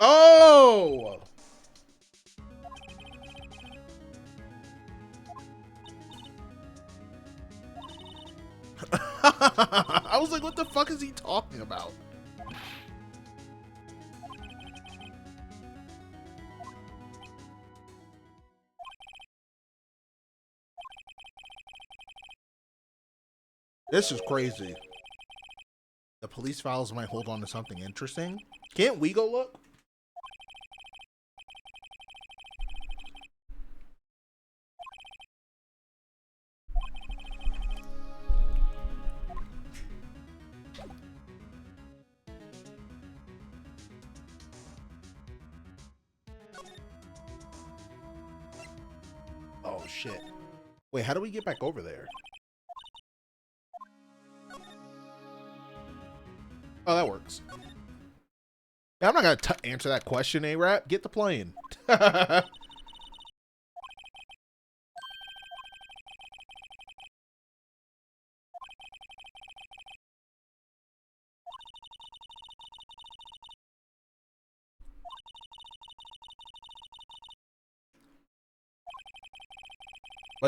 Oh! I was like, what the fuck is he talking about? This is crazy. The police files might hold on to something interesting. Can't we go look? Oh, shit. Wait, how do we get back over there? Oh, that works. Yeah, I'm not gonna answer that question, A-Rap. Get the plane. But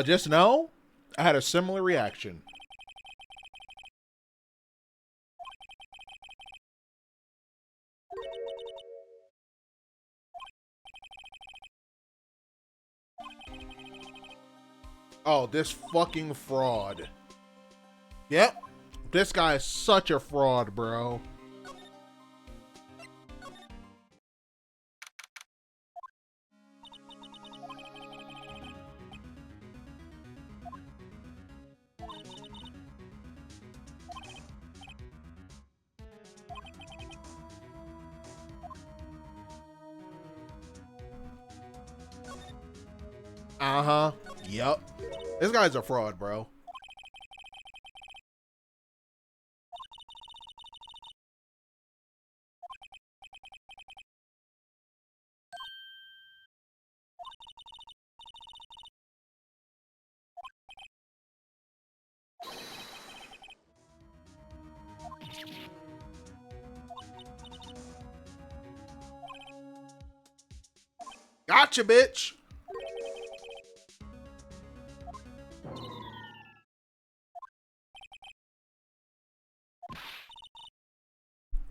just know, I had a similar reaction. Oh, this fucking fraud. Yep. This guy is such a fraud, bro. Uh-huh. Yep. This guy's a fraud, bro. Gotcha, bitch.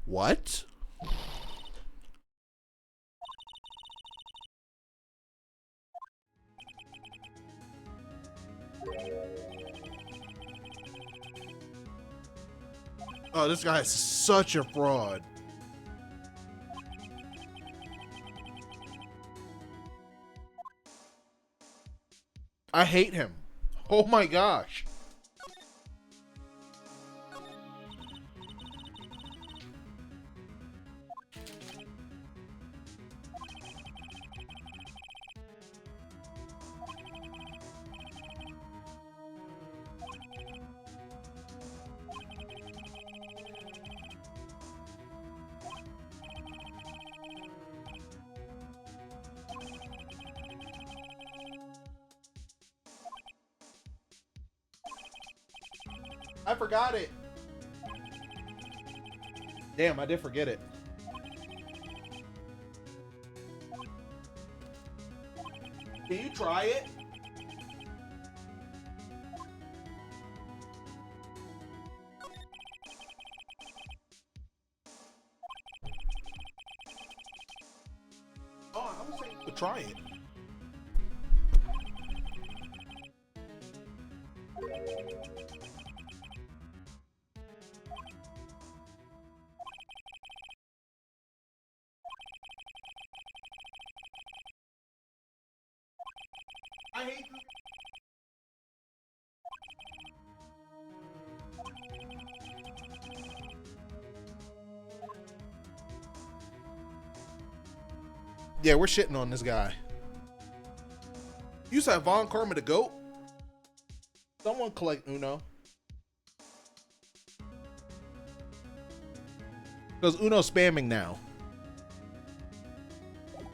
What? Oh, this guy is such a fraud. I hate him. Oh my gosh. I forgot it. Damn, I did forget it. Can you try it? Oh, I was saying to try it. I hate you. Yeah, we're shitting on this guy. You said Von Karma the GOAT? Someone collect Uno. Because Uno's spamming now.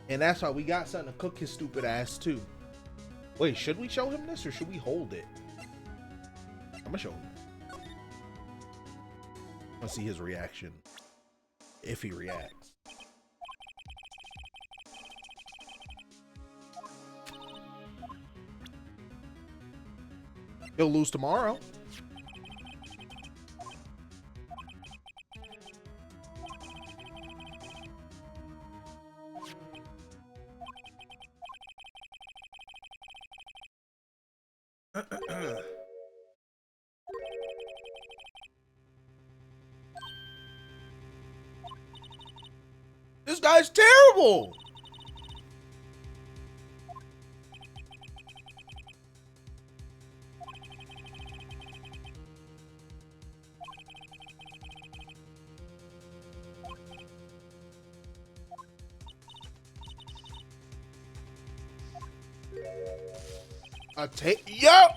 And that's why we got something to cook his stupid ass too. Wait, should we show him this or should we hold it? I'm gonna show him. Let's see his reaction. If he reacts. He'll lose tomorrow. This guy's terrible. I take yo.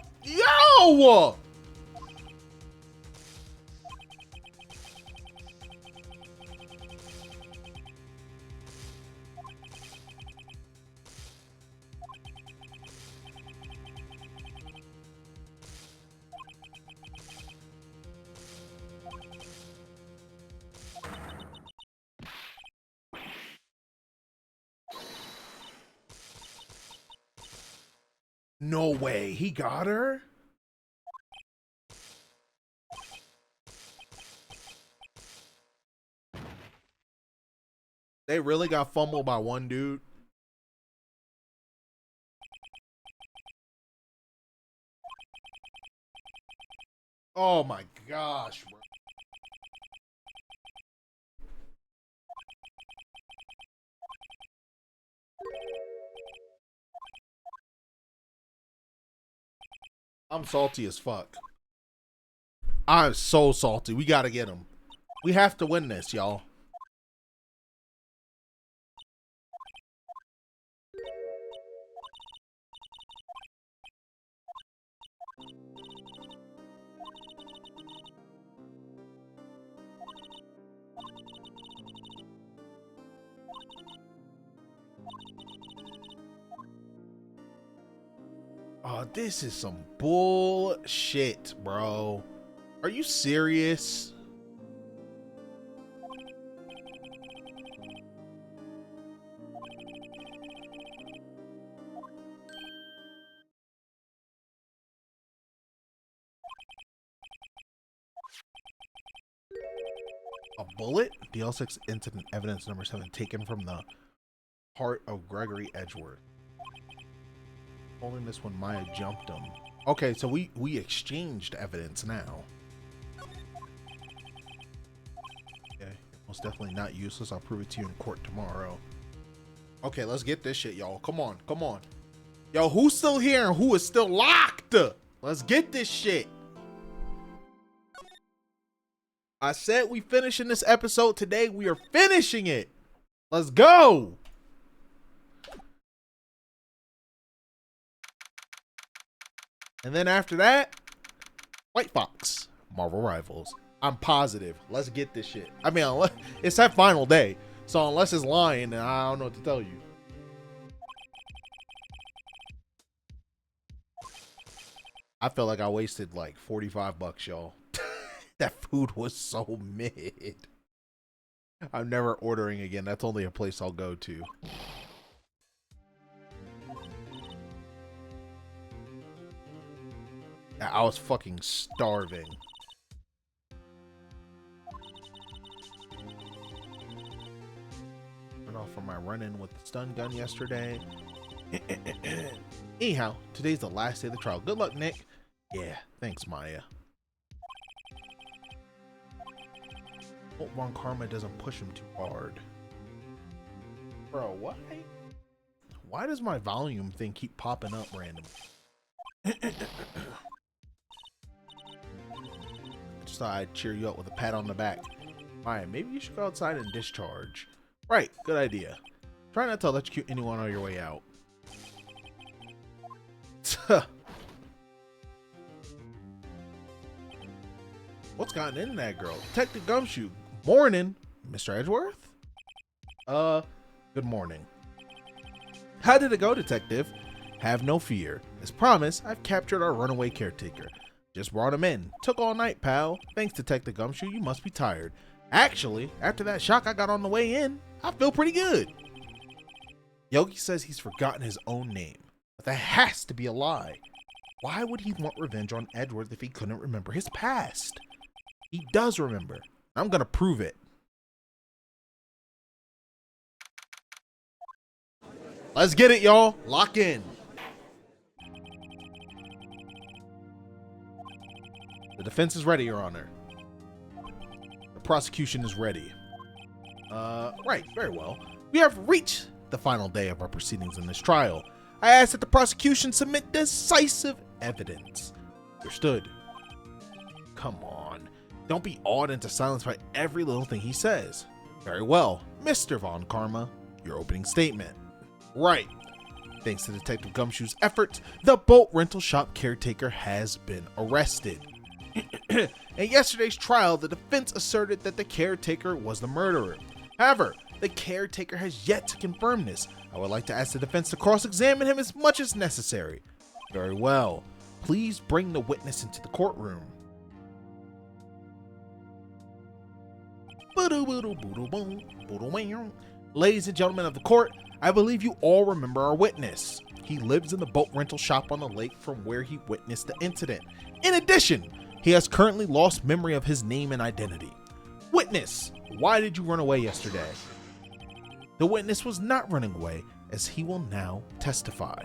No way, he got her? They really got fumbled by one dude. Oh my gosh, bro. I'm salty as fuck. I'm so salty. We gotta get him. We have to win this, y'all. Oh, this is some bullshit, bro. Are you serious? A bullet? DL6 incident evidence number 7 taken from the heart of Gregory Edgeworth. Holding this when Maya jumped him. Okay, so we exchanged evidence now. Okay, most definitely not useless. I'll prove it to you in court tomorrow. Okay, let's get this shit, y'all. Come on, come on. Yo, who's still here and who is still locked? Let's get this shit. I said we finishing this episode today. We are finishing it. Let's go. And then after that, White Fox, Marvel Rivals. I'm positive. Let's get this shit. I mean, unless, it's that final day. So unless it's lying, then I don't know what to tell you. I feel like I wasted like 45 bucks, y'all. That food was so mid. I'm never ordering again. That's only a place I'll go to. I was fucking starving. Went off from my run-in with the stun gun yesterday. Anyhow, today's the last day of the trial. Good luck, Nick. Yeah, thanks, Maya. Hope Von Karma doesn't push him too hard. Bro, why? Why does my volume thing keep popping up randomly? Just thought I'd cheer you up with a pat on the back. Maya, maybe you should go outside and discharge. Right, good idea. Try not to electrocute anyone on your way out. What's gotten into that girl? Detective Gumshoe. Morning, Mr. Edgeworth? Good morning. How did it go, Detective? Have no fear. As promised, I've captured our runaway caretaker. Just brought him in. Took all night, pal. Thanks, Detective Gumshoe. You must be tired. Actually, after that shock I got on the way in, I feel pretty good. Yogi says he's forgotten his own name. But that has to be a lie. Why would he want revenge on Edgeworth if he couldn't remember his past? He does remember. I'm gonna prove it. Let's get it, y'all. Lock in. The defense is ready, Your Honor. The prosecution is ready. Right, very well. We have reached the final day of our proceedings in this trial. I ask that the prosecution submit decisive evidence. Understood. Come on. Don't be awed into silence by every little thing he says. Very well. Mr. Von Karma, your opening statement. Right. Thanks to Detective Gumshoe's efforts, the boat rental shop caretaker has been arrested. In yesterday's trial, the defense asserted that the caretaker was the murderer. However, the caretaker has yet to confirm this. I would like to ask the defense to cross-examine him as much as necessary. Very well. Please bring the witness into the courtroom. Ladies and gentlemen of the court, I believe you all remember our witness. He lives in the boat rental shop on the lake from where he witnessed the incident. In addition, he has currently lost memory of his name and identity. Witness, why did you run away yesterday? The witness was not running away, as he will now testify.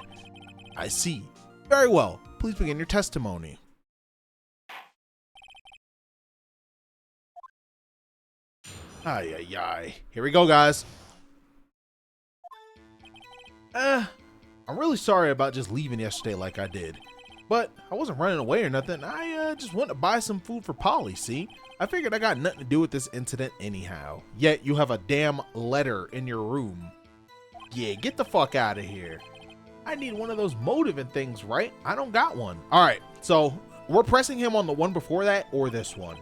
I see. Very well. Please begin your testimony. Ay, ay, ay. Here we go, guys. I'm really sorry about just leaving yesterday like I did. But I wasn't running away or nothing. I just went to buy some food for Polly, see? I figured I got nothing to do with this incident anyhow. Yet you have a damn letter in your room. Yeah, get the fuck out of here. I need one of those motive things, right? I don't got one. All right, so we're pressing him on the one before that or this one.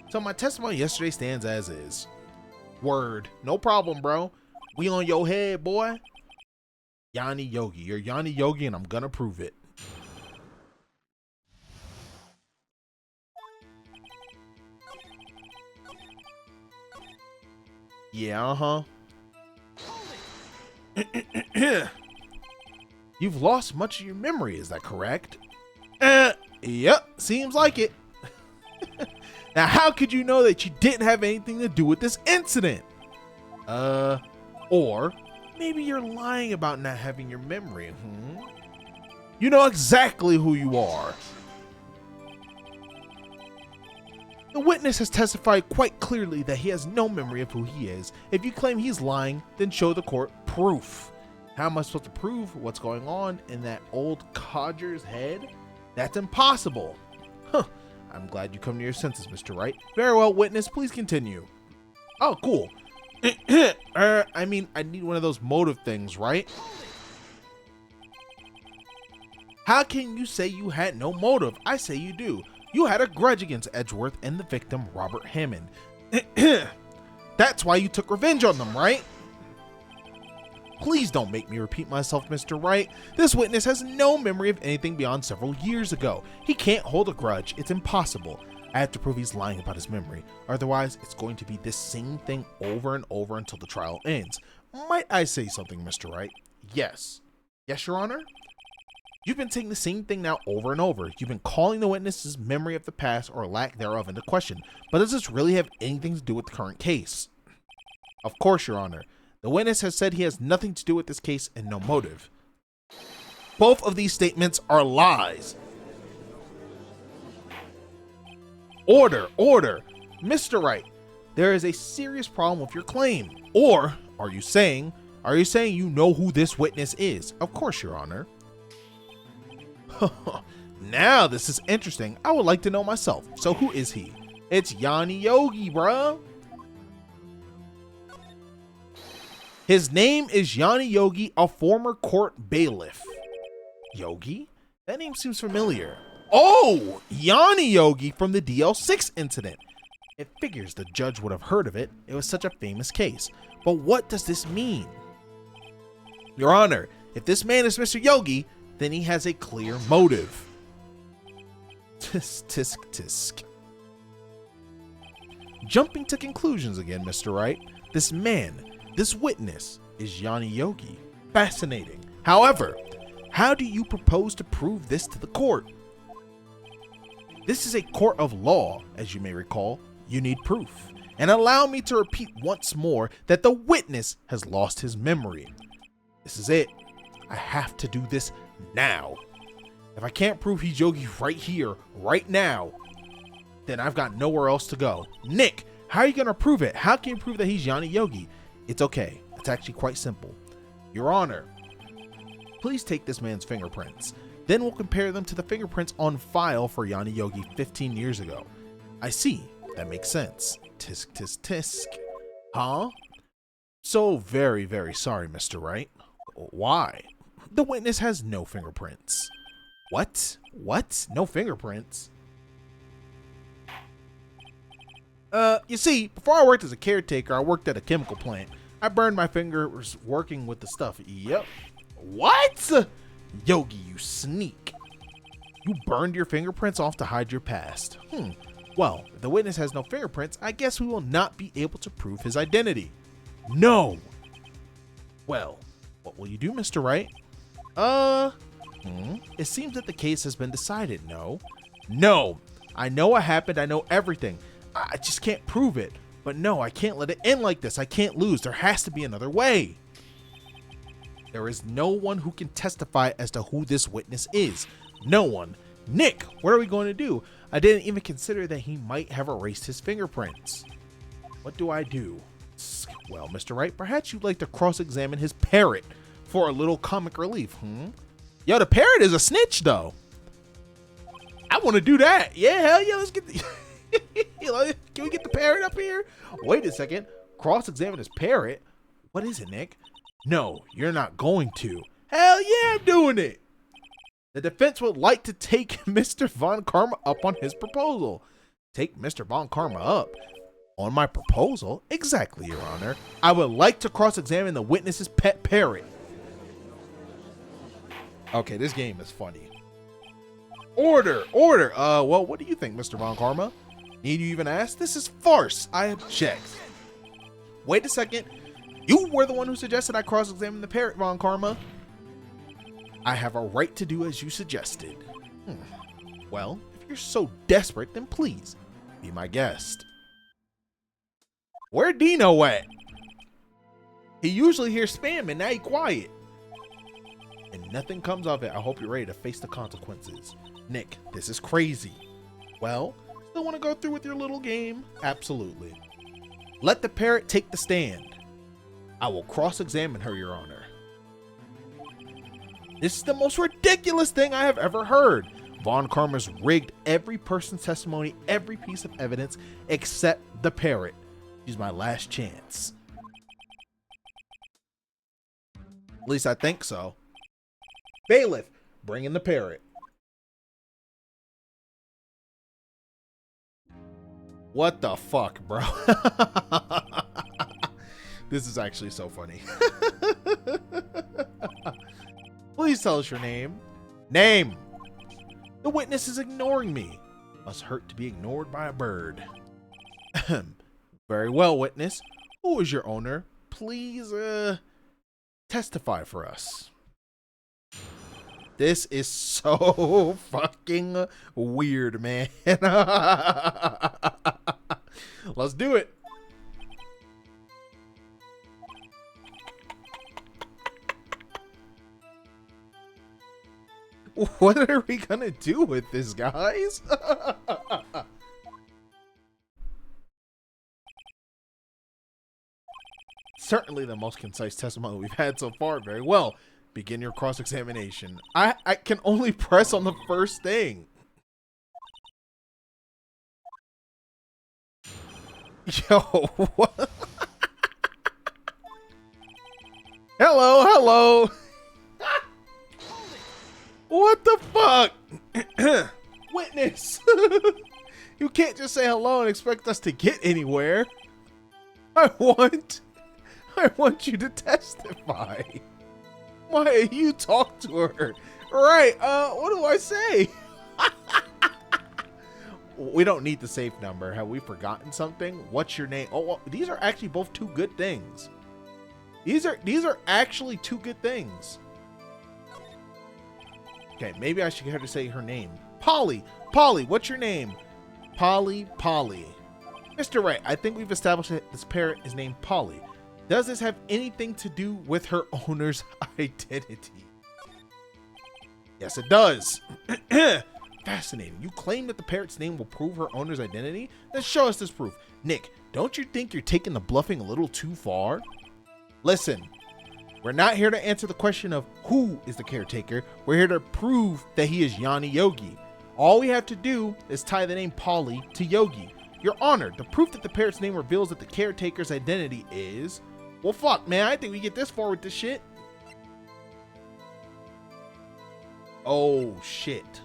So my testimony yesterday stands as is. Word. No problem, bro. We on your head, boy. Yanni Yogi. You're Yanni Yogi, and I'm gonna prove it. Yeah, You've lost much of your memory, is that correct? Yep, seems like it. Now, how could you know that you didn't have anything to do with this incident? Or maybe you're lying about not having your memory. You know exactly who you are. The witness has testified quite clearly that he has no memory of who he is. If you claim he's lying, then show the court proof. How am I supposed to prove what's going on in that old codger's head? That's impossible. Huh. I'm glad you come to your senses, Mr. Wright. Very well, witness, please continue. Oh, cool. I mean, I need one of those motive things, right? How can you say you had no motive? I say you do. You had a grudge against Edgeworth and the victim, Robert Hammond. That's why you took revenge on them, right? Please don't make me repeat myself, Mr. Wright. This witness has no memory of anything beyond several years ago. He can't hold a grudge. It's impossible. I have to prove he's lying about his memory. Otherwise, it's going to be this same thing over and over until the trial ends. Might I say something, Mr. Wright? Yes. Yes, Your Honor? You've been saying the same thing now over and over. You've been calling the witness's memory of the past or lack thereof into question. But does this really have anything to do with the current case? Of course, Your Honor. The witness has said he has nothing to do with this case and no motive. Both of these statements are lies. Order, order. Mr. Wright, there is a serious problem with your claim. Or are you saying you know who this witness is? Of course, Your Honor. Now this is interesting. I would like to know myself. So who is he? It's Yanni Yogi, bruh. His name is Yanni Yogi, a former court bailiff. Yogi? That name seems familiar. Oh, Yanni Yogi from the DL6 incident. It figures the judge would have heard of it. It was such a famous case. But what does this mean? Your Honor, if this man is Mr. Yogi, then he has a clear motive. Tisk, tisk, tisk. Jumping to conclusions again, Mr. Wright. This man, this witness, is Yanni Yogi. Fascinating. However, how do you propose to prove this to the court? This is a court of law, as you may recall. You need proof. And allow me to repeat once more that the witness has lost his memory. This is it. I have to do this now. If I can't prove he's Yogi right here, right now, then I've got nowhere else to go. Nick, how are you going to prove it? How can you prove that he's Yanni Yogi? It's okay. It's actually quite simple. Your Honor, please take this man's fingerprints. Then we'll compare them to the fingerprints on file for Yanni Yogi 15 years ago. I see. That makes sense. Tisk, tisk, tisk. Huh? So very, very sorry, Mr. Wright. Why? The witness has no fingerprints. What? What? No fingerprints? You see, before I worked as a caretaker, I worked at a chemical plant. I burned my fingers working with the stuff. Yep. What? Yogi, you sneak. You burned your fingerprints off to hide your past. Well, if the witness has no fingerprints, I guess we will not be able to prove his identity. No. Well, what will you do, Mr. Wright? It seems that the case has been decided, no? No. I know what happened. I know everything. I just can't prove it. But no, I can't let it end like this. I can't lose. There has to be another way. There is no one who can testify as to who this witness is. No one. Nick, what are we going to do? I didn't even consider that he might have erased his fingerprints. What do I do? Well, Mr. Wright, perhaps you'd like to cross-examine his parrot for a little comic relief, Yo, the parrot is a snitch, though. I want to do that. Yeah, hell yeah, let's get the... Can we get the parrot up here? Wait a second. Cross-examine his parrot? What is it, Nick? No, you're not going to. Hell yeah, I'm doing it. The defense would like to take Mr. Von Karma up on his proposal. Take Mr. Von Karma up? On my proposal? Exactly, Your Honor. I would like to cross-examine the witness's pet parrot. Okay, this game is funny. Order! Order! Well, what do you think, Mr. Von Karma? Need you even ask? This is farce. I object. Wait a second. You were the one who suggested I cross-examine the parrot, Von Karma. I have a right to do as you suggested. Well, if you're so desperate, then please be my guest. Where Dino at? He usually hears spamming, now he quiet. And nothing comes of it. I hope you're ready to face the consequences. Nick, this is crazy. Well, still want to go through with your little game? Absolutely. Let the parrot take the stand. I will cross-examine her, Your Honor. This is the most ridiculous thing I have ever heard. Von Karma's rigged every person's testimony, every piece of evidence, except the parrot. She's my last chance. At least I think so. Bailiff, bring in the parrot. What the fuck, bro? This is actually so funny. Please tell us your name. Name. The witness is ignoring me. Must hurt to be ignored by a bird. Very well, witness. Who is your owner? Please, testify for us. This is so fucking weird, man. Let's do it. What are we gonna do with this, guys? Certainly the most concise testimony we've had so far. Very well. Begin your cross-examination. I can only press on the first thing. Yo, what? Hello, hello. What the fuck? Witness. You can't just say hello and expect us to get anywhere. I want you to testify. Why you talk to her? Right, what do I say? We don't need the safe number. Have we forgotten something? What's your name? Oh, well, these are actually both two good things. These are actually two good things. Okay, maybe I should get her to say her name. Polly. Polly, what's your name? Polly. Mr. Wright, I think we've established that this parrot is named Polly. Does this have anything to do with her owner's identity? Yes, it does. Fascinating. You claim that the parrot's name will prove her owner's identity? Then show us this proof. Nick, don't you think you're taking the bluffing a little too far? Listen, we're not here to answer the question of who is the caretaker. We're here to prove that he is Yanni Yogi. All we have to do is tie the name Polly to Yogi. Your Honor, the proof that the parrot's name reveals that the caretaker's identity is... Well, fuck, man. I think we get this far with this shit. Oh, shit.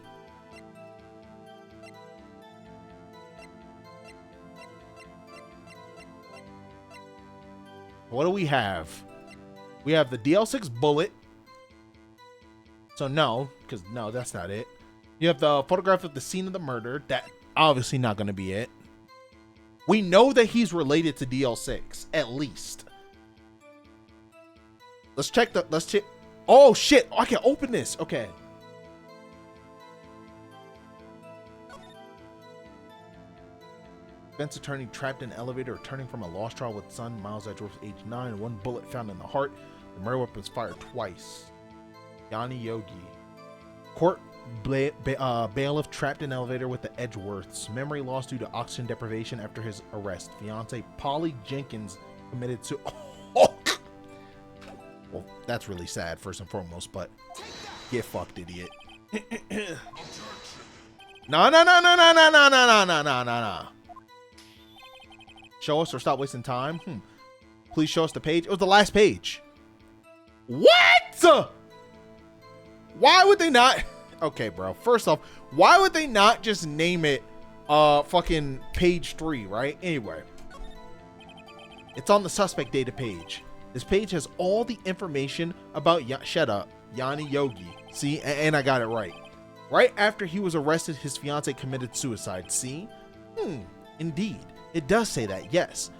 What do we have? We have the DL6 bullet. So no, because no, that's not it. You have the photograph of the scene of the murder. That obviously not going to be it. We know that he's related to DL6, at least. Let's check. Oh shit, I can open this. Okay. Defense attorney trapped in elevator returning from a lost trial with son Miles Edgeworth, age 9. One bullet found in the heart. The murder weapon was fired twice. Yanni Yogi. Court bailiff trapped in elevator with the Edgeworths. Memory lost due to oxygen deprivation after his arrest. Fiance Polly Jenkins committed to... Oh! Well, that's really sad, first and foremost, but get fucked, idiot. No. Show us or stop wasting time. Please show us the page. It was the last page. What? Why would they not? Okay, bro. First off, why would they not just name it fucking page 3, right? Anyway. It's on the suspect data page. This page has all the information about Yanni Yogi. See, and I got it right. Right after he was arrested, his fiance committed suicide. See? Indeed. It does say that, yes.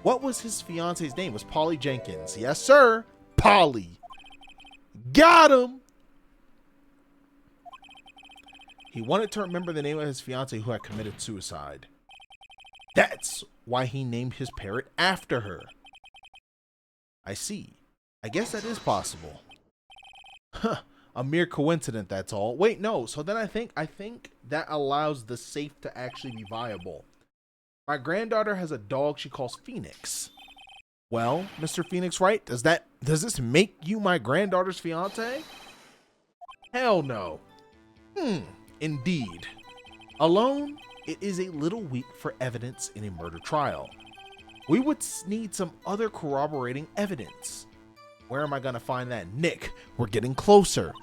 What was his fiance's name? It was Polly Jenkins. Yes, sir. Polly. Got him. He wanted to remember the name of his fiance who had committed suicide. That's why he named his parrot after her. I see. I guess that is possible. Huh. A mere coincidence, that's all. Wait, no. So then I think that allows the safe to actually be viable. My granddaughter has a dog she calls Phoenix. Well, Mr. Phoenix Wright, does this make you my granddaughter's fiance? Hell no. Indeed. Alone, it is a little weak for evidence in a murder trial. We would need some other corroborating evidence. Where am I gonna find that? Nick, we're getting closer.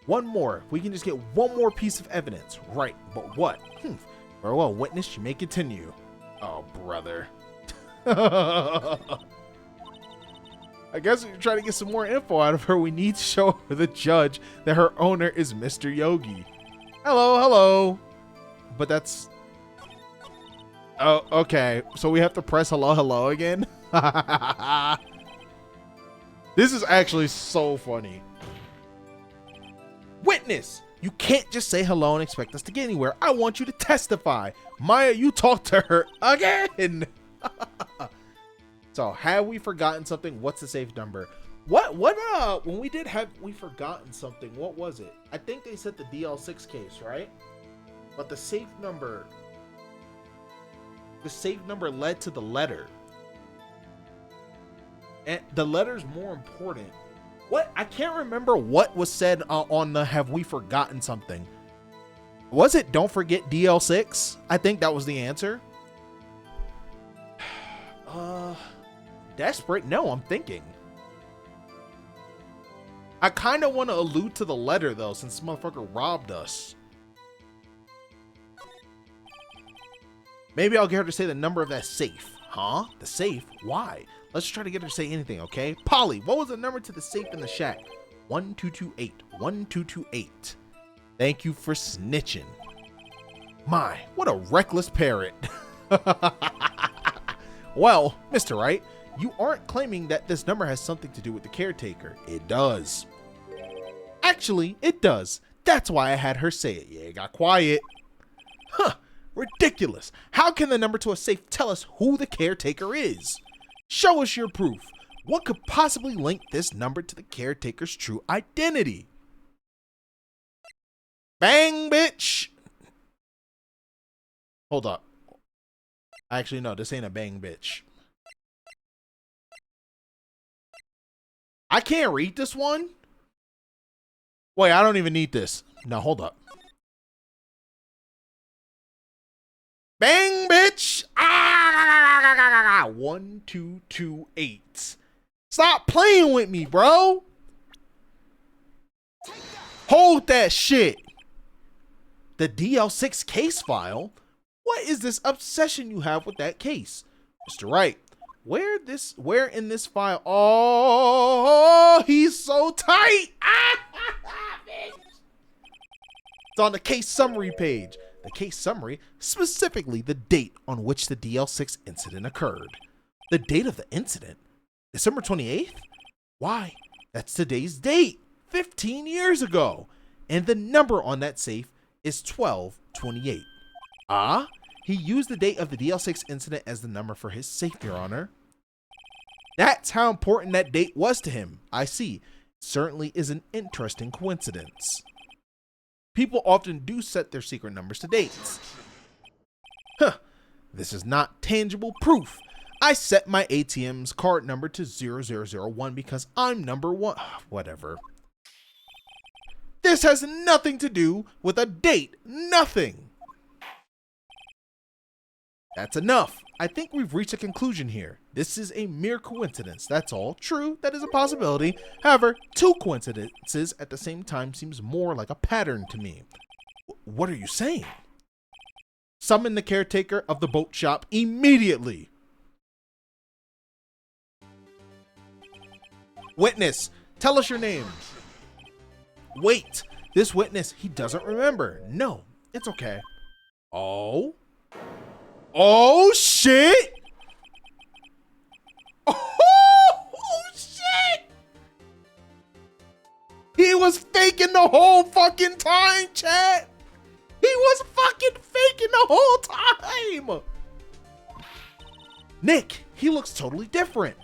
One more. We can just get one more piece of evidence. Right, but what? Very well, witness, you may continue. Oh, brother. I guess if you're trying to get some more info out of her, we need to show the judge that her owner is Mr. Yogi. Hello. But that's... Oh, okay. So we have to press hello again? This is actually so funny. Witness! You can't just say hello and expect us to get anywhere. I want you to testify. Maya, you talk to her again. So, have we forgotten something? What's the safe number? When we did have we forgotten something, what was it? I think they said the DL6 case, right? But the safe number led to the letter. And the letter's more important. What? I can't remember what was said on the have we forgotten something. Was it don't forget DL6? I think that was the answer. Desperate? No, I'm thinking. I kind of want to allude to the letter, though, since this motherfucker robbed us. Maybe I'll get her to say the number of that safe. Huh? The safe? Why? Let's try to get her to say anything, okay? Polly, what was the number to the safe in the shack? 1228. 1228. Thank you for snitching. My, what a reckless parrot. Well, Mr. Wright, you aren't claiming that this number has something to do with the caretaker. It does. Actually, it does. That's why I had her say it. Yeah, it got quiet. Huh. Ridiculous. How can the number to a safe tell us who the caretaker is? Show us your proof. What could possibly link this number to the caretaker's true identity? Bang, bitch. Hold up. Actually, no, this ain't a bang, bitch. I can't read this one. Wait, I don't even need this. No, hold up. Bang, bitch. 1228. Stop playing with me, bro. Hold that shit. The DL6 case file? What is this obsession you have with that case? Mr. Wright, where in this file? Oh, he's so tight. It's on the case summary page. The case summary, specifically the date on which the DL6 incident occurred. The date of the incident? December 28th? Why, that's today's date, 15 years ago. And the number on that safe is 1228. Ah, he used the date of the DL6 incident as the number for his safe, Your Honor. That's how important that date was to him. I see. Certainly is an interesting coincidence. People often do set their secret numbers to dates. Huh. This is not tangible proof. I set my ATM's card number to 0001 because I'm number one. Whatever. This has nothing to do with a date. Nothing. That's enough. I think we've reached a conclusion here. This is a mere coincidence, that's all. True, that is a possibility. However, two coincidences at the same time seems more like a pattern to me. What are you saying? Summon the caretaker of the boat shop immediately. Witness, tell us your name. Wait, this witness, he doesn't remember. No, it's okay. Oh? Oh, shit! Oh, shit! He was faking the whole fucking time, chat! He was fucking faking the whole time! Nick, he looks totally different.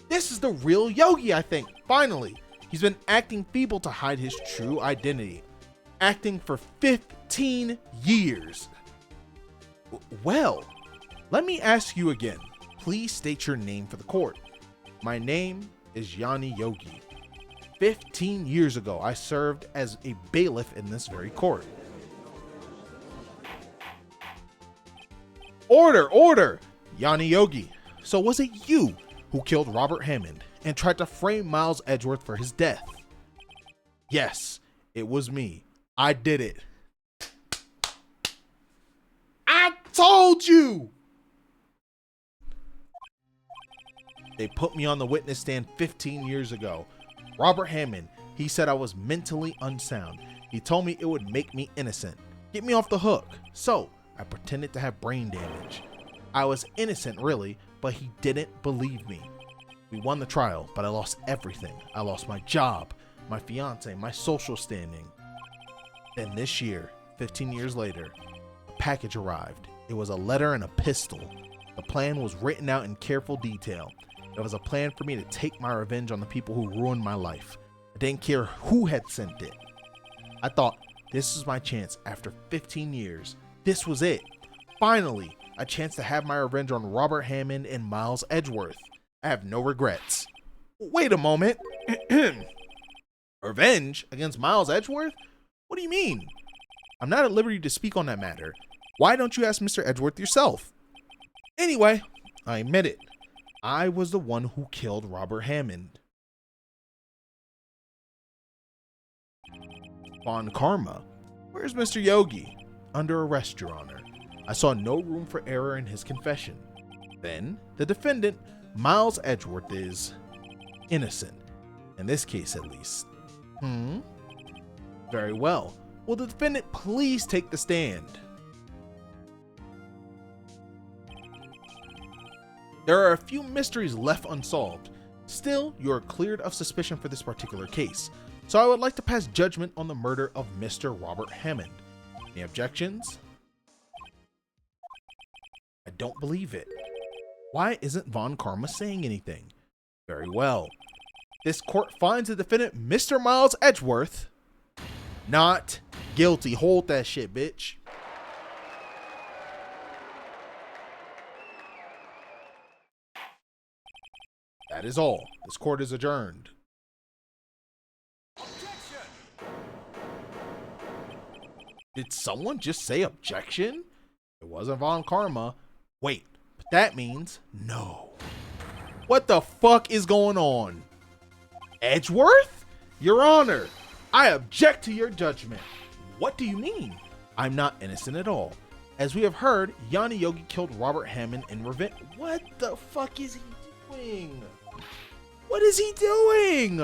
This is the real Yogi, I think, finally. He's been acting feeble to hide his true identity. Acting for 15 years. Well, let me ask you again. Please state your name for the court. My name is Yanni Yogi. 15 years ago, I served as a bailiff in this very court. Order, order! Yanni Yogi. So was it you who killed Robert Hammond and tried to frame Miles Edgeworth for his death? Yes, it was me. I did it. I told you! They put me on the witness stand 15 years ago. Robert Hammond, he said I was mentally unsound. He told me it would make me innocent, get me off the hook. So I pretended to have brain damage. I was innocent really, but he didn't believe me. We won the trial, but I lost everything. I lost my job, my fiance, my social standing. Then this year, 15 years later, a package arrived. It was a letter and a pistol. The plan was written out in careful detail. It was a plan for me to take my revenge on the people who ruined my life. I didn't care who had sent it. I thought, this is my chance after 15 years. This was it. Finally, a chance to have my revenge on Robert Hammond and Miles Edgeworth. I have no regrets. Wait a moment. Revenge against Miles Edgeworth? What do you mean? I'm not at liberty to speak on that matter. Why don't you ask Mr. Edgeworth yourself? Anyway, I admit it. I was the one who killed Robert Hammond. Von Karma. Where's Mr. Yogi? Under arrest, Your Honor. I saw no room for error in his confession. Then, the defendant, Miles Edgeworth, is innocent. In this case, at least. Very well. Will the defendant please take the stand? There are a few mysteries left unsolved. Still, you are cleared of suspicion for this particular case, so I would like to pass judgment on the murder of Mr. Robert Hammond. Any objections? I don't believe it. Why isn't Von Karma saying anything? Very well. This court finds the defendant, Mr. Miles Edgeworth, not guilty. Hold that shit, bitch. That is all. This court is adjourned. Objection! Did someone just say objection? It wasn't Von Karma. Wait, but that means no. What the fuck is going on? Edgeworth? Your Honor, I object to your judgment. What do you mean? I'm not innocent at all. As we have heard, Yanni Yogi killed Robert Hammond in revenge. What the fuck is he doing? What is he doing?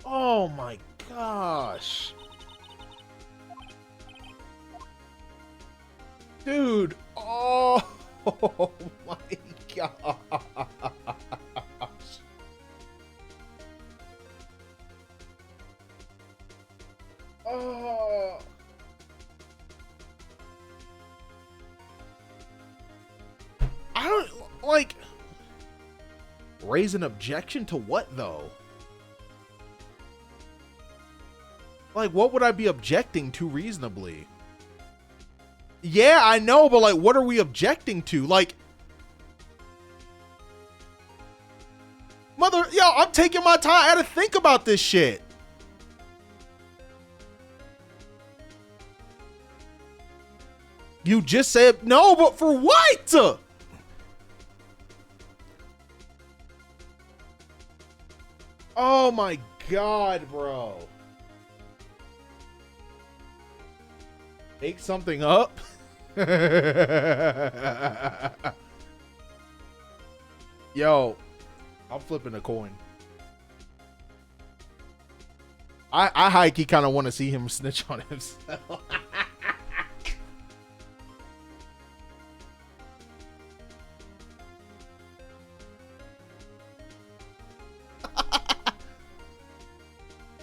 Oh my gosh. Dude. Oh my gosh. Oh. I don't like raise an objection to what though? Like, what would I be objecting to reasonably? Yeah, I know, but like, what are we objecting to? Like, I'm taking my time. I had to think about this shit. You just said no, but for what? Oh my God, bro. Make something up? Yo, I'm flipping a coin. I high-key kind of want to see him snitch on himself.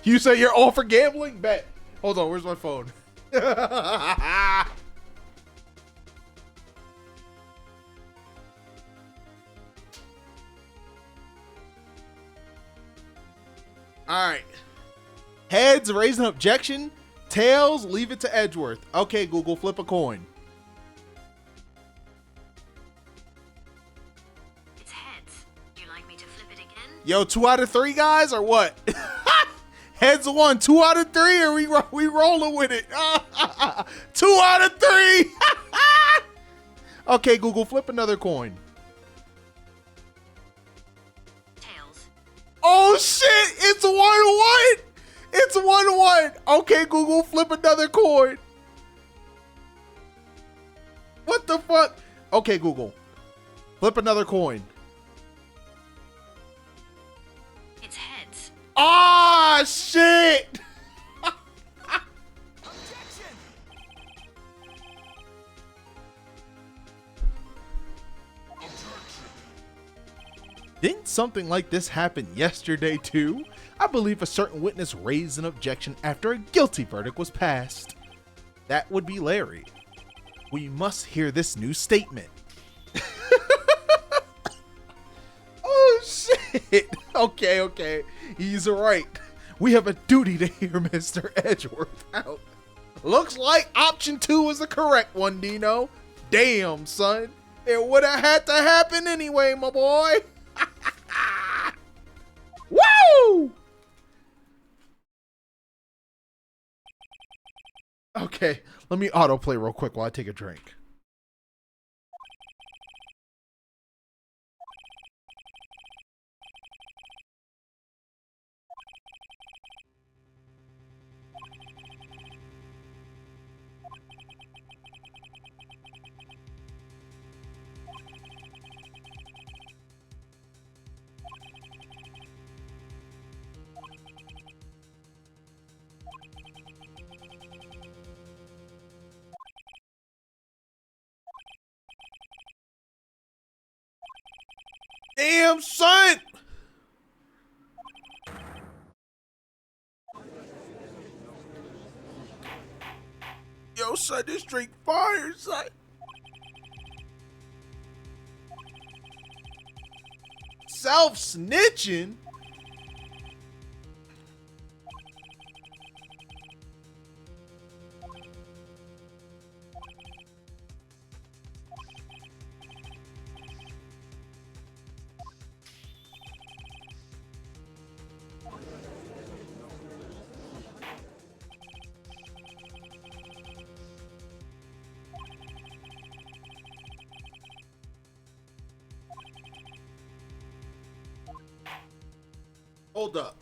You say you're all for gambling? Bet. Hold on, where's my phone? All right. Heads, raise an objection. Tails, leave it to Edgeworth. Okay, Google, flip a coin. It's heads. Would you like me to flip it again? Yo, 2 out of 3 guys or what? Heads 1, 2 out of 3, or we rolling with it. 2 out of 3. Okay, Google, flip another coin. Tails. Oh shit! It's 1-1. It's 1-1. Okay, Google, flip another coin. What the fuck? Okay, Google, flip another coin. It's heads. Ah, shit! Didn't something like this happen yesterday too? I believe a certain witness raised an objection after a guilty verdict was passed. That would be Larry. We must hear this new statement. Oh shit! Okay. He's right. We have a duty to hear Mr. Edgeworth out. Looks like option 2 is the correct one, Dino. Damn, son. It would have had to happen anyway, my boy. Woo! Okay, let me autoplay real quick while I take a drink. Damn, son! Yo, son, this drink fire, son. Self-snitching? Hold up.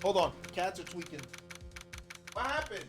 Hold on. Cats are tweaking. What happened?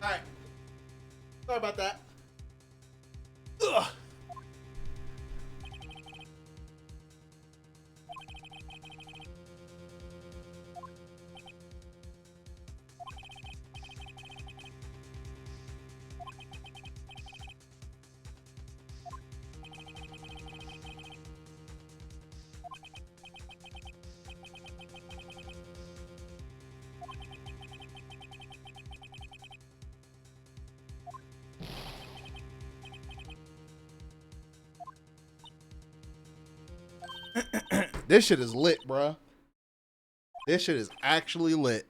All right. Sorry about that. Ugh. This shit is lit, bruh. This shit is actually lit.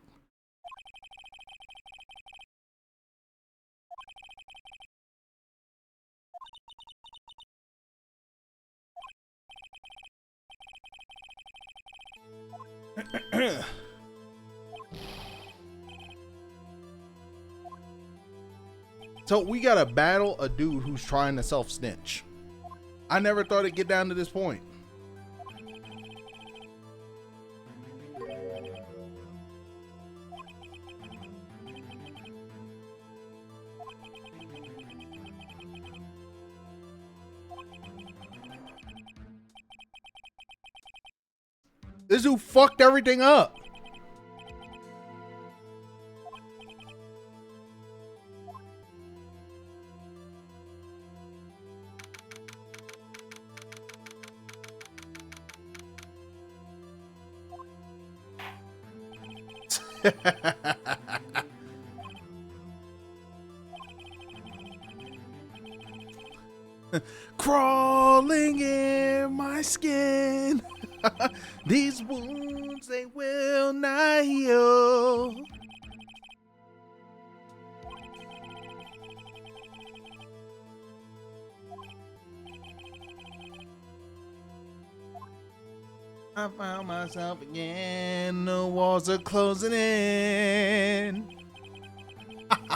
So we gotta battle a dude who's trying to self-snitch. I never thought it'd get down to this point. This dude fucked everything up. Crawling in my skin. These wounds, they will not heal. I found myself again. The walls are closing in. All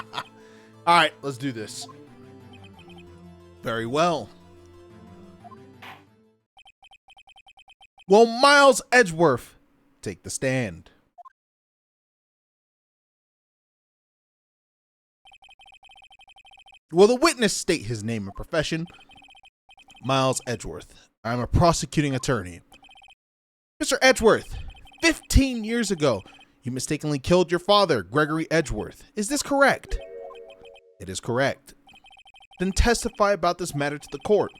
right, let's do this. Very well. Will Miles Edgeworth take the stand? Will the witness state his name and profession? Miles Edgeworth. I'm a prosecuting attorney. Mr. Edgeworth, 15 years ago, you mistakenly killed your father, Gregory Edgeworth. Is this correct? It is correct. Then testify about this matter to the court.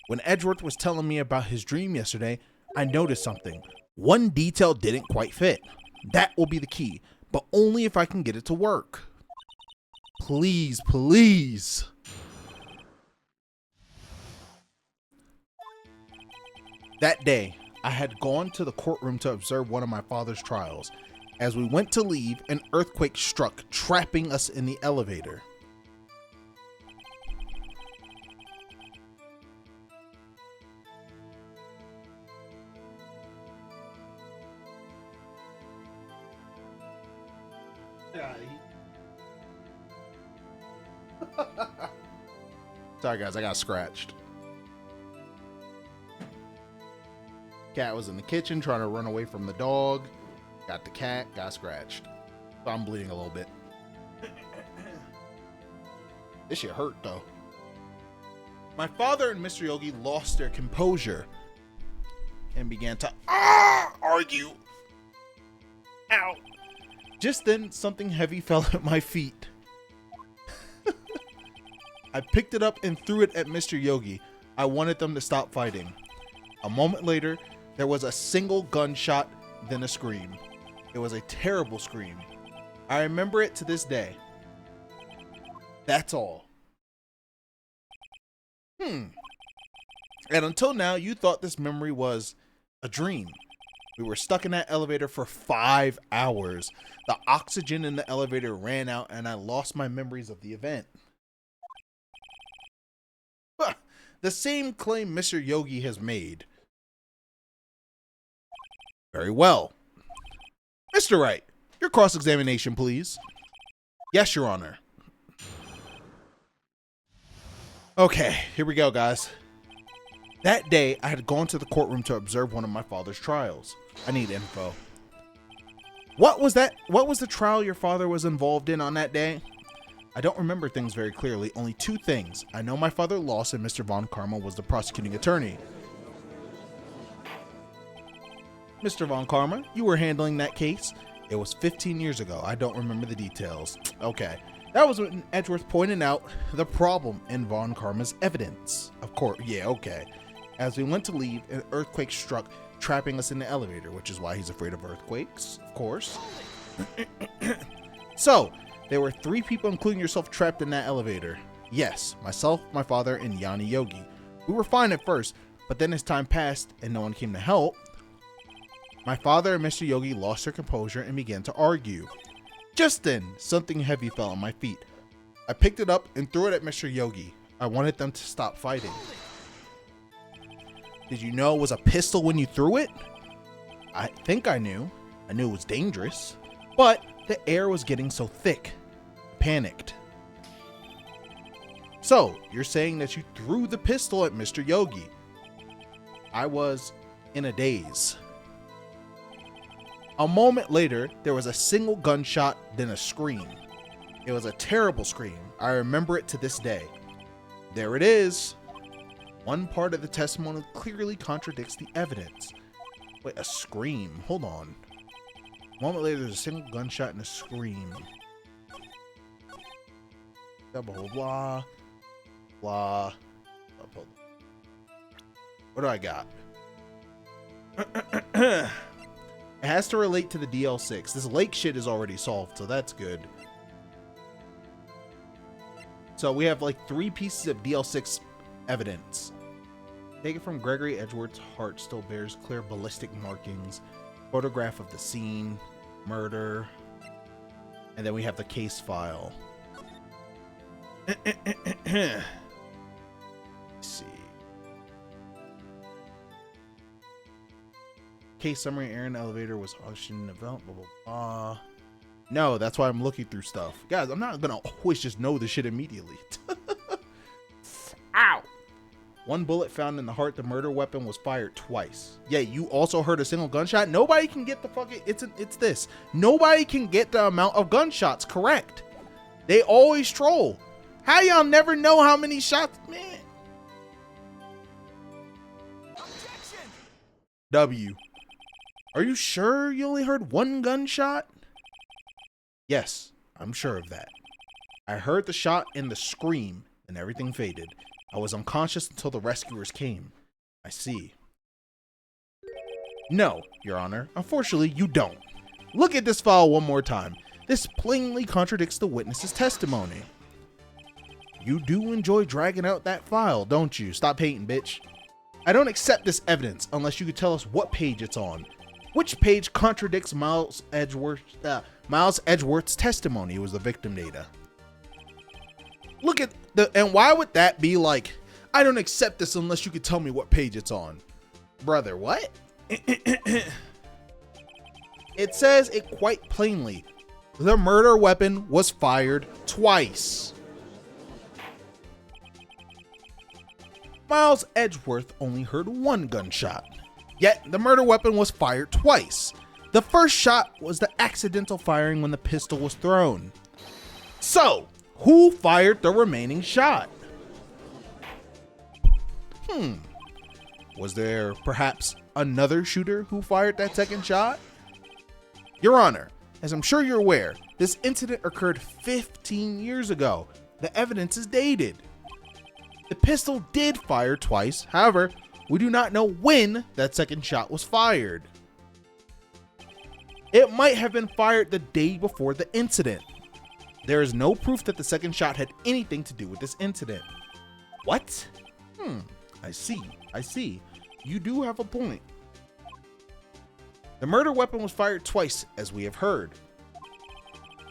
When Edgeworth was telling me about his dream yesterday, I noticed something. One detail didn't quite fit. That will be the key. but only if I can get it to work. Please, please. That day, I had gone to the courtroom to observe one of my father's trials. As we went to leave, an earthquake struck, trapping us in the elevator. Sorry guys, I got scratched. Cat was in the kitchen trying to run away from the dog. Got the cat, got scratched. So I'm bleeding a little bit. This shit hurt though. My father and Mr. Yogi lost their composure and began to argue. Ow. Just then, something heavy fell at my feet. I picked it up and threw it at Mr. Yogi. I wanted them to stop fighting. A moment later, there was a single gunshot, then a scream. It was a terrible scream. I remember it to this day. That's all. And until now, you thought this memory was a dream. We were stuck in that elevator for 5 hours. The oxygen in the elevator ran out and I lost my memories of the event. The same claim Mr. Yogi has made. Very well. Mr. Wright, your cross-examination, please. Yes, Your Honor. Okay, here we go, guys. That day, I had gone to the courtroom to observe one of my father's trials. I need info. What was that? What was the trial your father was involved in on that day? I don't remember things very clearly, only 2 things. I know my father lost and Mr. Von Karma was the prosecuting attorney. Mr. Von Karma, you were handling that case? It was 15 years ago. I don't remember the details. Okay. That was when Edgeworth pointed out the problem in Von Karma's evidence. Of course, yeah, okay. As we went to leave, an earthquake struck, trapping us in the elevator, which is why he's afraid of earthquakes, of course. So, there were 3 people, including yourself, trapped in that elevator. Yes, myself, my father, and Yanni Yogi. We were fine at first, but then as time passed and no one came to help, my father and Mr. Yogi lost their composure and began to argue. Just then, something heavy fell on my feet. I picked it up and threw it at Mr. Yogi. I wanted them to stop fighting. Did you know it was a pistol when you threw it? I think I knew. I knew it was dangerous. But the air was getting so thick. I panicked. So, you're saying that you threw the pistol at Mr. Yogi? I was in a daze. A moment later, there was a single gunshot, then a scream. It was a terrible scream. I remember it to this day. There it is. One part of the testimony clearly contradicts the evidence. Wait, a scream? Hold on. A moment later, there's a single gunshot and a scream. Blah, blah, blah, blah. What do I got? It has to relate to the DL6. This lake shit is already solved, so that's good. So we have like 3 pieces of DL6 evidence. Taken from Gregory Edgeworth's heart still bears clear ballistic markings. Photograph of the scene, murder, and then we have the case file. Let's see. Case summary, Aaron elevator was auctioned, blah, blah, blah. No, that's why I'm looking through stuff. Guys, I'm not gonna always just know the shit immediately. Ow! 1 bullet found in the heart. The murder weapon was fired twice. Yeah, you also heard a single gunshot. Nobody can get the fucking, it's this. Nobody can get the amount of gunshots correct. They always troll. How y'all never know how many shots, man? Objection! W. Are you sure you only heard 1 gunshot? Yes, I'm sure of that. I heard the shot and the scream, and everything faded. I was unconscious until the rescuers came. I see. No, Your Honor. Unfortunately, you don't. Look at this file one more time. This plainly contradicts the witness's testimony. You do enjoy dragging out that file, don't you? Stop hating, bitch. I don't accept this evidence unless you could tell us what page it's on. Which page contradicts Miles Edgeworth's testimony? It was the victim data. Look at and why would that be like, I don't accept this unless you could tell me what page it's on? Brother, what? It says it quite plainly. The murder weapon was fired twice. Miles Edgeworth only heard one gunshot, yet the murder weapon was fired twice. The first shot was the accidental firing when the pistol was thrown. So, who fired the remaining shot? Was there perhaps another shooter who fired that second shot? Your Honor, as I'm sure you're aware, this incident occurred 15 years ago. The evidence is dated. The pistol did fire twice, however, we do not know when that second shot was fired. It might have been fired the day before the incident. There is no proof that the second shot had anything to do with this incident. What? I see. You do have a point. The murder weapon was fired twice, as we have heard.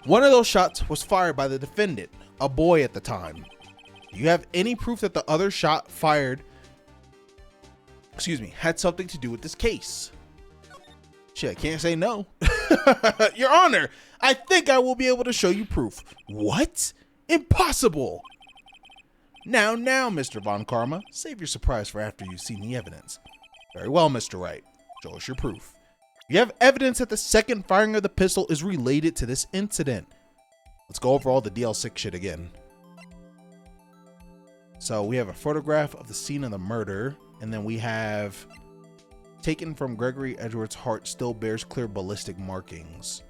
One of those shots was fired by the defendant, a boy at the time. Do you have any proof that the other shot fired, had something to do with this case? Shit, I can't say no. Your Honor, I think I will be able to show you proof. What? Impossible! Now, Mr. Von Karma, save your surprise for after you've seen the evidence. Very well, Mr. Wright. Show us your proof. You have evidence that the second firing of the pistol is related to this incident. Let's go over all the DL6 shit again. So we have a photograph of the scene of the murder, and then we have taken from Gregory Edgeworth's heart still bears clear ballistic markings.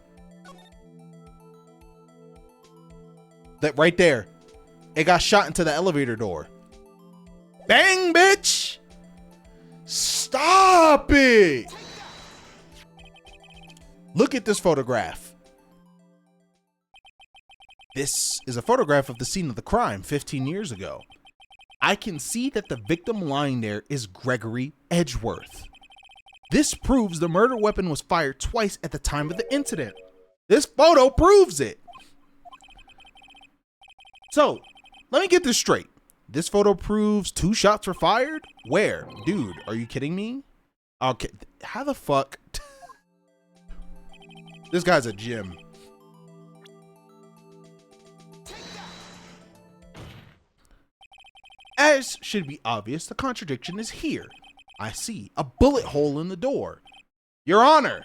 That right there, it got shot into the elevator door. Bang, bitch! Stop it! Look at this photograph. This is a photograph of the scene of the crime 15 years ago. I can see that the victim lying there is Gregory Edgeworth. This proves the murder weapon was fired twice at the time of the incident. This photo proves it. So, let me get this straight. This photo proves 2 shots were fired? Where? Dude, are you kidding me? Okay, how the fuck? This guy's a gym. As should be obvious, the contradiction is here. I see a bullet hole in the door. Your Honor,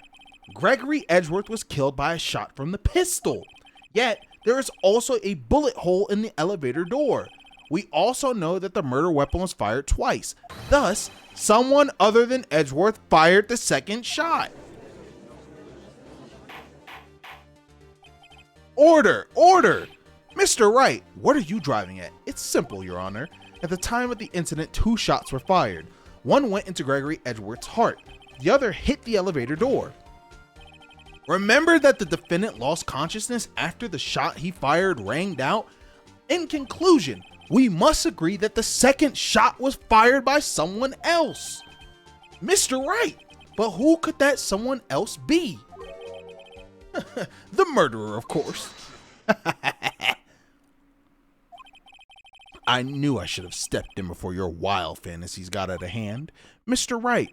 Gregory Edgeworth was killed by a shot from the pistol. Yet, there is also a bullet hole in the elevator door. We also know that the murder weapon was fired twice. Thus, someone other than Edgeworth fired the second shot. Order! Order! Mr. Wright, what are you driving at? It's simple, Your Honor. At the time of the incident, 2 shots were fired. One went into Gregory Edgeworth's heart. The other hit the elevator door. Remember that the defendant lost consciousness after the shot he fired rang out? In conclusion, we must agree that the second shot was fired by someone else. Mr. Wright, but who could that someone else be? The murderer, of course. I knew I should have stepped in before your wild fantasies got out of hand. Mr. Wright,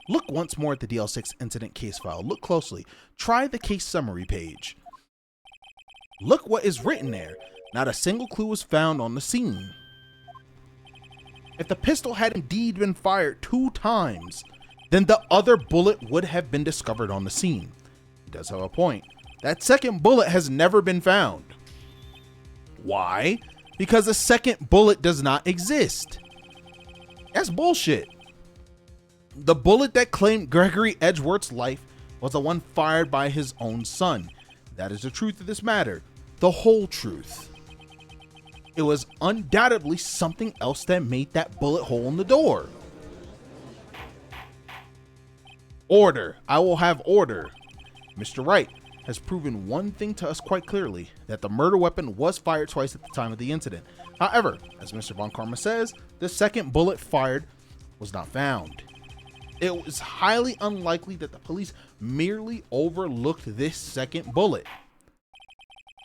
look once more at the DL6 incident case file. Look closely. Try the case summary page. Look what is written there. Not a single clue was found on the scene. If the pistol had indeed been fired 2 times, then the other bullet would have been discovered on the scene. He does have a point. That second bullet has never been found. Why? Because the second bullet does not exist. That's bullshit. The bullet that claimed Gregory Edgeworth's life was the one fired by his own son. That is the truth of this matter. The whole truth. It was undoubtedly something else that made that bullet hole in the door. Order. I will have order. Mr. Wright has proven one thing to us quite clearly, that the murder weapon was fired twice at the time of the incident. However, as Mr. Von Karma says, the second bullet fired was not found. It was highly unlikely that the police merely overlooked this second bullet.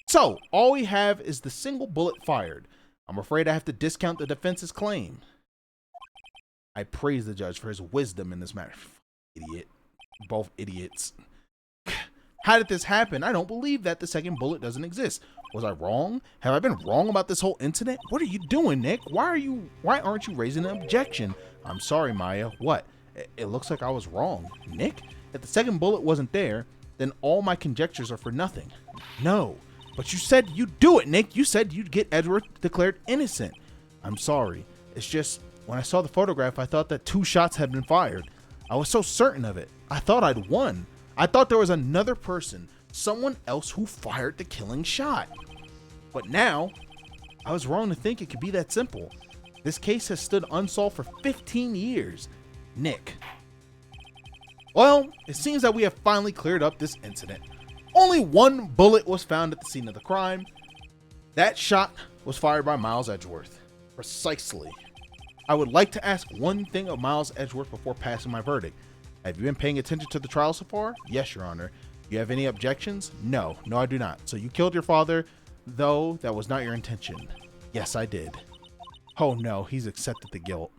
So, all we have is the single bullet fired. I'm afraid I have to discount the defense's claim. I praise the judge for his wisdom in this matter. Idiot. Both idiots. How did this happen? I don't believe that the second bullet doesn't exist. Was I wrong? Have I been wrong about this whole incident? What are you doing, Nick? Why aren't you raising an objection? I'm sorry, Maya. What? It looks like I was wrong. Nick? If the second bullet wasn't there, then all my conjectures are for nothing. No. But you said you'd do it, Nick. You said you'd get Edgeworth declared innocent. I'm sorry. It's just, when I saw the photograph, I thought that 2 shots had been fired. I was so certain of it. I thought I'd won. I thought there was another person, someone else who fired the killing shot. But now, I was wrong to think it could be that simple. This case has stood unsolved for 15 years. Nick. Well, it seems that we have finally cleared up this incident. Only 1 bullet was found at the scene of the crime. That shot was fired by Miles Edgeworth. Precisely. I would like to ask one thing of Miles Edgeworth before passing my verdict. Have you been paying attention to the trial so far? Yes, Your Honor. You have any objections? No, I do not. So you killed your father, though that was not your intention. Yes, I did. Oh no, he's accepted the guilt.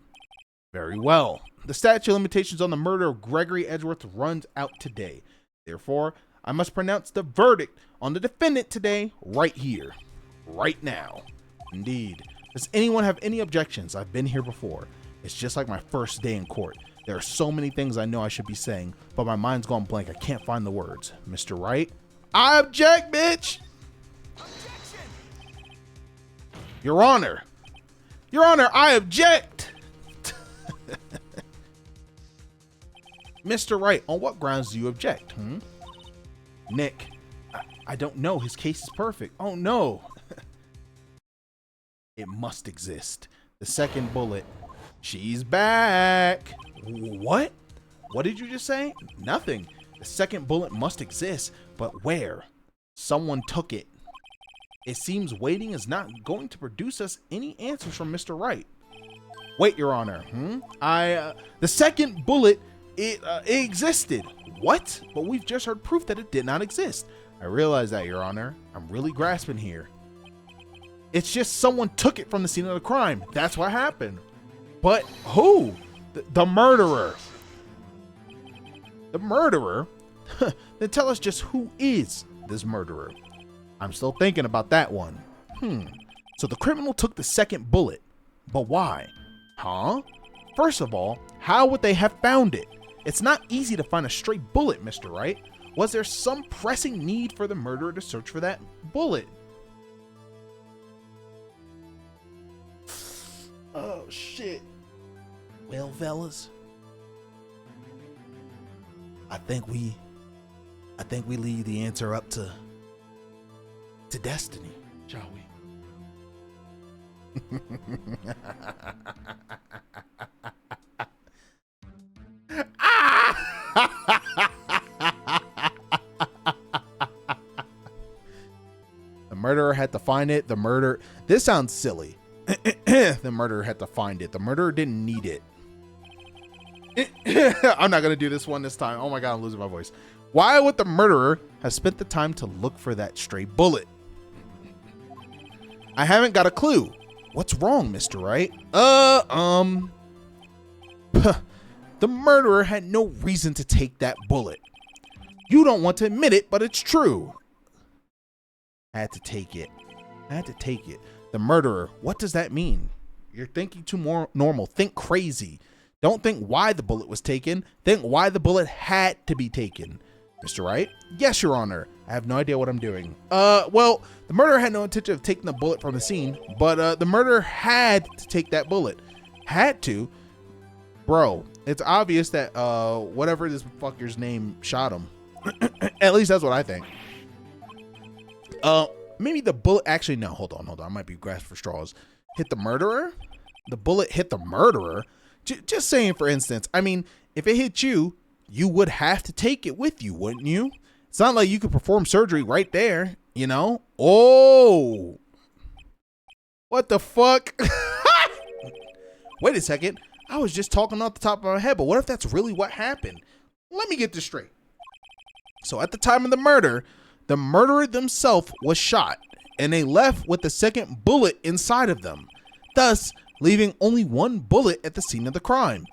Very well. The statute of limitations on the murder of Gregory Edgeworth runs out today. Therefore, I must pronounce the verdict on the defendant today, right here, right now. Indeed. Does anyone have any objections? I've been here before. It's just like my first day in court. There are so many things I know I should be saying, but my mind's gone blank. I can't find the words. Mr. Wright? I object, bitch! Objection! Your Honor! Your Honor, I object! Mr. Wright, on what grounds do you object? Nick, I don't know. His case is perfect. Oh no. It must exist. The second bullet. She's back. What? What did you just say? Nothing. The second bullet must exist, but where? Someone took it. It seems waiting is not going to produce us any answers from Mr. Wright. Wait, Your Honor. The second bullet, it existed. What? But we've just heard proof that it did not exist. I realize that, Your Honor. I'm really grasping here. It's just someone took it from the scene of the crime. That's what happened. But who? The murderer. The murderer? Then tell us just who is this murderer. I'm still thinking about that one. So the criminal took the second bullet. But why? First of all, how would they have found it? It's not easy to find a stray bullet, Mr. Wright. Was there some pressing need for the murderer to search for that bullet? Oh, shit. Well, fellas, I think we leave the answer up to destiny, shall we? The murderer had to find it. This sounds silly. The murderer had to find it. The murderer didn't need it. I'm not going to do this one this time. Oh my God, I'm losing my voice. Why would the murderer have spent the time to look for that stray bullet? I haven't got a clue. What's wrong, Mr. Wright? The murderer had no reason to take that bullet. You don't want to admit it, but it's true. I had to take it. The murderer, what does that mean? You're thinking too normal. Think crazy. Don't think why the bullet was taken. Think why the bullet had to be taken. Mr. Wright? Yes, Your Honor. I have no idea what I'm doing. Well, the murderer had no intention of taking the bullet from the scene, but the murderer had to take that bullet. Had to? Bro, it's obvious that whatever this fucker's name shot him. At least that's what I think. Maybe the bullet actually, no, hold on. I might be grasping for straws. Hit the murderer? The bullet hit the murderer? Just saying, for instance, I mean, if it hit you, you would have to take it with you, wouldn't you? It's not like you could perform surgery right there, you know? Oh, what the fuck? Wait a second. I was just talking off the top of my head, but what if that's really what happened? Let me get this straight. So at the time of the murderer themselves was shot, and they left with the second bullet inside of them, thus leaving only one bullet at the scene of the crime.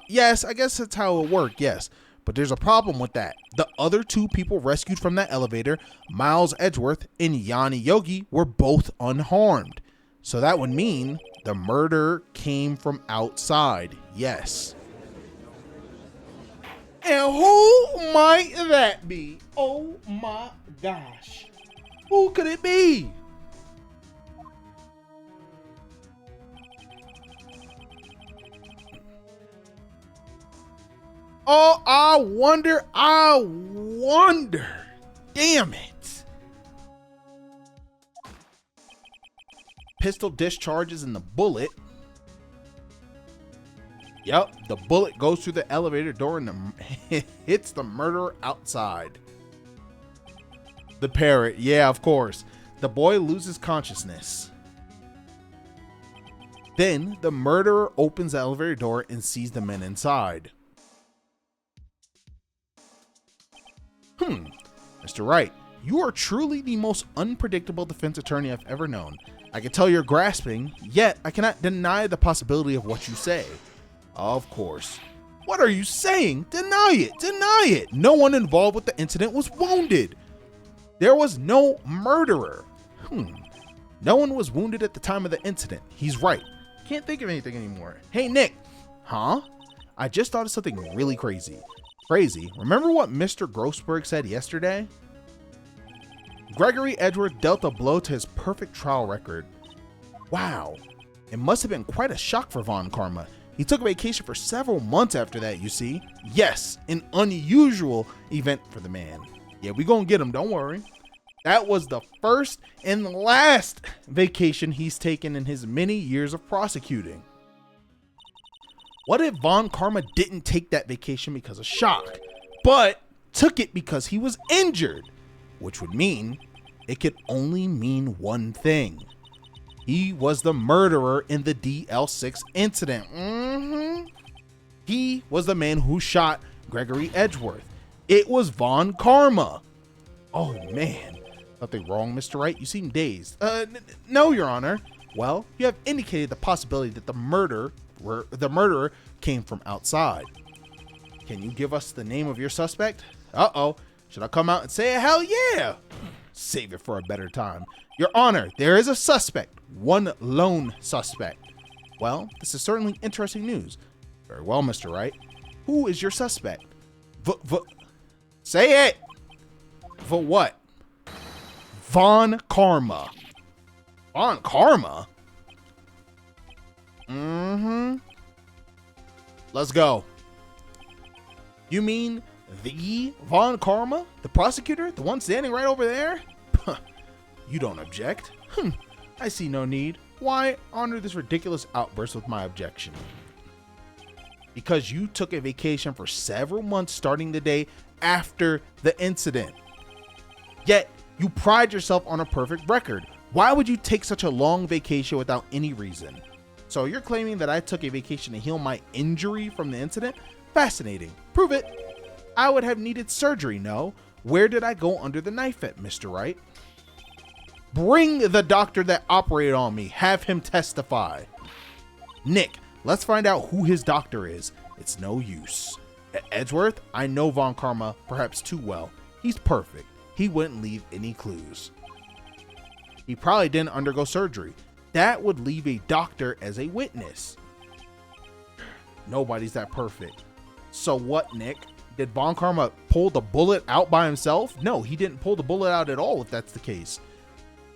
Yes, I guess that's how it worked, yes. But there's a problem with that. The other two people rescued from that elevator, Miles Edgeworth and Yanni Yogi, were both unharmed. So that would mean the murder came from outside, yes. And who might that be? Oh my gosh. Who could it be? Oh, I wonder. Damn it. Pistol discharges in the bullet. Yep, the bullet goes through the elevator door and hits the murderer outside. The parrot, yeah, of course. The boy loses consciousness. Then the murderer opens the elevator door and sees the men inside. Mr. Wright, you are truly the most unpredictable defense attorney I've ever known. I can tell you're grasping, yet I cannot deny the possibility of what you say. Of course. What are you saying? Deny it! Deny it! No one involved with the incident was wounded. There was no murderer. No one was wounded at the time of the incident. He's right. Can't think of anything anymore. Hey, Nick. Huh? I just thought of something really crazy. Remember what Mr. Grossberg said yesterday? Gregory Edgeworth dealt a blow to his perfect trial record. Wow. It must have been quite a shock for Von Karma. He took a vacation for several months after that, you see. Yes, an unusual event for the man. Yeah, we gonna get him, don't worry. That was the first and last vacation he's taken in his many years of prosecuting. What if Von Karma didn't take that vacation because of shock, but took it because he was injured? Which would mean it could only mean one thing. He was the murderer in the DL6 incident. He was the man who shot Gregory Edgeworth. It was Von Karma. Oh man, nothing wrong, Mr. Wright? You seem dazed. No, Your Honor. Well, you have indicated the possibility that the murderer came from outside. Can you give us the name of your suspect? Uh-oh. Should I come out and say hell yeah? Save it for a better time. Your Honor, there is a suspect. One lone suspect. Well, this is certainly interesting news. Very well, Mr. Wright. Who is your suspect? Say it! For what? Von Karma. Von Karma? Let's go. You mean the Von Karma? The prosecutor? The one standing right over there? You don't object. I see no need. Why honor this ridiculous outburst with my objection? Because you took a vacation for several months starting the day after the incident. Yet, you pride yourself on a perfect record. Why would you take such a long vacation without any reason? So you're claiming that I took a vacation to heal my injury from the incident? Fascinating. Prove it. I would have needed surgery, no? Where did I go under the knife at, Mr. Wright? Bring the doctor that operated on me. Have him testify. Nick, let's find out who his doctor is. It's no use. Edgeworth, I know Von Karma perhaps too well. He's perfect. He wouldn't leave any clues. He probably didn't undergo surgery. That would leave a doctor as a witness. Nobody's that perfect. So what, Nick? Did Von Karma pull the bullet out by himself? No, he didn't pull the bullet out at all if that's the case.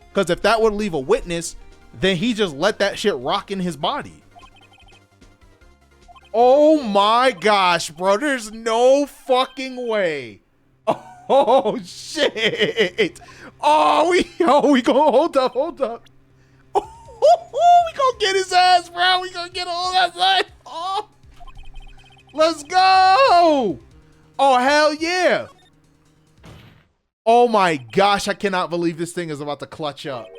Because if that would leave a witness, then he just let that shit rock in his body. Oh my gosh, bro. There's no fucking way. Oh shit. Oh, we gonna hold up. Oh, we gonna get his ass, bro. We gonna get all that side. Oh, let's go. Oh, hell yeah. Oh my gosh, I cannot believe this thing is about to clutch up.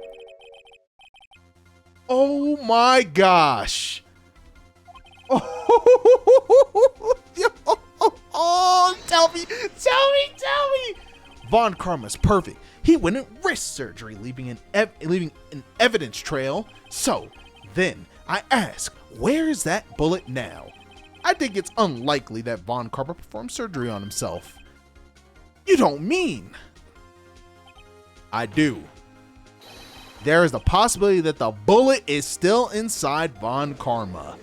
Oh my gosh. Oh, tell me. Von Karma's perfect. He went in wrist surgery, leaving an evidence trail. So, then, I ask, where is that bullet now? I think it's unlikely that Von Karma performed surgery on himself. You don't mean? I do. There is the possibility that the bullet is still inside Von Karma.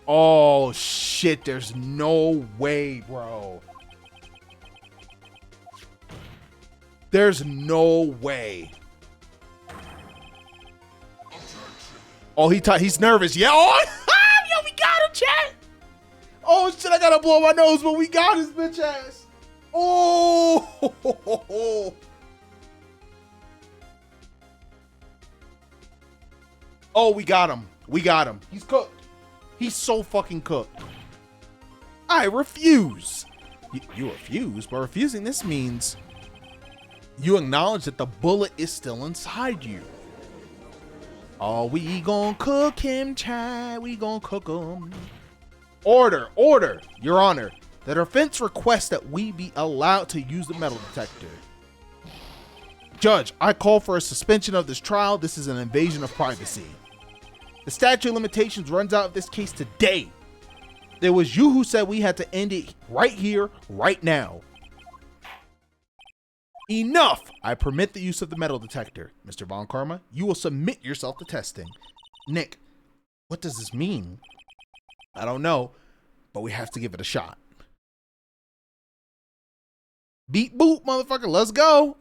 Oh shit, there's no way, bro. There's no way. Oh, he's nervous. Yeah. Oh, yo, we got him, chat. Oh shit, I gotta blow my nose, but we got his bitch ass. Oh. Oh, we got him. He's cooked. He's so fucking cooked. I refuse. You refuse? But refusing this means you acknowledge that the bullet is still inside you. Oh, we gonna cook him, Chad. We gonna cook him. Order, Your Honor. The defense requests that we be allowed to use the metal detector. Judge, I call for a suspension of this trial. This is an invasion of privacy. The statute of limitations runs out of this case today. It was you who said we had to end it right here, right now. Enough! I permit the use of the metal detector. Mr. Von Karma, you will submit yourself to testing. Nick, what does this mean? I don't know, but we have to give it a shot. Beep boop, motherfucker, let's go.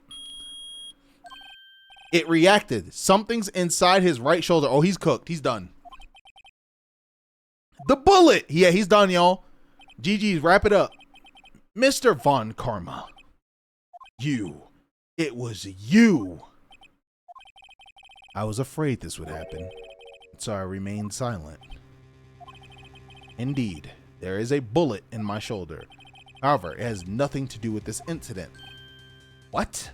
It reacted. Something's inside his right shoulder. Oh, he's cooked. He's done. The bullet. Yeah, he's done, y'all. GG's, wrap it up. Mr. Von Karma. You. It was you. I was afraid this would happen, so I remained silent. Indeed, there is a bullet in my shoulder. However, it has nothing to do with this incident. What?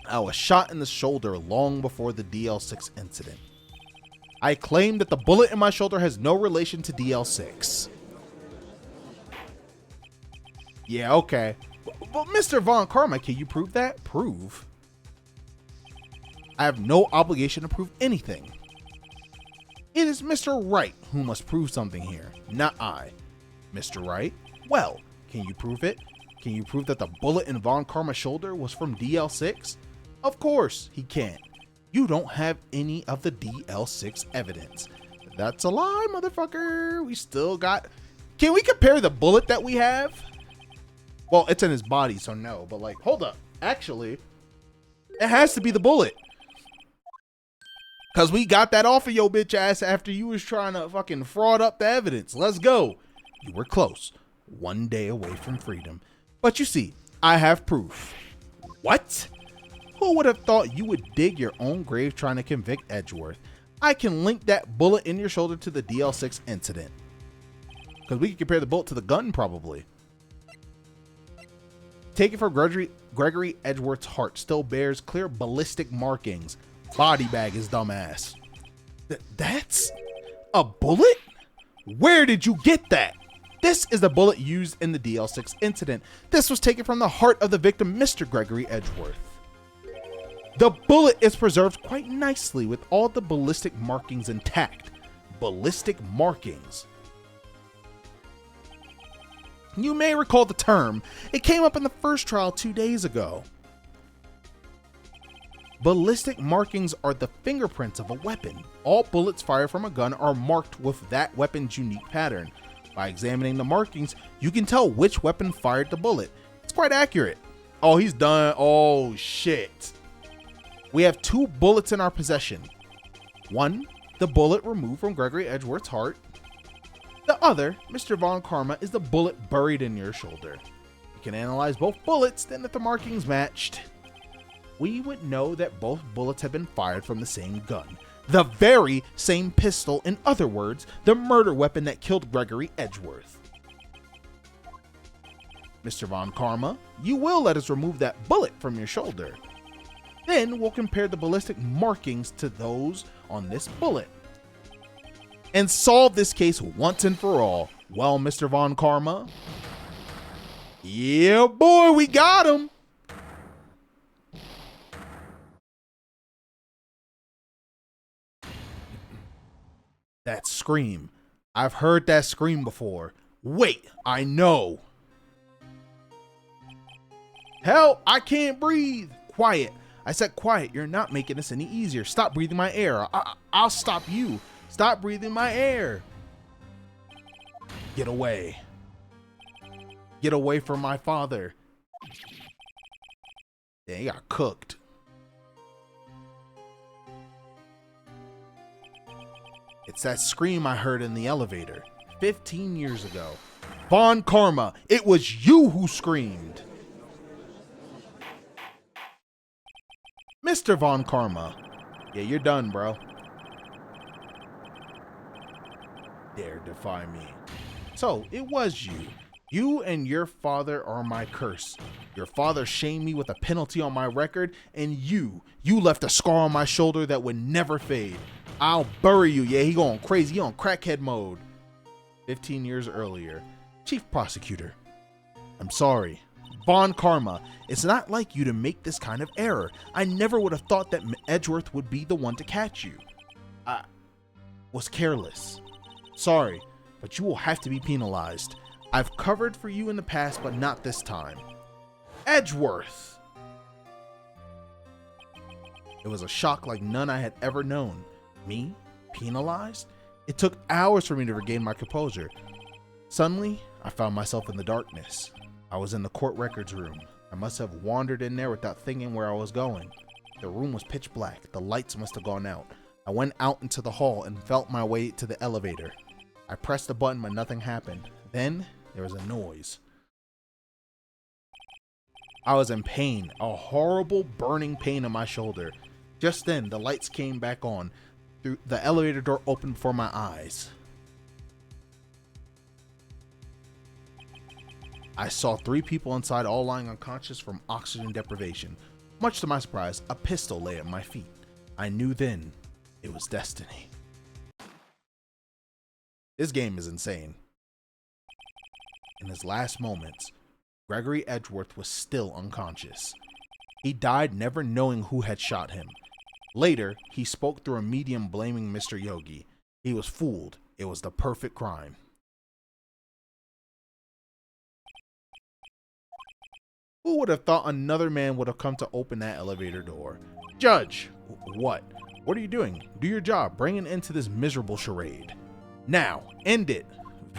I was shot in the shoulder long before the DL6 incident. I claim that the bullet in my shoulder has no relation to DL6. Yeah, okay. But Mr. Von Karma, can you prove that? Prove? I have no obligation to prove anything. It is Mr. Wright who must prove something here, not I. Mr. Wright? Well, can you prove it? Can you prove that the bullet in Von Karma's shoulder was from DL6? Of course he can't. You don't have any of the DL6 evidence. That's a lie, motherfucker. We still got... Can we compare the bullet that we have? Well, it's in his body, so no. But like, hold up. Actually, it has to be the bullet. Because we got that off of your bitch ass after you was trying to fucking fraud up the evidence. Let's go. You were close. 1 day away from freedom. But you see, I have proof. What? Who would have thought you would dig your own grave trying to convict Edgeworth? I can link that bullet in your shoulder to the DL6 incident. Because we can compare the bullet to the gun, probably. Take it from Gregory Edgeworth's heart. Still bears clear ballistic markings. Body bag his dumb ass. That's a bullet? Where did you get that? This is the bullet used in the DL6 incident. This was taken from the heart of the victim, Mr. Gregory Edgeworth. The bullet is preserved quite nicely with all the ballistic markings intact. Ballistic markings. You may recall the term. It came up in the first trial 2 days ago. Ballistic markings are the fingerprints of a weapon. All bullets fired from a gun are marked with that weapon's unique pattern. By examining the markings, you can tell which weapon fired the bullet. It's quite accurate. Oh, he's done. Oh, shit. We have 2 bullets in our possession. One, the bullet removed from Gregory Edgeworth's heart. The other, Mr. Von Karma, is the bullet buried in your shoulder. You can analyze both bullets, then if the markings matched, we would know that both bullets have been fired from the same gun. The very same pistol, in other words, the murder weapon that killed Gregory Edgeworth. Mr. Von Karma, you will let us remove that bullet from your shoulder. Then we'll compare the ballistic markings to those on this bullet and solve this case once and for all. Well, Mr. Von Karma, yeah, boy, we got him. That scream. I've heard that scream before. Wait, I know. Help, I can't breathe. Quiet. I said quiet. You're not making this any easier. Stop breathing my air. I'll stop you. Stop breathing my air. Get away. Get away from my father. Yeah, he got cooked. It's that scream I heard in the elevator 15 years ago. Von Karma, it was you who screamed. Mr. Von Karma. Yeah, you're done, bro. Dare defy me. So, it was you. You and your father are my curse. Your father shamed me with a penalty on my record, and you left a scar on my shoulder that would never fade. I'll bury you. Yeah, he going crazy. He on crackhead mode. 15 years earlier. Chief Prosecutor, I'm sorry. Von Karma, it's not like you to make this kind of error. I never would have thought that Edgeworth would be the one to catch you. I was careless. Sorry, but you will have to be penalized. I've covered for you in the past, but not this time. Edgeworth! It was a shock like none I had ever known. Me? Penalized? It took hours for me to regain my composure. Suddenly, I found myself in the darkness. I was in the court records room. I must have wandered in there without thinking where I was going. The room was pitch black. The lights must have gone out. I went out into the hall and felt my way to the elevator. I pressed the button, but nothing happened. Then, there was a noise. I was in pain, a horrible burning pain in my shoulder. Just then, the lights came back on. The elevator door opened before my eyes. I saw 3 people inside, all lying unconscious from oxygen deprivation. Much to my surprise, a pistol lay at my feet. I knew then it was destiny. This game is insane. In his last moments, Gregory Edgeworth was still unconscious. He died never knowing who had shot him. Later, he spoke through a medium blaming Mr. Yogi. He was fooled. It was the perfect crime. Who would have thought another man would have come to open that elevator door? Judge! What? What are you doing? Do your job. Bring an end to this miserable charade. Now, end it.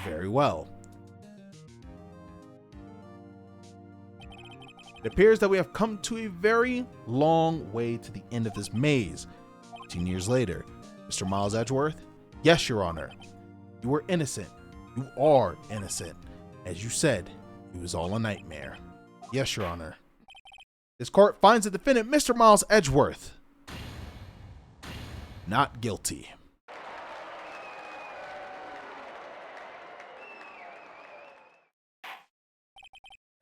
Very well. It appears that we have come to a very long way to the end of this maze. 15 years later, Mr. Miles Edgeworth? Yes, Your Honor. You were innocent. You are innocent. As you said, it was all a nightmare. Yes, Your Honor. This court finds the defendant, Mr. Miles Edgeworth, not guilty.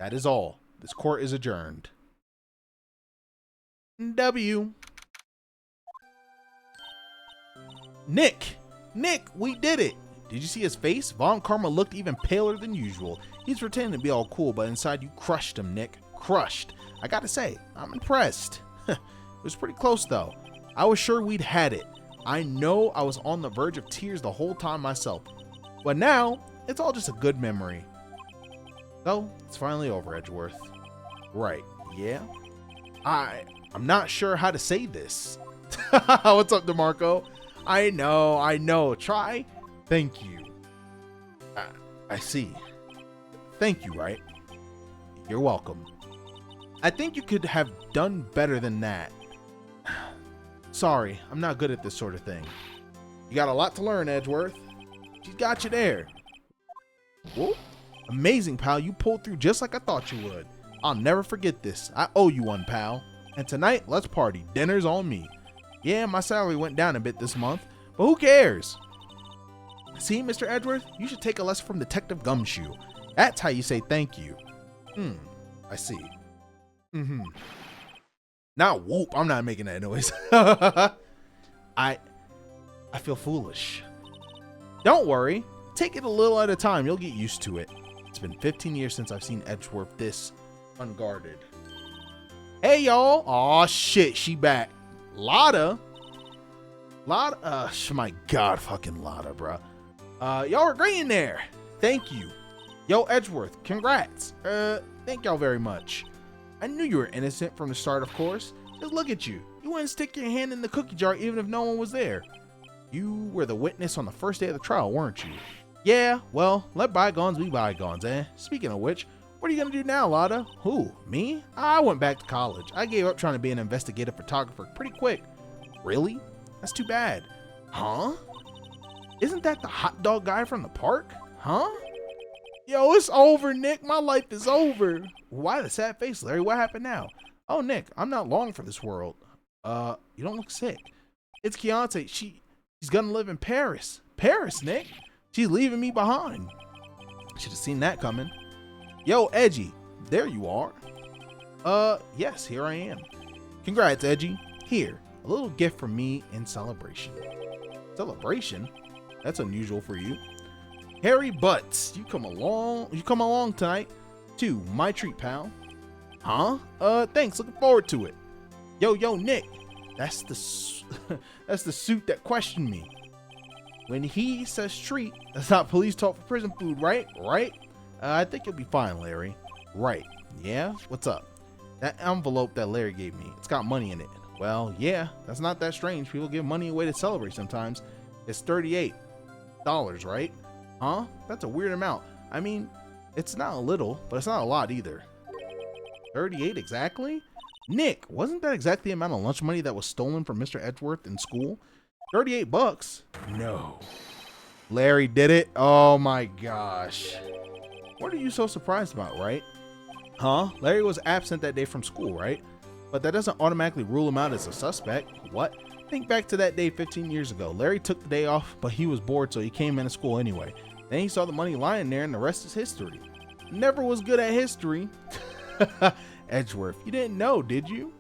That is all. This court is adjourned. W. Nick, we did it. Did you see his face? Von Karma looked even paler than usual. He's pretending to be all cool, but inside you crushed him, Nick. Crushed. I gotta say, I'm impressed. It was pretty close though. I was sure we'd had it. I know I was on the verge of tears the whole time myself. But now, it's all just a good memory. So, it's finally over, Edgeworth. Right, yeah? I'm not sure how to say this. What's up, DeMarco? I know. Try. Thank you. I see. Thank you, Wright. You're welcome. I think you could have done better than that. Sorry, I'm not good at this sort of thing. You got a lot to learn, Edgeworth. She's got you there. Whoa. Amazing, pal. You pulled through just like I thought you would. I'll never forget this. I owe you one, pal. And tonight, let's party. Dinner's on me. Yeah, my salary went down a bit this month, but who cares? See, Mr. Edgeworth, you should take a lesson from Detective Gumshoe. That's how you say thank you. Hmm. I see. Mm-hmm. Not whoop. I'm not making that noise. I feel foolish. Don't worry. Take it a little at a time. You'll get used to it. It's been 15 years since I've seen Edgeworth this unguarded. Hey, y'all. Aw, shit. She back. Lotta. My God, fucking Lotta, bro. Y'all are great in there. Thank you. Yo, Edgeworth, congrats. Thank y'all very much. I knew you were innocent from the start, of course. Just look at you. You wouldn't stick your hand in the cookie jar even if no one was there. You were the witness on the first day of the trial, weren't you? Yeah, well, let bygones be bygones, eh? Speaking of which, what are you gonna do now, Lotta? Who, me? I went back to college. I gave up trying to be an investigative photographer pretty quick. Really? That's too bad. Huh? Isn't that the hot dog guy from the park? Huh? Yo, it's over, Nick. My life is over. Why the sad face, Larry? What happened now? Oh, Nick, I'm not long for this world. You don't look sick. It's Keontae. She's gonna live in Paris. Paris, Nick? She's leaving me behind. Should have seen that coming. Yo, Edgy, there you are. Yes, here I am. Congrats, Edgy. Here, a little gift from me in celebration. Celebration? That's unusual for you. Harry Butts, you come along tonight to my treat, pal. Huh? Thanks, looking forward to it. Yo, Nick, that's the suit that questioned me. When he says treat, that's not police talk for prison food, right? Right? I think you'll be fine, Larry. Right. Yeah? What's up? That envelope that Larry gave me, it's got money in it. Well, yeah, that's not that strange. People give money away to celebrate sometimes. It's $38, right? Huh? That's a weird amount. I mean, it's not a little, but it's not a lot either. 38 exactly? Nick, wasn't that exactly the amount of lunch money that was stolen from Mr. Edgeworth in school? 38 bucks? No. Larry did it? Oh my gosh. What are you so surprised about, right? Huh? Larry was absent that day from school, right? But that doesn't automatically rule him out as a suspect. What? Think back to that day 15 years ago. Larry took the day off, but he was bored, so he came into school anyway. Then he saw the money lying there, and the rest is history. Never was good at history. Edgeworth, you didn't know, did you?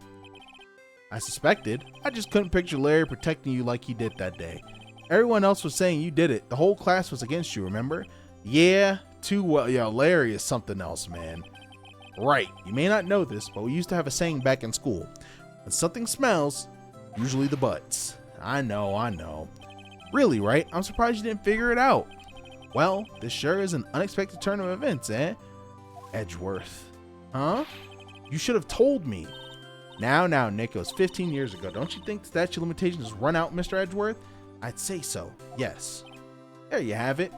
I suspected. I just couldn't picture Larry protecting you like he did that day. Everyone else was saying you did it. The whole class was against you, remember? Yeah, too well. Yeah, Larry is something else, man. Right, you may not know this, but we used to have a saying back in school. When something smells, usually the butts. I know. Really, right? I'm surprised you didn't figure it out. Well, this sure is an unexpected turn of events, eh? Edgeworth. Huh? You should have told me. Now, Nick, it was 15 years ago. Don't you think the statute of limitations has run out, Mr. Edgeworth? I'd say so, yes. There you have it.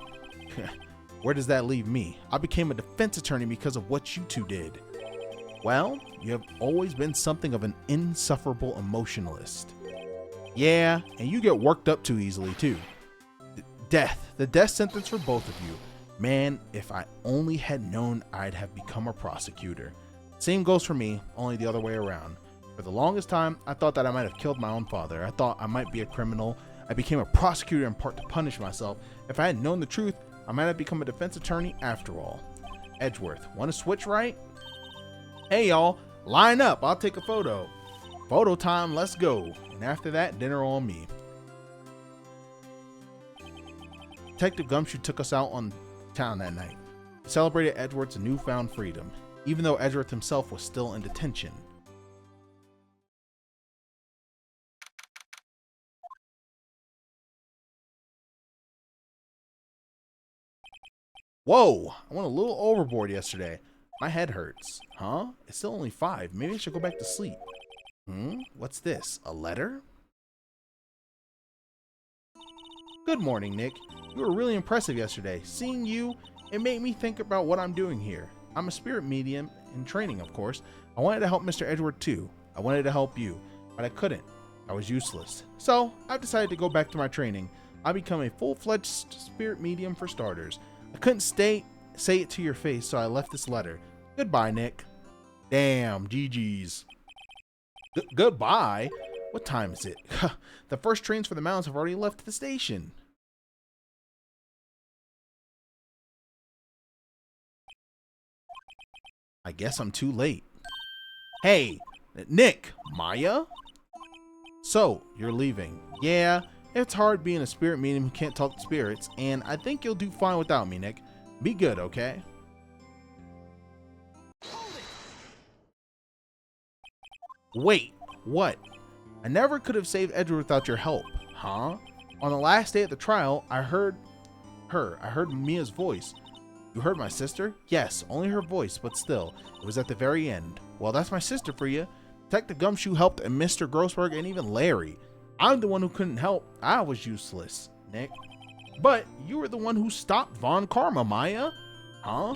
Where does that leave me? I became a defense attorney because of what you two did. Well, you have always been something of an insufferable emotionalist. Yeah, and you get worked up too easily, too. The death sentence for both of you. Man, if I only had known, I'd have become a prosecutor. Same goes for me, only the other way around. For the longest time, I thought that I might have killed my own father. I thought I might be a criminal. I became a prosecutor in part to punish myself. If I had known the truth, I might have become a defense attorney after all. Edgeworth, want to switch, right? Hey, y'all, line up. I'll take a photo. Photo time, let's go. And after that, dinner on me. Detective Gumshoe took us out on town that night. He celebrated Edgeworth's newfound freedom, even though Edgeworth himself was still in detention. Whoa, I went a little overboard yesterday. My head hurts. Huh? It's still only 5. Maybe I should go back to sleep. What's this? A letter? Good morning, Nick. You were really impressive yesterday. Seeing you, it made me think about what I'm doing here. I'm a spirit medium in training, of course. I wanted to help Mr. Edgeworth too. I wanted to help you, but I couldn't. I was useless. So, I've decided to go back to my training. I'll become a full-fledged spirit medium for starters. I couldn't say it to your face, so I left this letter. Goodbye, Nick. Damn, GG's. Goodbye? What time is it? The first trains for the mountains have already left the station. I guess I'm too late. Hey, Nick, Maya? So, you're leaving. Yeah, it's hard being a spirit medium who can't talk to spirits, and I think you'll do fine without me, Nick. Be good, okay? Wait, what? I never could have saved Edward without your help, huh? On the last day at the trial, I heard Mia's voice. You heard my sister? Yes, only her voice, but still, it was at the very end. Well, that's my sister for you. Detective Gumshoe helped, and Mr. Grossberg, and even Larry. I'm the one who couldn't help. I was useless, Nick. But you were the one who stopped Von Karma, Maya. Huh?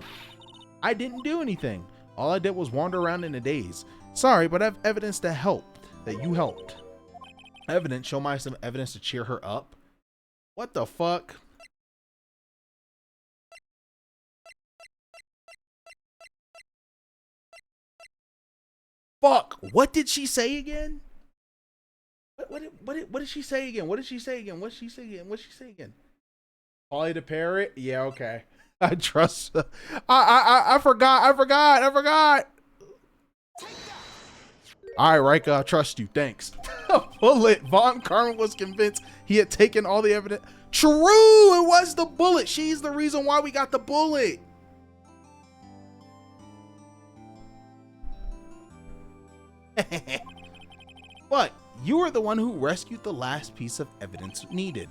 I didn't do anything. All I did was wander around in a daze. Sorry, but I have evidence that you helped. Evidence? Show Maya some evidence to cheer her up? What the fuck? Fuck! What did she say again? What did she say again? What did she say again? What did she say again? What did she say again? Polly the parrot? Yeah, okay. I trust. I forgot. All right, Rika, I trust you. Thanks. Bullet. Von Karma was convinced he had taken all the evidence. True, it was the bullet. She's the reason why we got the bullet. But you were the one who rescued the last piece of evidence needed.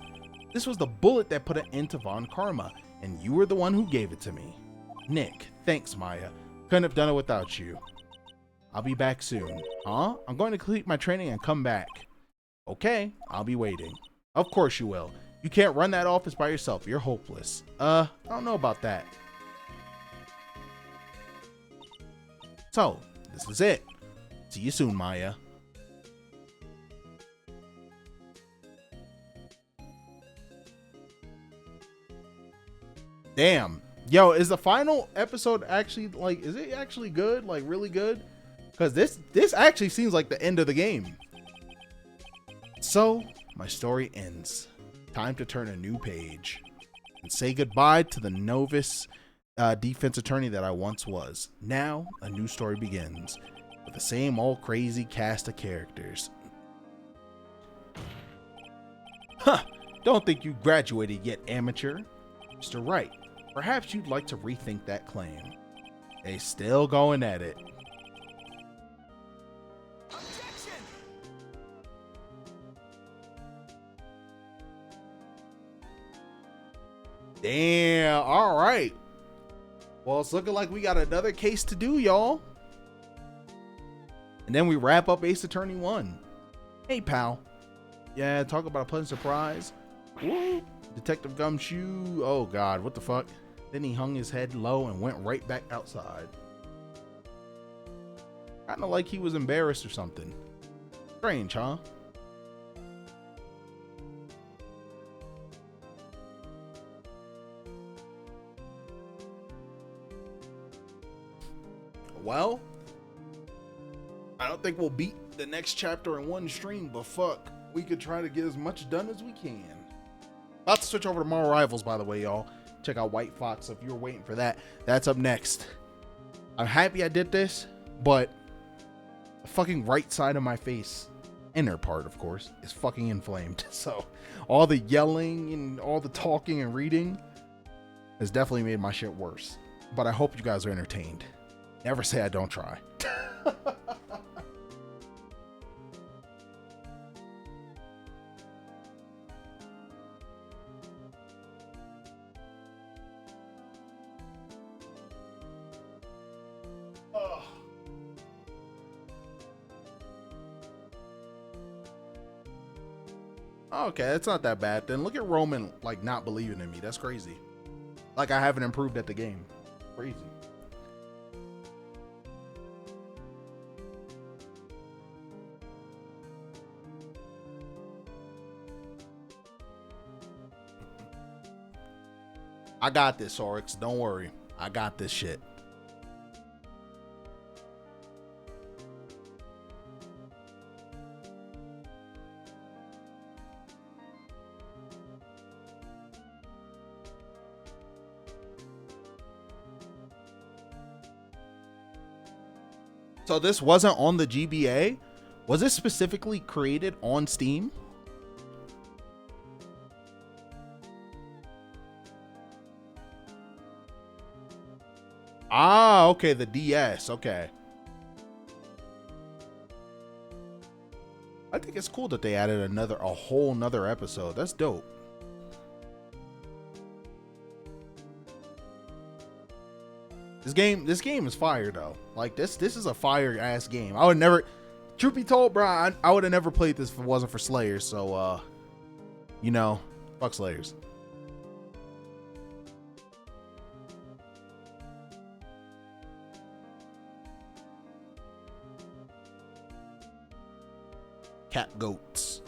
This was the bullet that put an end to Von Karma, and you were the one who gave it to me. Nick, thanks, Maya. Couldn't have done it without you. I'll be back soon. Huh? I'm going to complete my training and come back. Okay, I'll be waiting. Of course you will. You can't run that office by yourself. You're hopeless. I don't know about that. So, this is it. See you soon, Maya. Damn. Yo, is the final episode actually, like, is it actually good? Like, really good? Because this actually seems like the end of the game. So, my story ends. Time to turn a new page. And say goodbye to the novice defense attorney that I once was. Now, a new story begins. With the same old crazy cast of characters. Huh. Don't think you graduated yet, amateur. Mr. Wright, perhaps you'd like to rethink that claim. They still going at it. Objection! Damn, all right. Well, it's looking like we got another case to do, y'all. And then we wrap up Ace Attorney 1. Hey, pal. Yeah, talk about a pleasant surprise. Woo. Detective Gumshoe. Oh, God, what the fuck? Then he hung his head low and went right back outside. Kinda like he was embarrassed or something. Strange, huh? Well, I don't think we'll beat the next chapter in one stream, but fuck, we could try to get as much done as we can. About to switch over to Moral Rivals, by the way, y'all. Check out White Fox if you're waiting for that. That's up next. I'm happy I did this, but the fucking right side of my face, inner part, of course, is fucking inflamed. So all the yelling and all the talking and reading has definitely made my shit worse. But I hope you guys are entertained. Never say I don't try. Okay, that's not that bad. Then look at Roman, like, not believing in me. That's crazy. Like, I haven't improved at the game. Crazy. I got this, Oryx. Don't worry. I got this shit. So this wasn't on the GBA? Was it specifically created on Steam? Ah, okay, the DS. Okay. I think it's cool that they added a whole nother episode. That's dope. This game is fire though. Like this is a fire ass game. I would never, truth be told, bro, I would have never played this if it wasn't for Slayers. So, you know, fuck Slayers. Cat goats.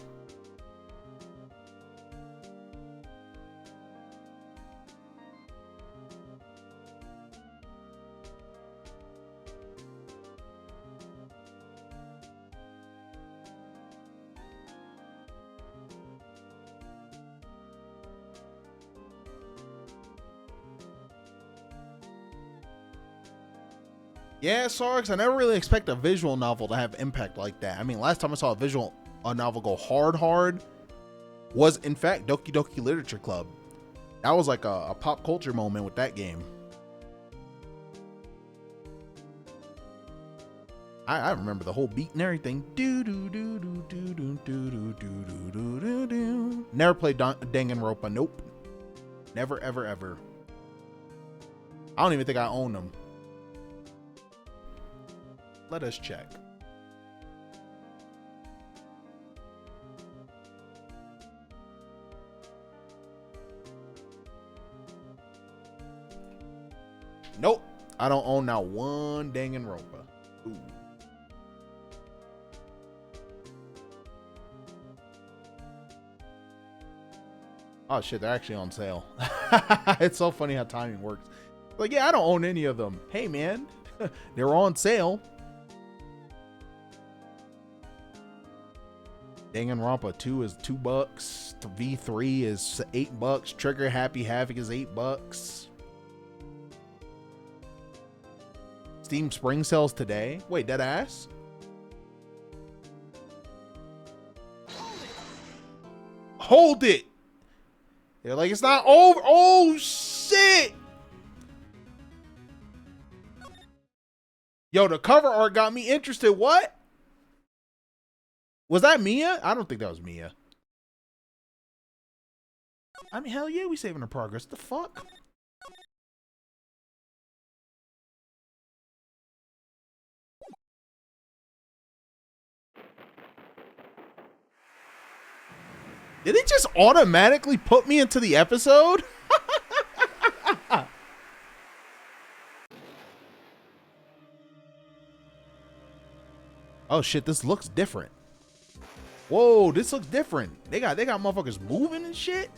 Yeah, Sarks, I never really expect a visual novel to have impact like that. I mean, last time I saw a novel go hard was in fact Doki Doki Literature Club. That was like a pop culture moment with that game. I remember the whole beat and everything. Never played Danganronpa. Nope. Never, ever, ever. I don't even think I own them. Let us check. Nope. I don't own not one Danganronpa. Ooh. Oh shit, they're actually on sale. It's so funny how timing works. Like, yeah, I don't own any of them. Hey man, they're on sale. Danganronpa 2 is $2. V3 is $8. Trigger Happy Havoc is $8. Steam spring sales today. Wait, dead ass? Hold it. They're like, it's not over. Oh shit. Yo, the cover art got me interested. What? Was that Mia? I don't think that was Mia. I mean, hell yeah, we saving her progress. The fuck? Did it just automatically put me into the episode? Oh shit, this looks different. Whoa, this looks different. They got motherfuckers moving and shit.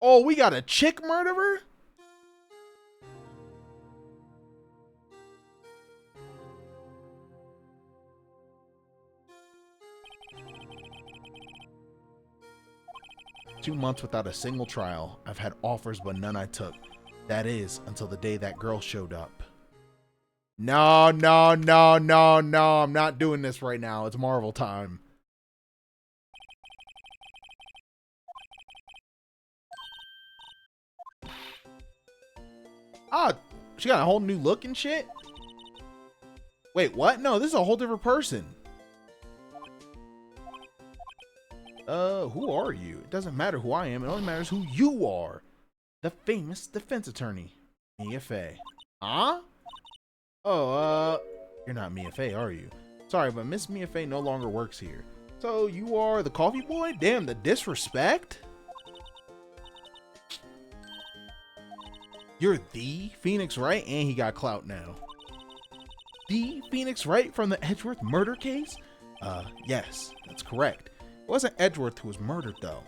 Oh, we got a chick murderer? "2 months without a single trial. I've had offers, but none I took. That is, until the day that girl showed up." No, no, no, no, no. I'm not doing this right now. It's Marvel time. Ah, she got a whole new look and shit? Wait, what? No, this is a whole different person. Who are you? It doesn't matter who I am. It only matters who you are. The famous defense attorney, Mia Fey. Huh? Oh, you're not Mia Fey, are you? Sorry, but Miss Mia Fey no longer works here. So you are the coffee boy? Damn, the disrespect. You're the Phoenix Wright, and he got clout now. The Phoenix Wright from the Edgeworth murder case? Yes, that's correct. It wasn't Edgeworth who was murdered, though.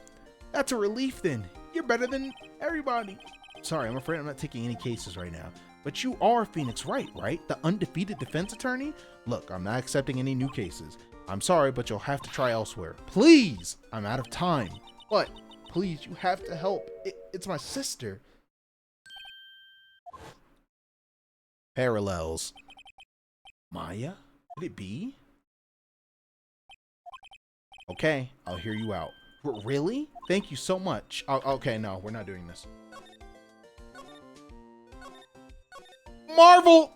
That's a relief, then. You're better than everybody. Sorry, I'm afraid I'm not taking any cases right now. But you are Phoenix Wright, right? The undefeated defense attorney? Look, I'm not accepting any new cases. I'm sorry, but you'll have to try elsewhere. Please! I'm out of time. But, please, you have to help. It's my sister. Parallels. Maya? Could it be? Okay, I'll hear you out. Really? Thank you so much. Okay, no, we're not doing this. Marvel!